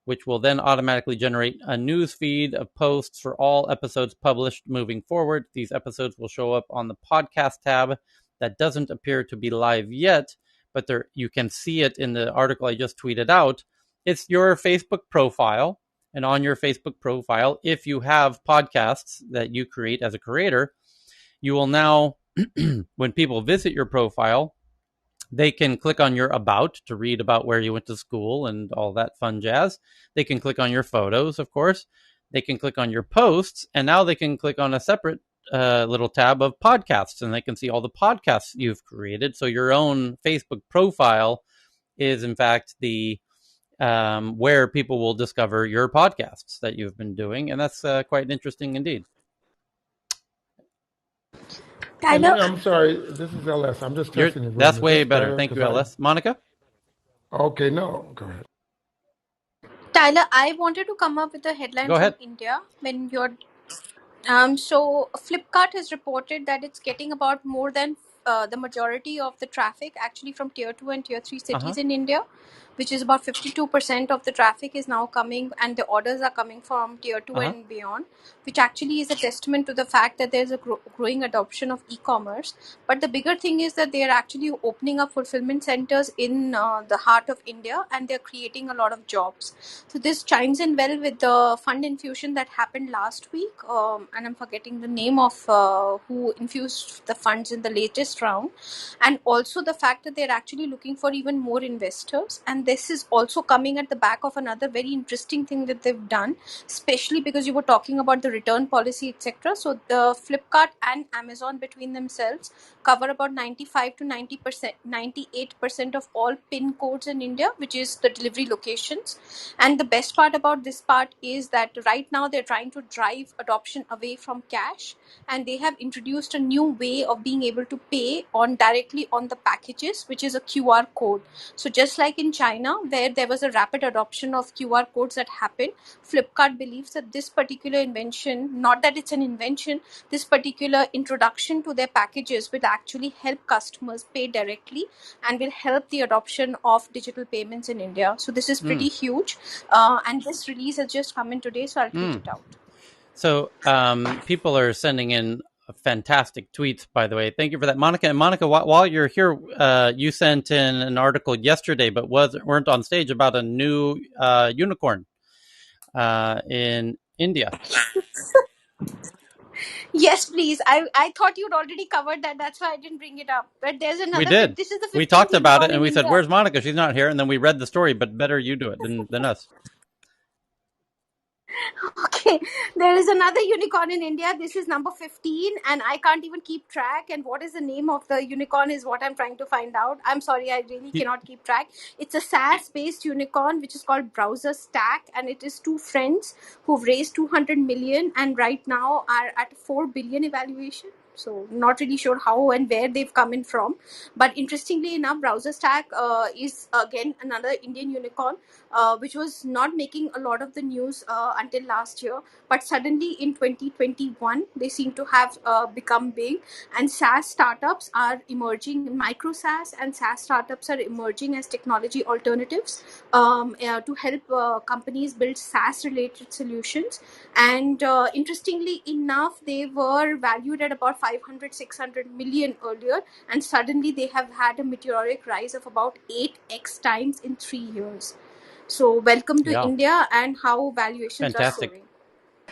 which will then automatically generate a news feed of posts for all episodes published moving forward. These episodes will show up on the podcast tab that doesn't appear to be live yet, but you can see it in the article I just tweeted out. It's your Facebook profile, and on your Facebook profile, if you have podcasts that you create as a creator, you will now, when people visit your profile, they can click on your about to read about where you went to school and all that fun jazz. They can click on your photos, of course. They can click on your posts, and now they can click on a separate little tab of podcasts, and they can see all the podcasts you've created. So your own Facebook profile is, in fact, the where people will discover your podcasts that you've been doing, and that's quite interesting indeed. I'm sorry, this is LS. I'm just testing the room. That's way better. Thank you, LS. Monica? Okay, no, go ahead. Tyler, I wanted to come up with a headline from India when you're. So Flipkart has reported that it's getting about more than the majority of the traffic actually from tier 2 and tier 3 cities in India, which is about 52% of the traffic is now coming, and the orders are coming from tier 2 and beyond, which actually is a testament to the fact that there's a growing adoption of e-commerce. But the bigger thing is that they are actually opening up fulfillment centers in the heart of India, and they're creating a lot of jobs. So this chimes in well with the fund infusion that happened last week, and I'm forgetting the name of who infused the funds in the latest round, and also the fact that they're actually looking for even more investors. And this is also coming at the back of another very interesting thing that they've done, especially because you were talking about the return policy, etc. So the Flipkart and Amazon between themselves cover about 95 to 90%, 98% of all PIN codes in India, which is the delivery locations. And the best part about this part is that right now they're trying to drive adoption away from cash, and they have introduced a new way of being able to pay on directly on the packages, which is a QR code. So just like in China, where there was a rapid adoption of QR codes that happened, Flipkart believes that this particular invention, not that it's an invention, this particular introduction to their packages will actually help customers pay directly and will help the adoption of digital payments in India. So this is pretty huge. And this release has just come in today, so I'll tweet it out. So people are sending in fantastic tweets, by the way. Thank you for that, Monica. And Monica, while you're here, you sent in an article yesterday, but weren't on stage, about a new unicorn in India. Yes, please. I thought you'd already covered that. That's why I didn't bring it up. But there's another. We did. This is the 15th We talked about it, and we India. said, "Where's Monica? She's not here." And then we read the story, but better you do it than us. Okay, there is another unicorn in India. This is number 15, and I can't even keep track. And what is the name of the unicorn is what I'm trying to find out. I'm sorry, I really cannot keep track. It's a SaaS-based unicorn, which is called Browser Stack, and it is two friends who've raised 200 million and right now are at 4 billion evaluation. So not really sure how and where they've come in from. But interestingly enough, Browser Stack is again another Indian unicorn, which was not making a lot of the news until last year. But suddenly in 2021, they seem to have become big. And SaaS startups are emerging, micro SaaS and SaaS startups are emerging as technology alternatives to help companies build SaaS related solutions. And interestingly enough, they were valued at about 500, 600 million earlier. And suddenly they have had a meteoric rise of about 8x times in 3 years. So welcome to India and how valuations are soaring.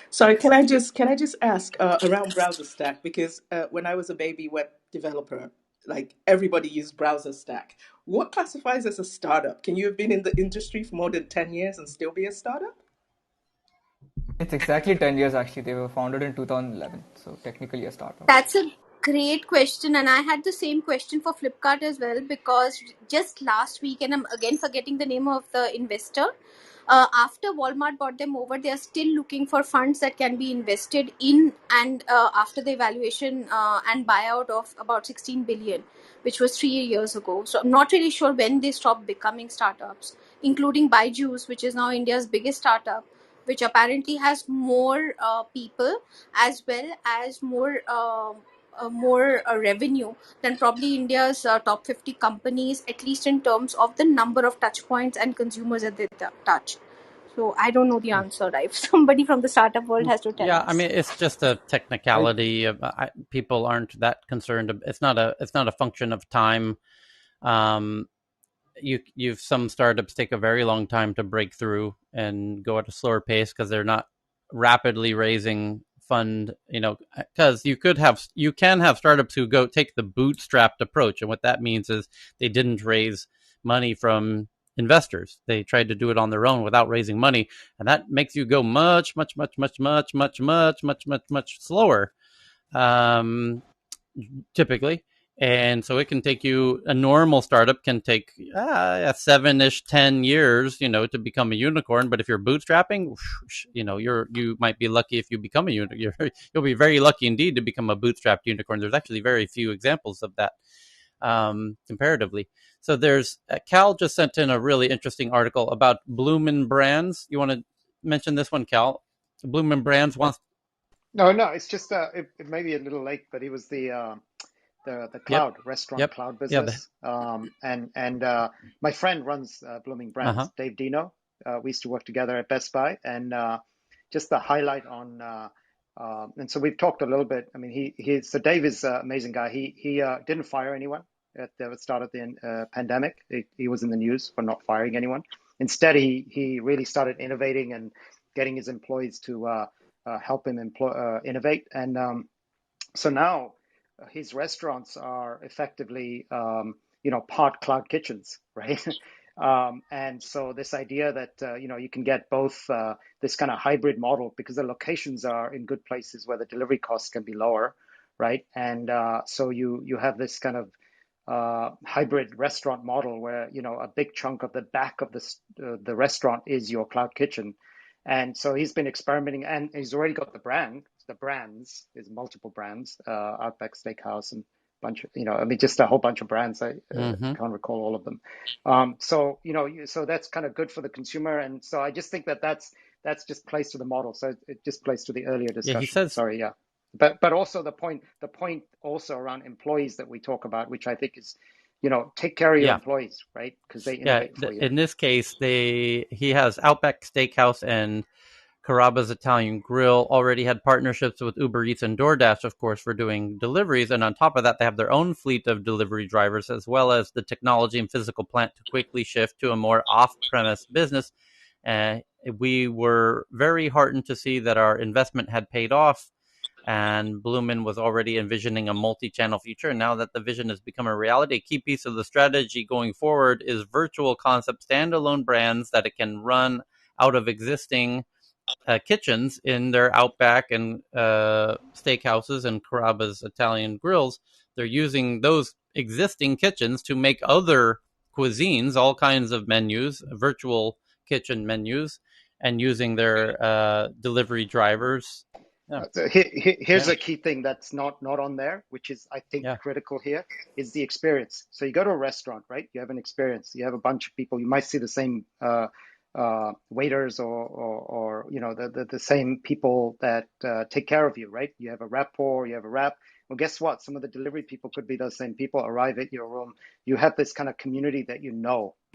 Sorry, can I just ask around Browser Stack, because when I was a baby web developer, like everybody used Browser Stack. What classifies as a startup? Can you have been in the industry for more than 10 years and still be a startup? It's exactly 10 years actually. They were founded in 2011, so technically a startup. That's a great question, and I had the same question for Flipkart as well, because just last week, and I'm again forgetting the name of the investor, after Walmart bought them over, they are still looking for funds that can be invested in, and after the evaluation and buyout of about 16 billion, which was 3 years ago. So I'm not really sure when they stopped becoming startups, including Byju's, which is now India's biggest startup, which apparently has more people as well as more revenue than probably India's top 50 companies, at least in terms of the number of touch points and consumers that they touch. So I don't know the answer. If somebody from the startup world has to tell us. I mean, it's just a technicality. People aren't that concerned. It's not a function of time. Some startups take a very long time to break through and go at a slower pace because they're not rapidly raising fund. Because you can have startups who take the bootstrapped approach, and what that means is they didn't raise money from investors. They tried to do it on their own without raising money, and that makes you go much slower, typically. And so it can take you, a normal startup can take 7-ish, 10 years, to become a unicorn. But if you're bootstrapping, you might be lucky if you become a unicorn. You'll be very lucky indeed to become a bootstrapped unicorn. There's actually very few examples of that comparatively. So there's Cal just sent in a really interesting article about Bloomin' Brands. You want to mention this one, Cal? Bloomin' Brands wants. No, it's just it may be a little late, but it was the the cloud restaurant cloud Yeah. business. And my friend runs Blooming Brands, Dave Dino. We used to work together at Best Buy, and just the highlight on. And so we've talked a little bit. I mean, so Dave is an amazing guy. He didn't fire anyone at the start of the pandemic. He was in the news for not firing anyone. Instead, he really started innovating and getting his employees to help him innovate. And so now his restaurants are effectively, part cloud kitchens, right? And so this idea that, you can get both this kind of hybrid model because the locations are in good places where the delivery costs can be lower, right? And so you have this kind of hybrid restaurant model where, a big chunk of the back of the restaurant is your cloud kitchen. And so he's been experimenting, and he's already got the brands, there's multiple brands, Outback Steakhouse and bunch of, just a whole bunch of brands. I can't recall all of them. So that's kind of good for the consumer. And so I just think that's just plays to the model. So it just plays to the earlier discussion. Yeah, he says, sorry. Yeah. But also the point also around employees that we talk about, which I think is, take care of your employees, right? Because they innovate for you. In this case, he has Outback Steakhouse and Carrabba's Italian Grill already had partnerships with Uber Eats and DoorDash, of course, for doing deliveries. And on top of that, they have their own fleet of delivery drivers, as well as the technology and physical plant to quickly shift to a more off-premise business. We were very heartened to see that our investment had paid off, and Bloomin was already envisioning a multi-channel future. And now that the vision has become a reality, a key piece of the strategy going forward is virtual concept standalone brands that it can run out of existing kitchens in their Outback and steakhouses and Carrabba's Italian grills. They're using those existing kitchens to make other cuisines, all kinds of menus, virtual kitchen menus, and using their delivery drivers. Here's a key thing that's not on there, which is, I think, critical here, is the experience. So you go to a restaurant, right? You have an experience. You have a bunch of people. You might see the same waiters or the same people that take care of you, right? You have a rapport, you have a rap. Well, guess what? Some of the delivery people could be those same people, arrive at your room. You have this kind of community that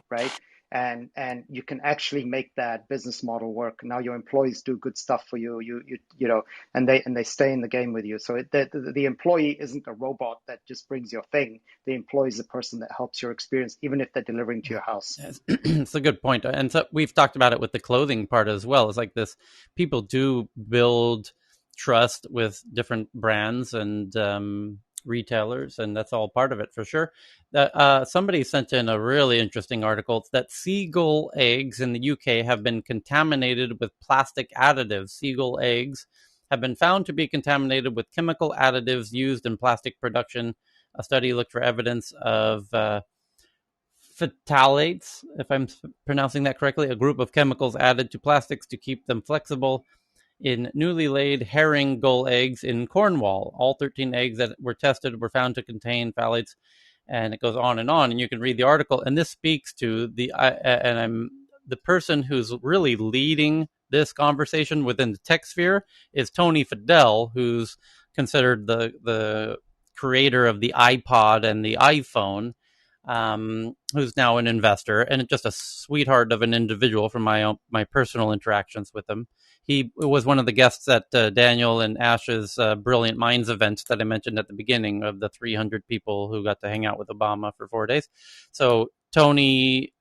right? And you can actually make that business model work. Now your employees do good stuff for you, and they stay in the game with you. So the employee isn't a robot that just brings your thing. The employee is a person that helps your experience, even if they're delivering to your house. It's a good point. And so we've talked about it with the clothing part as well. It's like this, people do build trust with different brands and retailers, and that's all part of it for sure. Somebody sent in a really interesting article. It's that seagull eggs in the UK have been contaminated with plastic additives. Seagull eggs have been found to be contaminated with chemical additives used in plastic production. A study looked for evidence of phthalates, if I'm pronouncing that correctly, a group of chemicals added to plastics to keep them flexible, in newly laid herring gull eggs in Cornwall. All 13 eggs that were tested were found to contain phthalates, and it goes on, and you can read the article. And this speaks to the person who's really leading this conversation within the tech sphere is Tony Fadell, who's considered the creator of the iPod and the iPhone, who's now an investor and just a sweetheart of an individual from my personal interactions with him. He was one of the guests at Daniel and Ash's Brilliant Minds event that I mentioned at the beginning, of the 300 people who got to hang out with Obama for 4 days. So Tony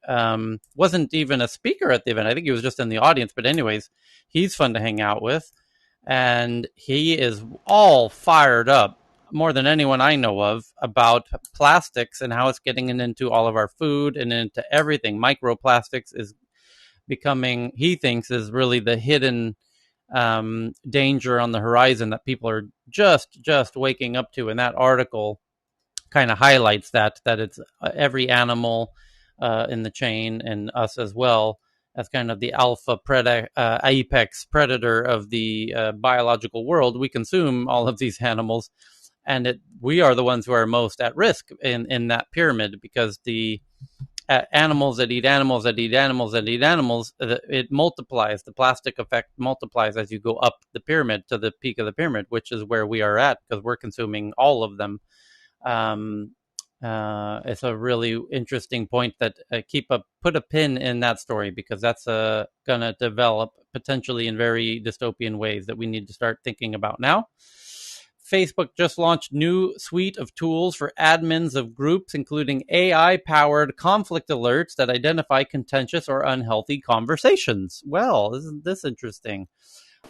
wasn't even a speaker at the event. I think he was just in the audience. But anyways, he's fun to hang out with. And he is all fired up, more than anyone I know of, about plastics and how it's getting into all of our food and into everything. Microplastics is becoming, he thinks, is really the hidden danger on the horizon that people are just waking up to. And that article kind of highlights that it's every animal in the chain, and us as well, as kind of the alpha apex predator of the biological world. We consume all of these animals, and we are the ones who are most at risk in that pyramid, because the animals that eat animals that eat animals that eat animals, it multiplies. The plastic effect multiplies as you go up the pyramid to the peak of the pyramid, which is where we are at, because we're consuming all of them. It's a really interesting point that put a pin in that story, because that's going to develop potentially in very dystopian ways that we need to start thinking about now. Facebook just launched new suite of tools for admins of groups, including AI-powered conflict alerts that identify contentious or unhealthy conversations. Well, isn't this interesting?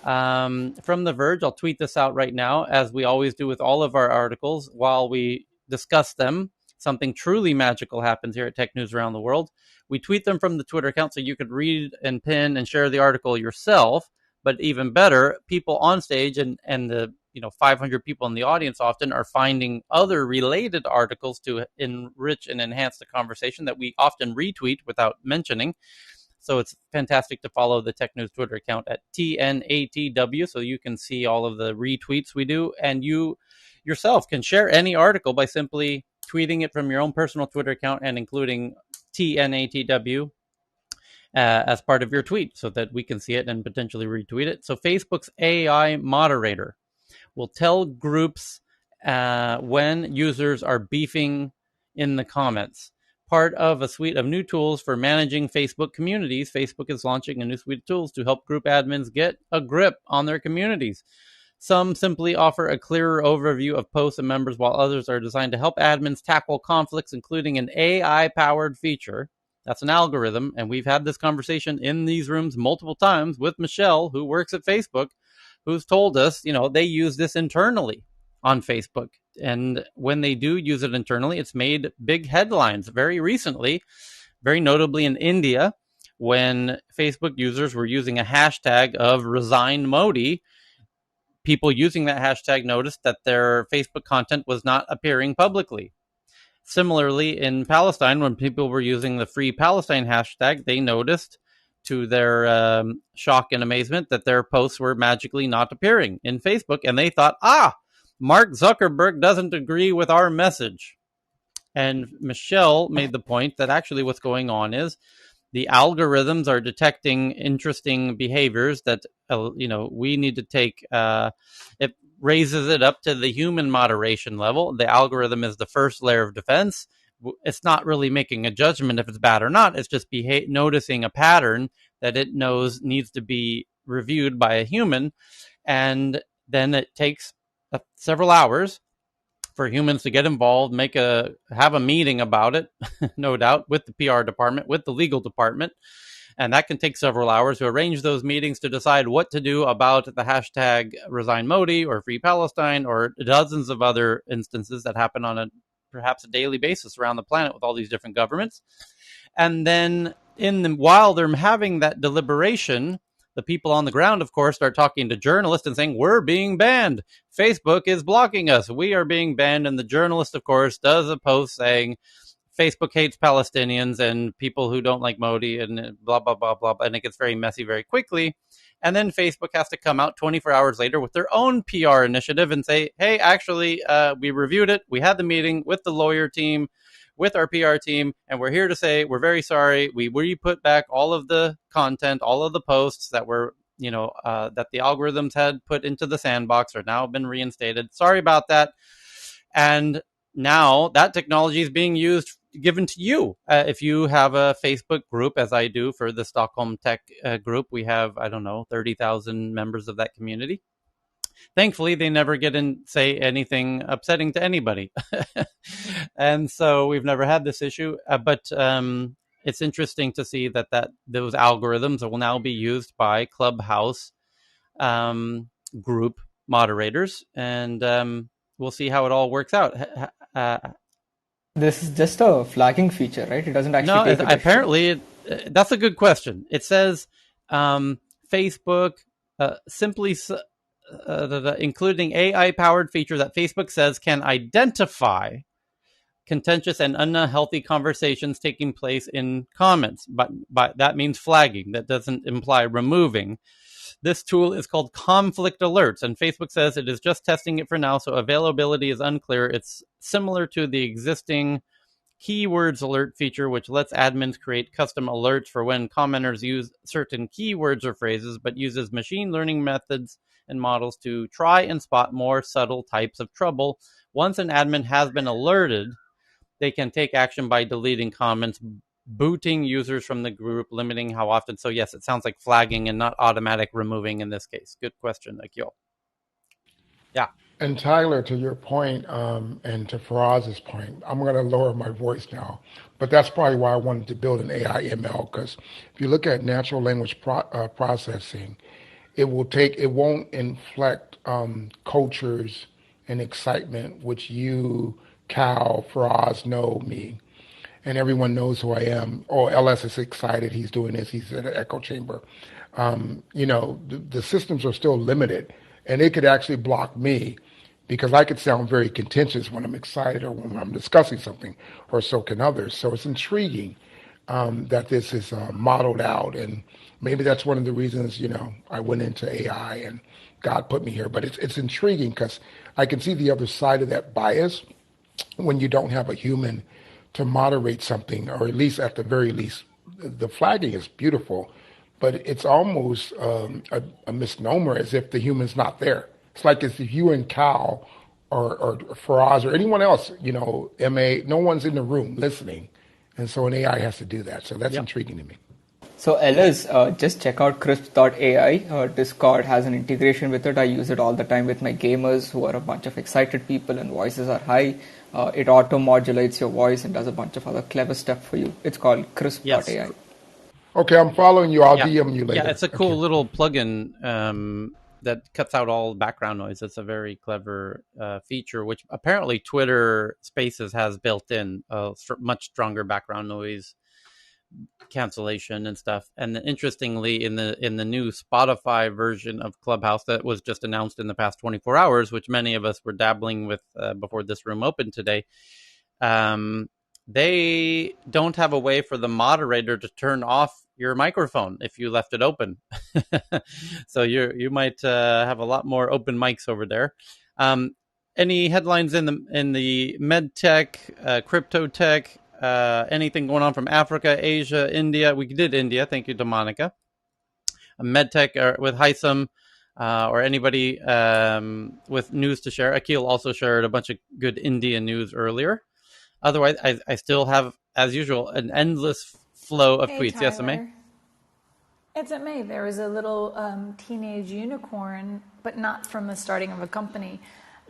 From The Verge, I'll tweet this out right now, as we always do with all of our articles. While we discuss them, something truly magical happens here at Tech News Around the World. We tweet them from the Twitter account so you could read and pin and share the article yourself. But even better, people on stage and the 500 people in the audience often are finding other related articles to enrich and enhance the conversation that we often retweet without mentioning. So it's fantastic to follow the Tech News Twitter account at TNATW, so you can see all of the retweets we do. And you yourself can share any article by simply tweeting it from your own personal Twitter account and including TNATW as part of your tweet, so that we can see it and potentially retweet it. So Facebook's AI moderator will tell groups when users are beefing in the comments. Part of a suite of new tools for managing Facebook communities, Facebook is launching a new suite of tools to help group admins get a grip on their communities. Some simply offer a clearer overview of posts and members, while others are designed to help admins tackle conflicts, including an AI-powered feature. That's an algorithm, and we've had this conversation in these rooms multiple times with Michelle, who works at Facebook, who's told us, they use this internally on Facebook. And when they do use it internally, it's made big headlines very recently, very notably in India, when Facebook users were using a hashtag of resign Modi. People using that hashtag noticed that their Facebook content was not appearing publicly. Similarly, in Palestine, when people were using the Free Palestine hashtag, they noticed, to their shock and amazement, that their posts were magically not appearing in Facebook. And they thought, Mark Zuckerberg doesn't agree with our message. And Michelle made the point that actually what's going on is the algorithms are detecting interesting behaviors that, we need to take. It raises it up to the human moderation level. The algorithm is the first layer of defense. It's not really making a judgment if it's bad or not. It's just noticing a pattern that it knows needs to be reviewed by a human. And then it takes several hours for humans to get involved, have a meeting about it, no doubt, with the PR department, with the legal department. And that can take several hours to arrange those meetings to decide what to do about the hashtag Resign Modi or Free Palestine or dozens of other instances that happen on perhaps a daily basis around the planet with all these different governments. And then while they're having that deliberation, the people on the ground, of course, start talking to journalists and saying, we're being banned. Facebook is blocking us. We are being banned. And the journalist, of course, does a post saying Facebook hates Palestinians and people who don't like Modi and blah, blah, blah, blah. And it gets very messy very quickly. And then Facebook has to come out 24 hours later with their own PR initiative and say, hey, actually, we reviewed it. We had the meeting with the lawyer team, with our PR team, and we're here to say we're very sorry. We put back all of the content, all of the posts that were, that the algorithms had put into the sandbox are now been reinstated. Sorry about that. And now that technology is being given to you. If you have a Facebook group, as I do for the Stockholm Tech group, we have, 30,000 members of that community. Thankfully, they never get and say anything upsetting to anybody. And so we've never had this issue. But it's interesting to see that those algorithms will now be used by Clubhouse group moderators. And we'll see how it all works out. This is just a flagging feature, right? It doesn't actually take a apparently, that's a good question. It says Facebook simply... including AI-powered feature that Facebook says can identify contentious and unhealthy conversations taking place in comments. But that means flagging. That doesn't imply removing. This tool is called Conflict Alerts, and Facebook says it is just testing it for now, so availability is unclear. It's similar to the existing keywords alert feature, which lets admins create custom alerts for when commenters use certain keywords or phrases, but uses machine learning methods and models to try and spot more subtle types of trouble. Once an admin has been alerted, they can take action by deleting comments, booting users from the group, limiting how often. So yes, it sounds like flagging and not automatic removing in this case. Good question, Akil. Yeah. And Tyler, to your point, and to Faraz's point, I'm going to lower my voice now, but that's probably why I wanted to build an AI ML, because if you look at natural language processing, it won't inflect cultures and excitement, which you, Cal, Faraz know me, and everyone knows who I am. Oh, LS is excited. He's doing this. He's in an echo chamber. The systems are still limited, and it could actually block me because I could sound very contentious when I'm excited or when I'm discussing something, or so can others. So it's intriguing that this is modeled out, and maybe that's one of the reasons I went into AI and God put me here. But it's intriguing because I can see the other side of that bias when you don't have a human to moderate something, or at least at the very least, the flagging is beautiful, but it's almost a misnomer, as if the human's not there. It's like as if you and Cal or Faraz or anyone else, MA, no one's in the room listening. And so an AI has to do that. So that's intriguing to me. So Ellis, just check out crisp.ai. Discord has an integration with it. I use it all the time with my gamers who are a bunch of excited people and voices are high. It auto-modulates your voice and does a bunch of other clever stuff for you. It's called crisp.ai. Yes. Okay, I'm following you. I'll DM you later. Yeah, it's a cool little plugin that cuts out all background noise. It's a very clever feature, which apparently Twitter Spaces has built in much stronger background noise cancellation and stuff. And interestingly, in the new Spotify version of Clubhouse that was just announced in the past 24 hours, which many of us were dabbling with before this room opened today, they don't have a way for the moderator to turn off your microphone if you left it open. So you might have a lot more open mics over there. Any headlines in the med tech, crypto tech, anything going on from Africa, Asia, India? We did India. Thank you to Monica. MedTech with Haitham, or anybody with news to share. Akil also shared a bunch of good Indian news earlier. Otherwise, I still have, as usual, an endless flow of tweets. Tyler. Yes, May? It's May. There was a little teenage unicorn, but not from the starting of a company.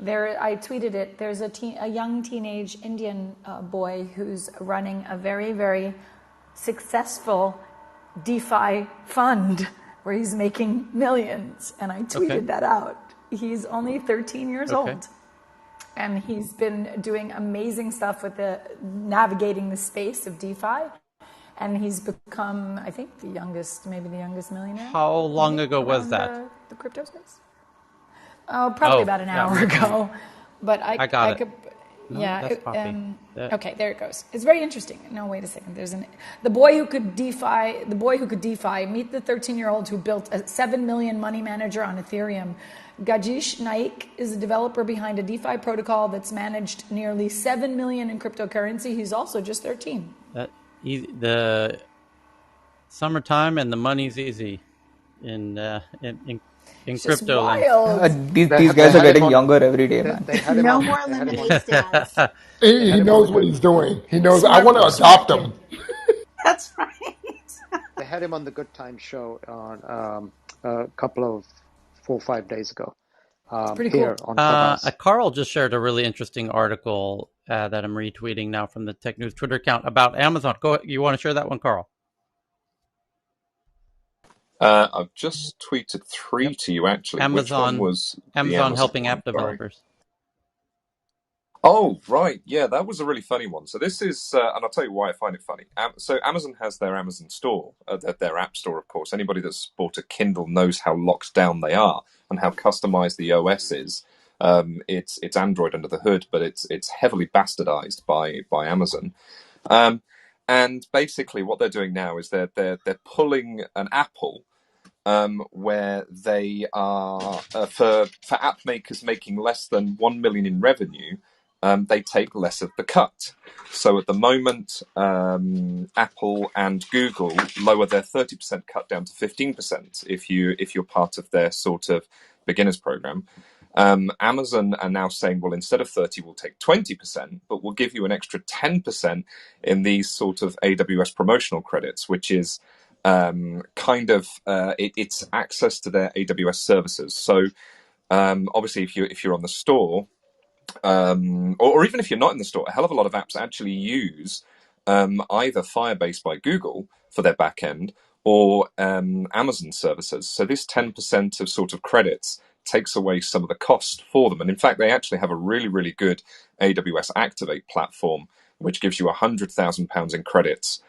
I tweeted it. There's a young teenage Indian boy who's running a very, very successful DeFi fund where he's making millions. And I tweeted that out. He's only 13 years old. And he's been doing amazing stuff with navigating the space of DeFi. And he's become, I think, maybe the youngest millionaire. How long ago was that? The crypto space? Probably about an hour ago. But I got it. Okay, there it goes. It's very interesting. No, wait a second. The boy who could DeFi. Meet the 13-year-old who built a 7 million money manager on Ethereum. Gajesh Naik is a developer behind a DeFi protocol that's managed nearly 7 million in cryptocurrency. He's also just 13. The summertime and the money's easy in crypto. These guys are getting younger every day, man. No more lemonade stands. He knows what he's doing. He knows. I want to adopt him. That's right. They had him on the Good Time show on a couple of 4 or 5 days ago. Pretty cool. On Clubhouse. Carl just shared a really interesting article that I'm retweeting now from the Tech News Twitter account about Amazon. You want to share that one, Carl? I've just tweeted 3 to you, actually. Amazon, which one was Amazon helping app developers. Oh, right. Yeah, that was a really funny one. So this is, and I'll tell you why I find it funny. So Amazon has their Amazon store, their app store, of course. Anybody that's bought a Kindle knows how locked down they are and how customized the OS is. It's Android under the hood, but it's heavily bastardized by Amazon. And basically what they're doing now is they're pulling an Apple, where they are for app makers making less than 1 million in revenue, they take less of the cut. So at the moment, Apple and Google lower their 30% cut down to 15% if you're part of their sort of beginners program. Amazon are now saying, well, instead of 30, we'll take 20%, but we'll give you an extra 10% in these sort of AWS promotional credits, which is it's access to their AWS services. So obviously, if you're on the store, or even if you're not in the store, a hell of a lot of apps actually use either Firebase by Google for their backend or Amazon services. So this 10% of sort of credits takes away some of the cost for them. And in fact, they actually have a really, really good AWS Activate platform, which gives you £100,000 in credits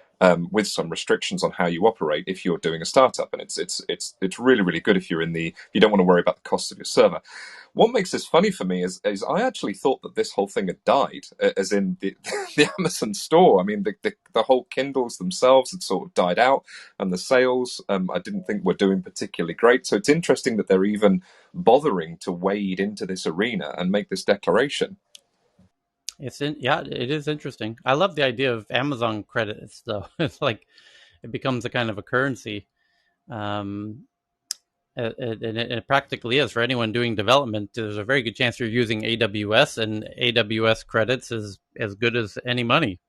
with some restrictions on how you operate if you're doing a startup. And it's really, really good if you don't want to worry about the cost of your server. What makes this funny for me is I actually thought that this whole thing had died, as in the Amazon store. I mean, the whole Kindles themselves had sort of died out, and the sales I didn't think were doing particularly great. So it's interesting that they're even bothering to wade into this arena and make this declaration. It is interesting. I love the idea of Amazon credits, though. It's like it becomes a kind of a currency. It practically is for anyone doing development. There's a very good chance you're using AWS, and AWS credits is as good as any money.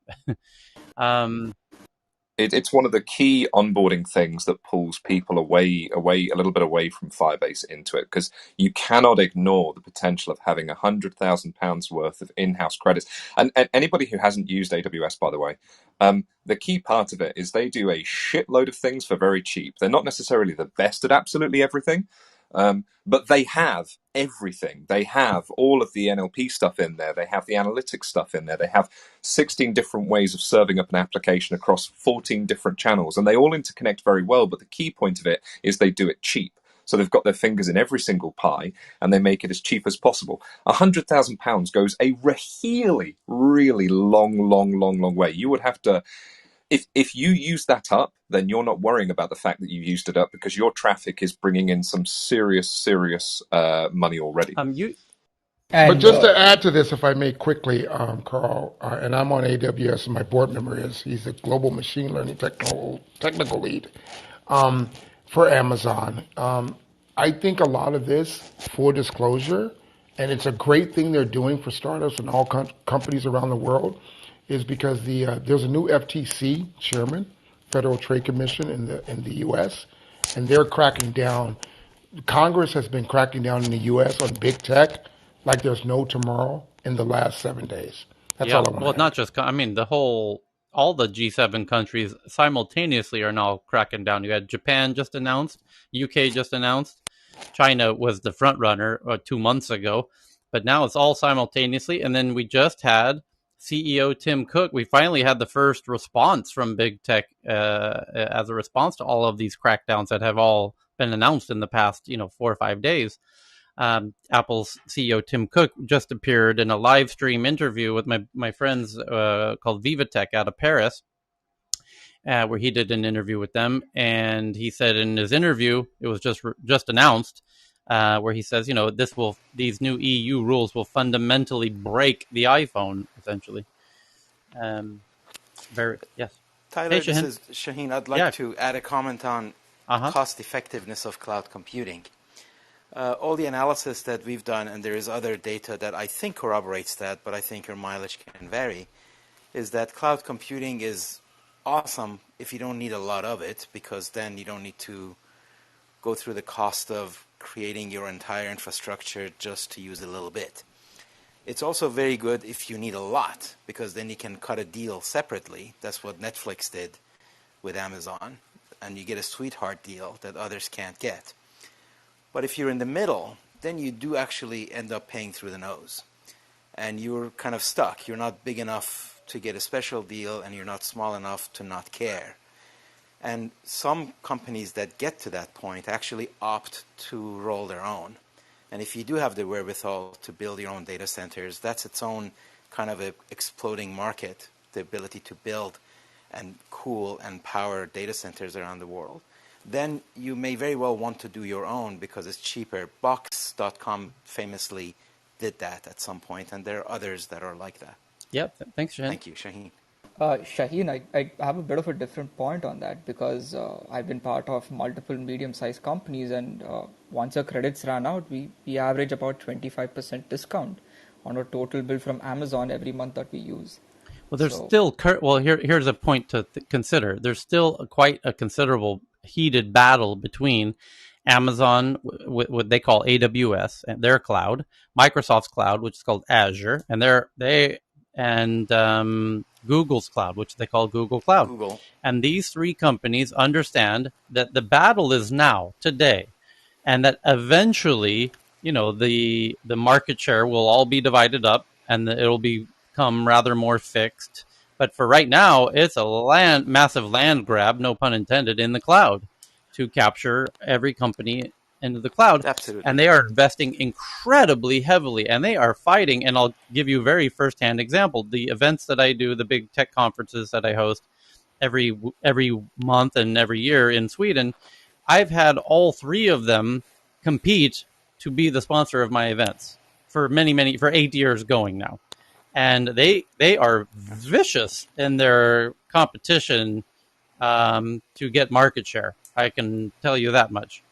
It's one of the key onboarding things that pulls people away a little bit away from Firebase into it, because you cannot ignore the potential of having £100,000 worth of in-house credits. And anybody who hasn't used AWS, by the way, the key part of it is they do a shitload of things for very cheap. They're not necessarily the best at absolutely everything, but they have everything. They have all of the NLP stuff in there. They have the analytics stuff in there. They have 16 different ways of serving up an application across 14 different channels, and they all interconnect very well. But the key point of it is they do it cheap. So they've got their fingers in every single pie, and they make it as cheap as possible. £100,000 goes a really, really long way. You would have to, if you use that up, then you're not worrying about the fact that you used it up, because your traffic is bringing in some serious money already. But just to add to this, if I may quickly, Carl, and I'm on AWS, and my board member he's a global machine learning technical lead for Amazon. I think a lot of this, for disclosure, and it's a great thing they're doing for startups and all companies around the world, is because there's a new FTC chairman, Federal Trade Commission in the U.S., and they're cracking down. Congress has been cracking down in the U.S. on big tech like there's no tomorrow in the last 7 days. That's all I want to add. Not just, I mean, all the G7 countries simultaneously are now cracking down. You had Japan just announced, UK just announced, China was the front runner 2 months ago, but now it's all simultaneously. And then we just had CEO Tim Cook. We finally had the first response from big tech as a response to all of these crackdowns that have all been announced in the past 4 or 5 days. Apple's CEO Tim Cook just appeared in a live stream interview with my friends called VivaTech out of Paris, where he did an interview with them, and he said in his interview, it was just announced, where he says, these new EU rules will fundamentally break the iPhone, essentially. Yes. Tyler, this is Shaheen. I'd like to add a comment on cost effectiveness of cloud computing. All the analysis that we've done, and there is other data that I think corroborates that, but I think your mileage can vary, is that cloud computing is awesome if you don't need a lot of it, because then you don't need to go through the cost of creating your entire infrastructure just to use a little bit. It's also very good if you need a lot, because then you can cut a deal separately. That's what Netflix did with Amazon, and you get a sweetheart deal that others can't get. But if you're in the middle, then you do actually end up paying through the nose. And you're kind of stuck. You're not big enough to get a special deal, and you're not small enough to not care. And some companies that get to that point actually opt to roll their own. And if you do have the wherewithal to build your own data centers, that's its own kind of a exploding market, the ability to build and cool and power data centers around the world. Then you may very well want to do your own because it's cheaper. Box.com famously did that at some point, and there are others that are like that. Yep. Thanks, Shaheen. Thank you, Shaheen. Shaheen, I have a bit of a different point on that because I've been part of multiple medium-sized companies, and once our credits run out, we average about 25% discount on our total bill from Amazon every month that we use. Well, there's still here's a point to consider. There's still quite a considerable heated battle between Amazon, what they call AWS, and their cloud, Microsoft's cloud, which is called Azure, and Google's cloud, which they call Google Cloud. Google. And these three companies understand that the battle is now, today, and that eventually, the market share will all be divided up, and it'll become rather more fixed. But for right now, it's a massive land grab, no pun intended, in the cloud to capture every company into the cloud. Absolutely. And they are investing incredibly heavily, and they are fighting. And I'll give you a very firsthand example. The events that I do, the big tech conferences that I host every month and every year in Sweden, I've had all three of them compete to be the sponsor of my events for for 8 years going now. And they are vicious in their competition to get market share. I can tell you that much.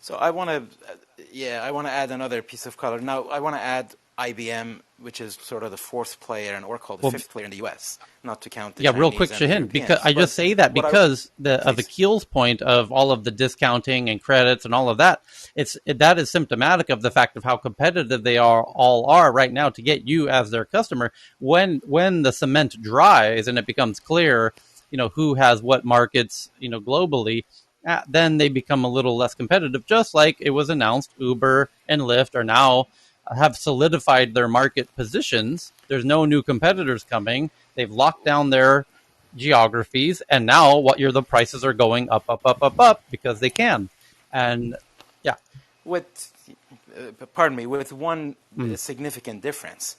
So I want to add another piece of color. Now, I want to add IBM, which is sort of the fourth player, and Oracle, the fifth player in the U.S., not to count the Chinese real quick, Shaheen, because I just say that because of Akil's point of all of the discounting and credits and all of that, that is symptomatic of the fact of how competitive they all are right now to get you as their customer. When the cement dries and it becomes clear, who has what markets, globally, then they become a little less competitive. Just like it was announced, Uber and Lyft are now have solidified their market positions. There's no new competitors coming. They've locked down their geographies, and now the prices are going up because they can. And yeah, with one significant difference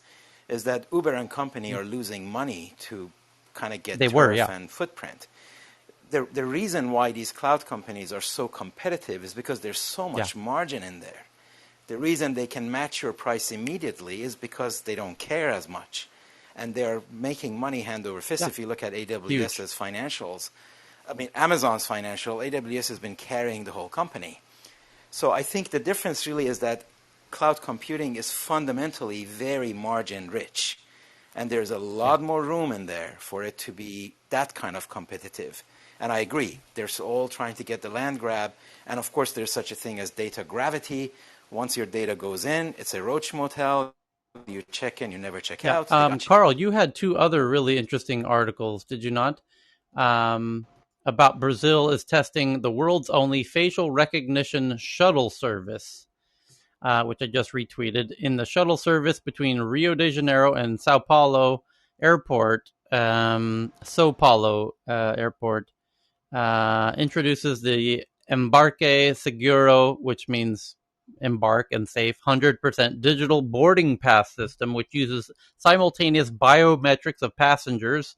is that Uber and company are losing money to kind of get turf and footprint. The reason why these cloud companies are so competitive is because there's so much margin in there. The reason they can match your price immediately is because they don't care as much. And they're making money hand over fist. If you look at AWS's financials, Amazon's financial, AWS has been carrying the whole company. So I think the difference really is that cloud computing is fundamentally very margin rich. And there's a lot more room in there for it to be that kind of competitive. And I agree. They're all trying to get the land grab. And of course, there's such a thing as data gravity. Once your data goes in, it's a roach motel. You check in, you never check out. Carl, you had two other really interesting articles, did you not? About Brazil is testing the world's only facial recognition shuttle service, which I just retweeted. In the shuttle service between Rio de Janeiro and Sao Paulo Airport, introduces the Embarque Seguro, which means embark and safe, 100% digital boarding pass system, which uses simultaneous biometrics of passengers.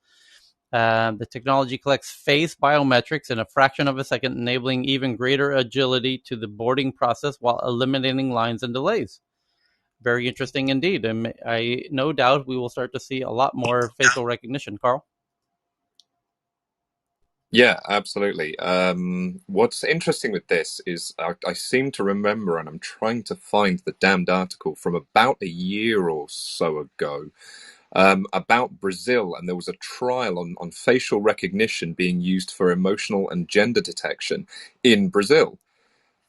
The technology collects face biometrics in a fraction of a second, enabling even greater agility to the boarding process while eliminating lines and delays. Very interesting indeed. And I no doubt we will start to see a lot more facial recognition. Carl? Yeah, absolutely. What's interesting with this is I seem to remember, and I'm trying to find the damned article from about a year or so ago, about Brazil, and there was a trial on facial recognition being used for emotional and gender detection in Brazil.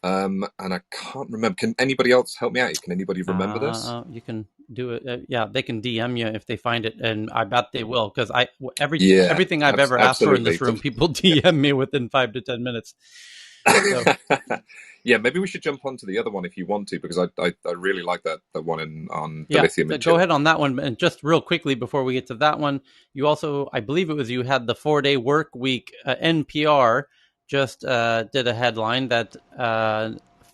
And I can't remember. Can anybody else help me out? Can anybody remember this? You can do it. They can DM you if they find it, and I bet they will, because everything I've ever asked for in this room, people DM me within 5 to 10 minutes. So. Yeah, maybe we should jump on to the other one if you want to, because I really like that one on the lithium. So go ahead on that one. And just real quickly before we get to that one, you also, I believe it was you had the 4-day work week. NPR just did a headline that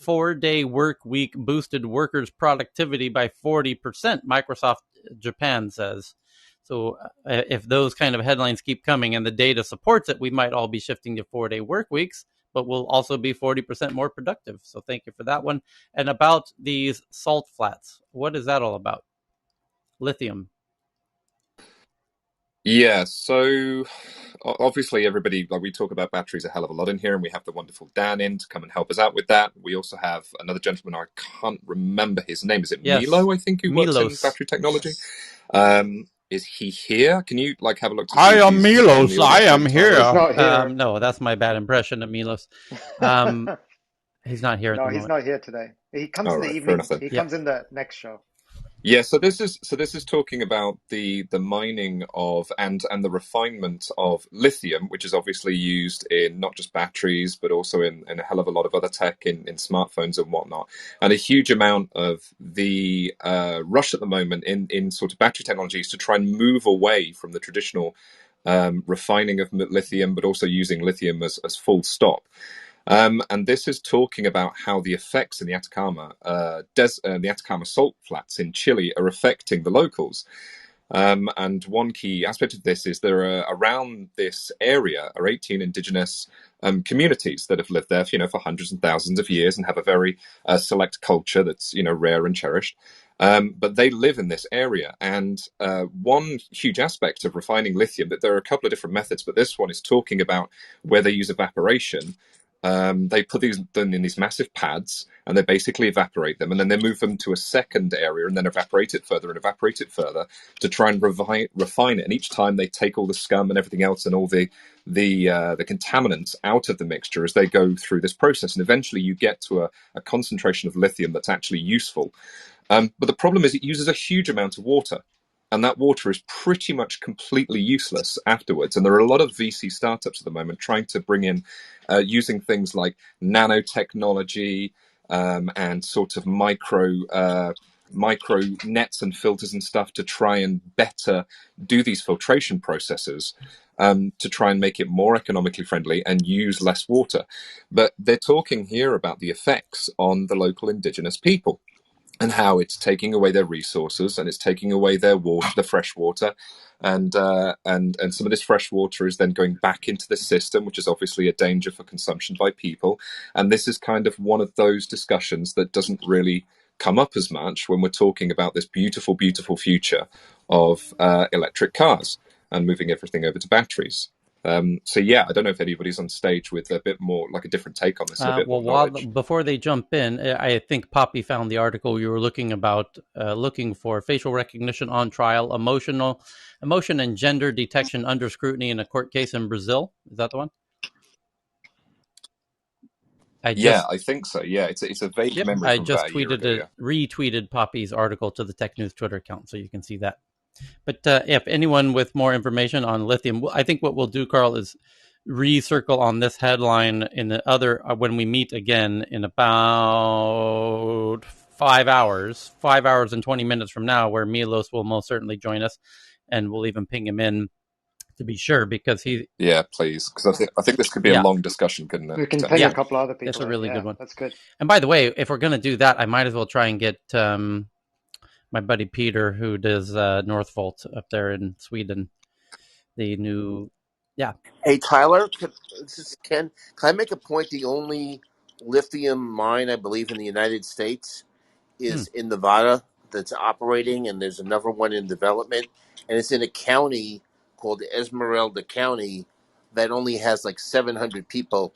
4-day work week boosted workers' productivity by 40%, Microsoft Japan says. So if those kind of headlines keep coming and the data supports it, we might all be shifting to 4-day work weeks. but will also be 40% more productive. So thank you for that one. And about these salt flats, what is that all about? Lithium. Yeah, so obviously everybody, like, we talk about batteries a hell of a lot in here, and we have the wonderful Dan in to come and help us out with that. We also have another gentleman, I can't remember his name. Is it Milo, I think, who works in battery technology? Is he here? Can you have a look to see if he's in the audience? I am here. He's not here. No, that's my bad impression of Milos. He's not here at the No, he's moment. not here today. He comes All in the right, fair enough evening. then. He comes in the next show. Yeah, so this is talking about the mining of and the refinement of lithium, which is obviously used in not just batteries, but also in a hell of a lot of other tech in smartphones and whatnot. And a huge amount of the rush at the moment in sort of battery technologies to try and move away from the traditional refining of lithium, but also using lithium as full stop. And this is talking about how the effects in the Atacama salt flats in Chile are affecting the locals. And one key aspect of this is there are around this area are 18 indigenous communities that have lived there, for hundreds and thousands of years and have a very select culture that's rare and cherished. But they live in this area, and one huge aspect of refining lithium, that there are a couple of different methods, but this one is talking about where they use evaporation. They put them in these massive pads, and they basically evaporate them, and then they move them to a second area, and then evaporate it further to try and refine it. And each time they take all the scum and everything else and all the contaminants out of the mixture as they go through this process, and eventually you get to a concentration of lithium that's actually useful. But the problem is it uses a huge amount of water. And that water is pretty much completely useless afterwards. And there are a lot of VC startups at the moment trying to bring in using things like nanotechnology and sort of micro nets and filters and stuff to try and better do these filtration processes to try and make it more economically friendly and use less water. But they're talking here about the effects on the local indigenous people, and how it's taking away their resources and it's taking away their water, the fresh water, and some of this fresh water is then going back into the system, which is obviously a danger for consumption by people. And this is kind of one of those discussions that doesn't really come up as much when we're talking about this beautiful, beautiful future of electric cars and moving everything over to batteries. So yeah, I don't know if anybody's on stage with a bit more, like a different take on this and a bit more knowledge. Before they jump in, I think Poppy found the article you were looking for: facial recognition on trial, emotion and gender detection under scrutiny in a court case in Brazil. Is that the one? I think so. Yeah, it's a vague memory from about a year ago. Retweeted Poppy's article to the Tech News Twitter account, so you can see that. But if anyone with more information on lithium, I think what we'll do, Carl, is recircle on this headline in the other when we meet again in about 5 hours and 20 minutes from now, where Milos will most certainly join us, and we'll even ping him in to be sure, because please, because I think this could be a long discussion, couldn't it? We can ping a couple other people. That's a really good one. That's good. And by the way, if we're going to do that, I might as well try and get my buddy Peter, who does Northvolt up there in Sweden, the new, Hey, Tyler, can I make a point? The only lithium mine, I believe, in the United States is in Nevada that's operating, and there's another one in development, and it's in a county called Esmeralda County that only has like 700 people,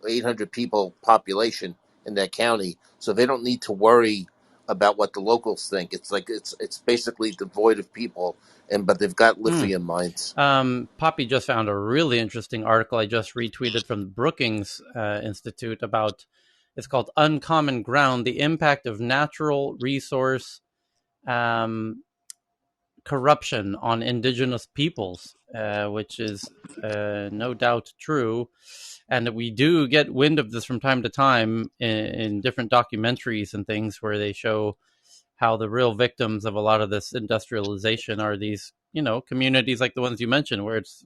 800 people population in that county, so they don't need to worry about what the locals think. It's like it's basically devoid of people, but they've got lithium mines. Poppy just found a really interesting article I just retweeted from the Brookings Institute about. It's called "Uncommon Ground: The Impact of Natural Resource Corruption on Indigenous Peoples," which is no doubt true. And we do get wind of this from time to time in different documentaries and things, where they show how the real victims of a lot of this industrialization are these, communities like the ones you mentioned, where it's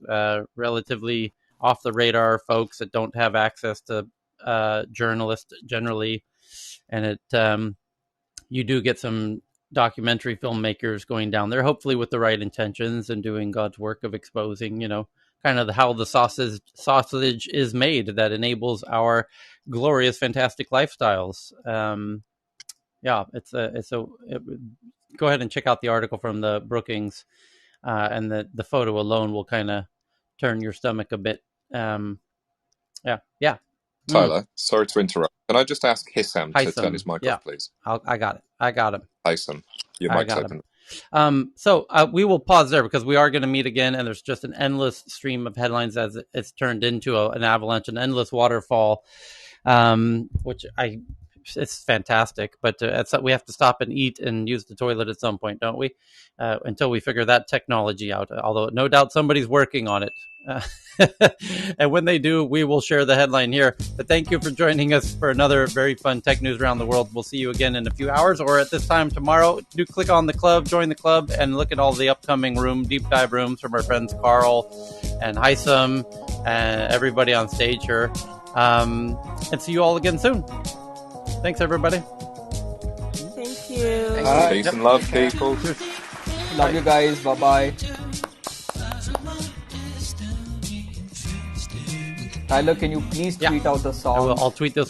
relatively off the radar folks that don't have access to journalists generally. And you do get some documentary filmmakers going down there, hopefully with the right intentions and doing God's work of exposing, kind of how the sausage is made that enables our glorious, fantastic lifestyles. Go ahead and check out the article from the Brookings, and the photo alone will kind of turn your stomach a bit. Tyler, sorry to interrupt. Can I just ask Hissam to turn his mic off, please? I got him. Hissam, your mic's open. So we will pause there because we are going to meet again, and there's just an endless stream of headlines as it's turned into an avalanche, an endless waterfall, which it's fantastic. But we have to stop and eat and use the toilet at some point, don't we? Until we figure that technology out. Although no doubt somebody's working on it. And when they do, we will share the headline here. But thank you for joining us for another very fun tech news around the world. We'll see you again in a few hours or at this time tomorrow. Do click on the club, join the club, and look at all the upcoming deep dive rooms from our friends Carl and Hysum and everybody on stage here. And see you all again soon. Thanks, everybody. Thank you. Peace and love, people. Love you guys. Bye-bye. Tyler, can you please tweet out the song? I'll tweet this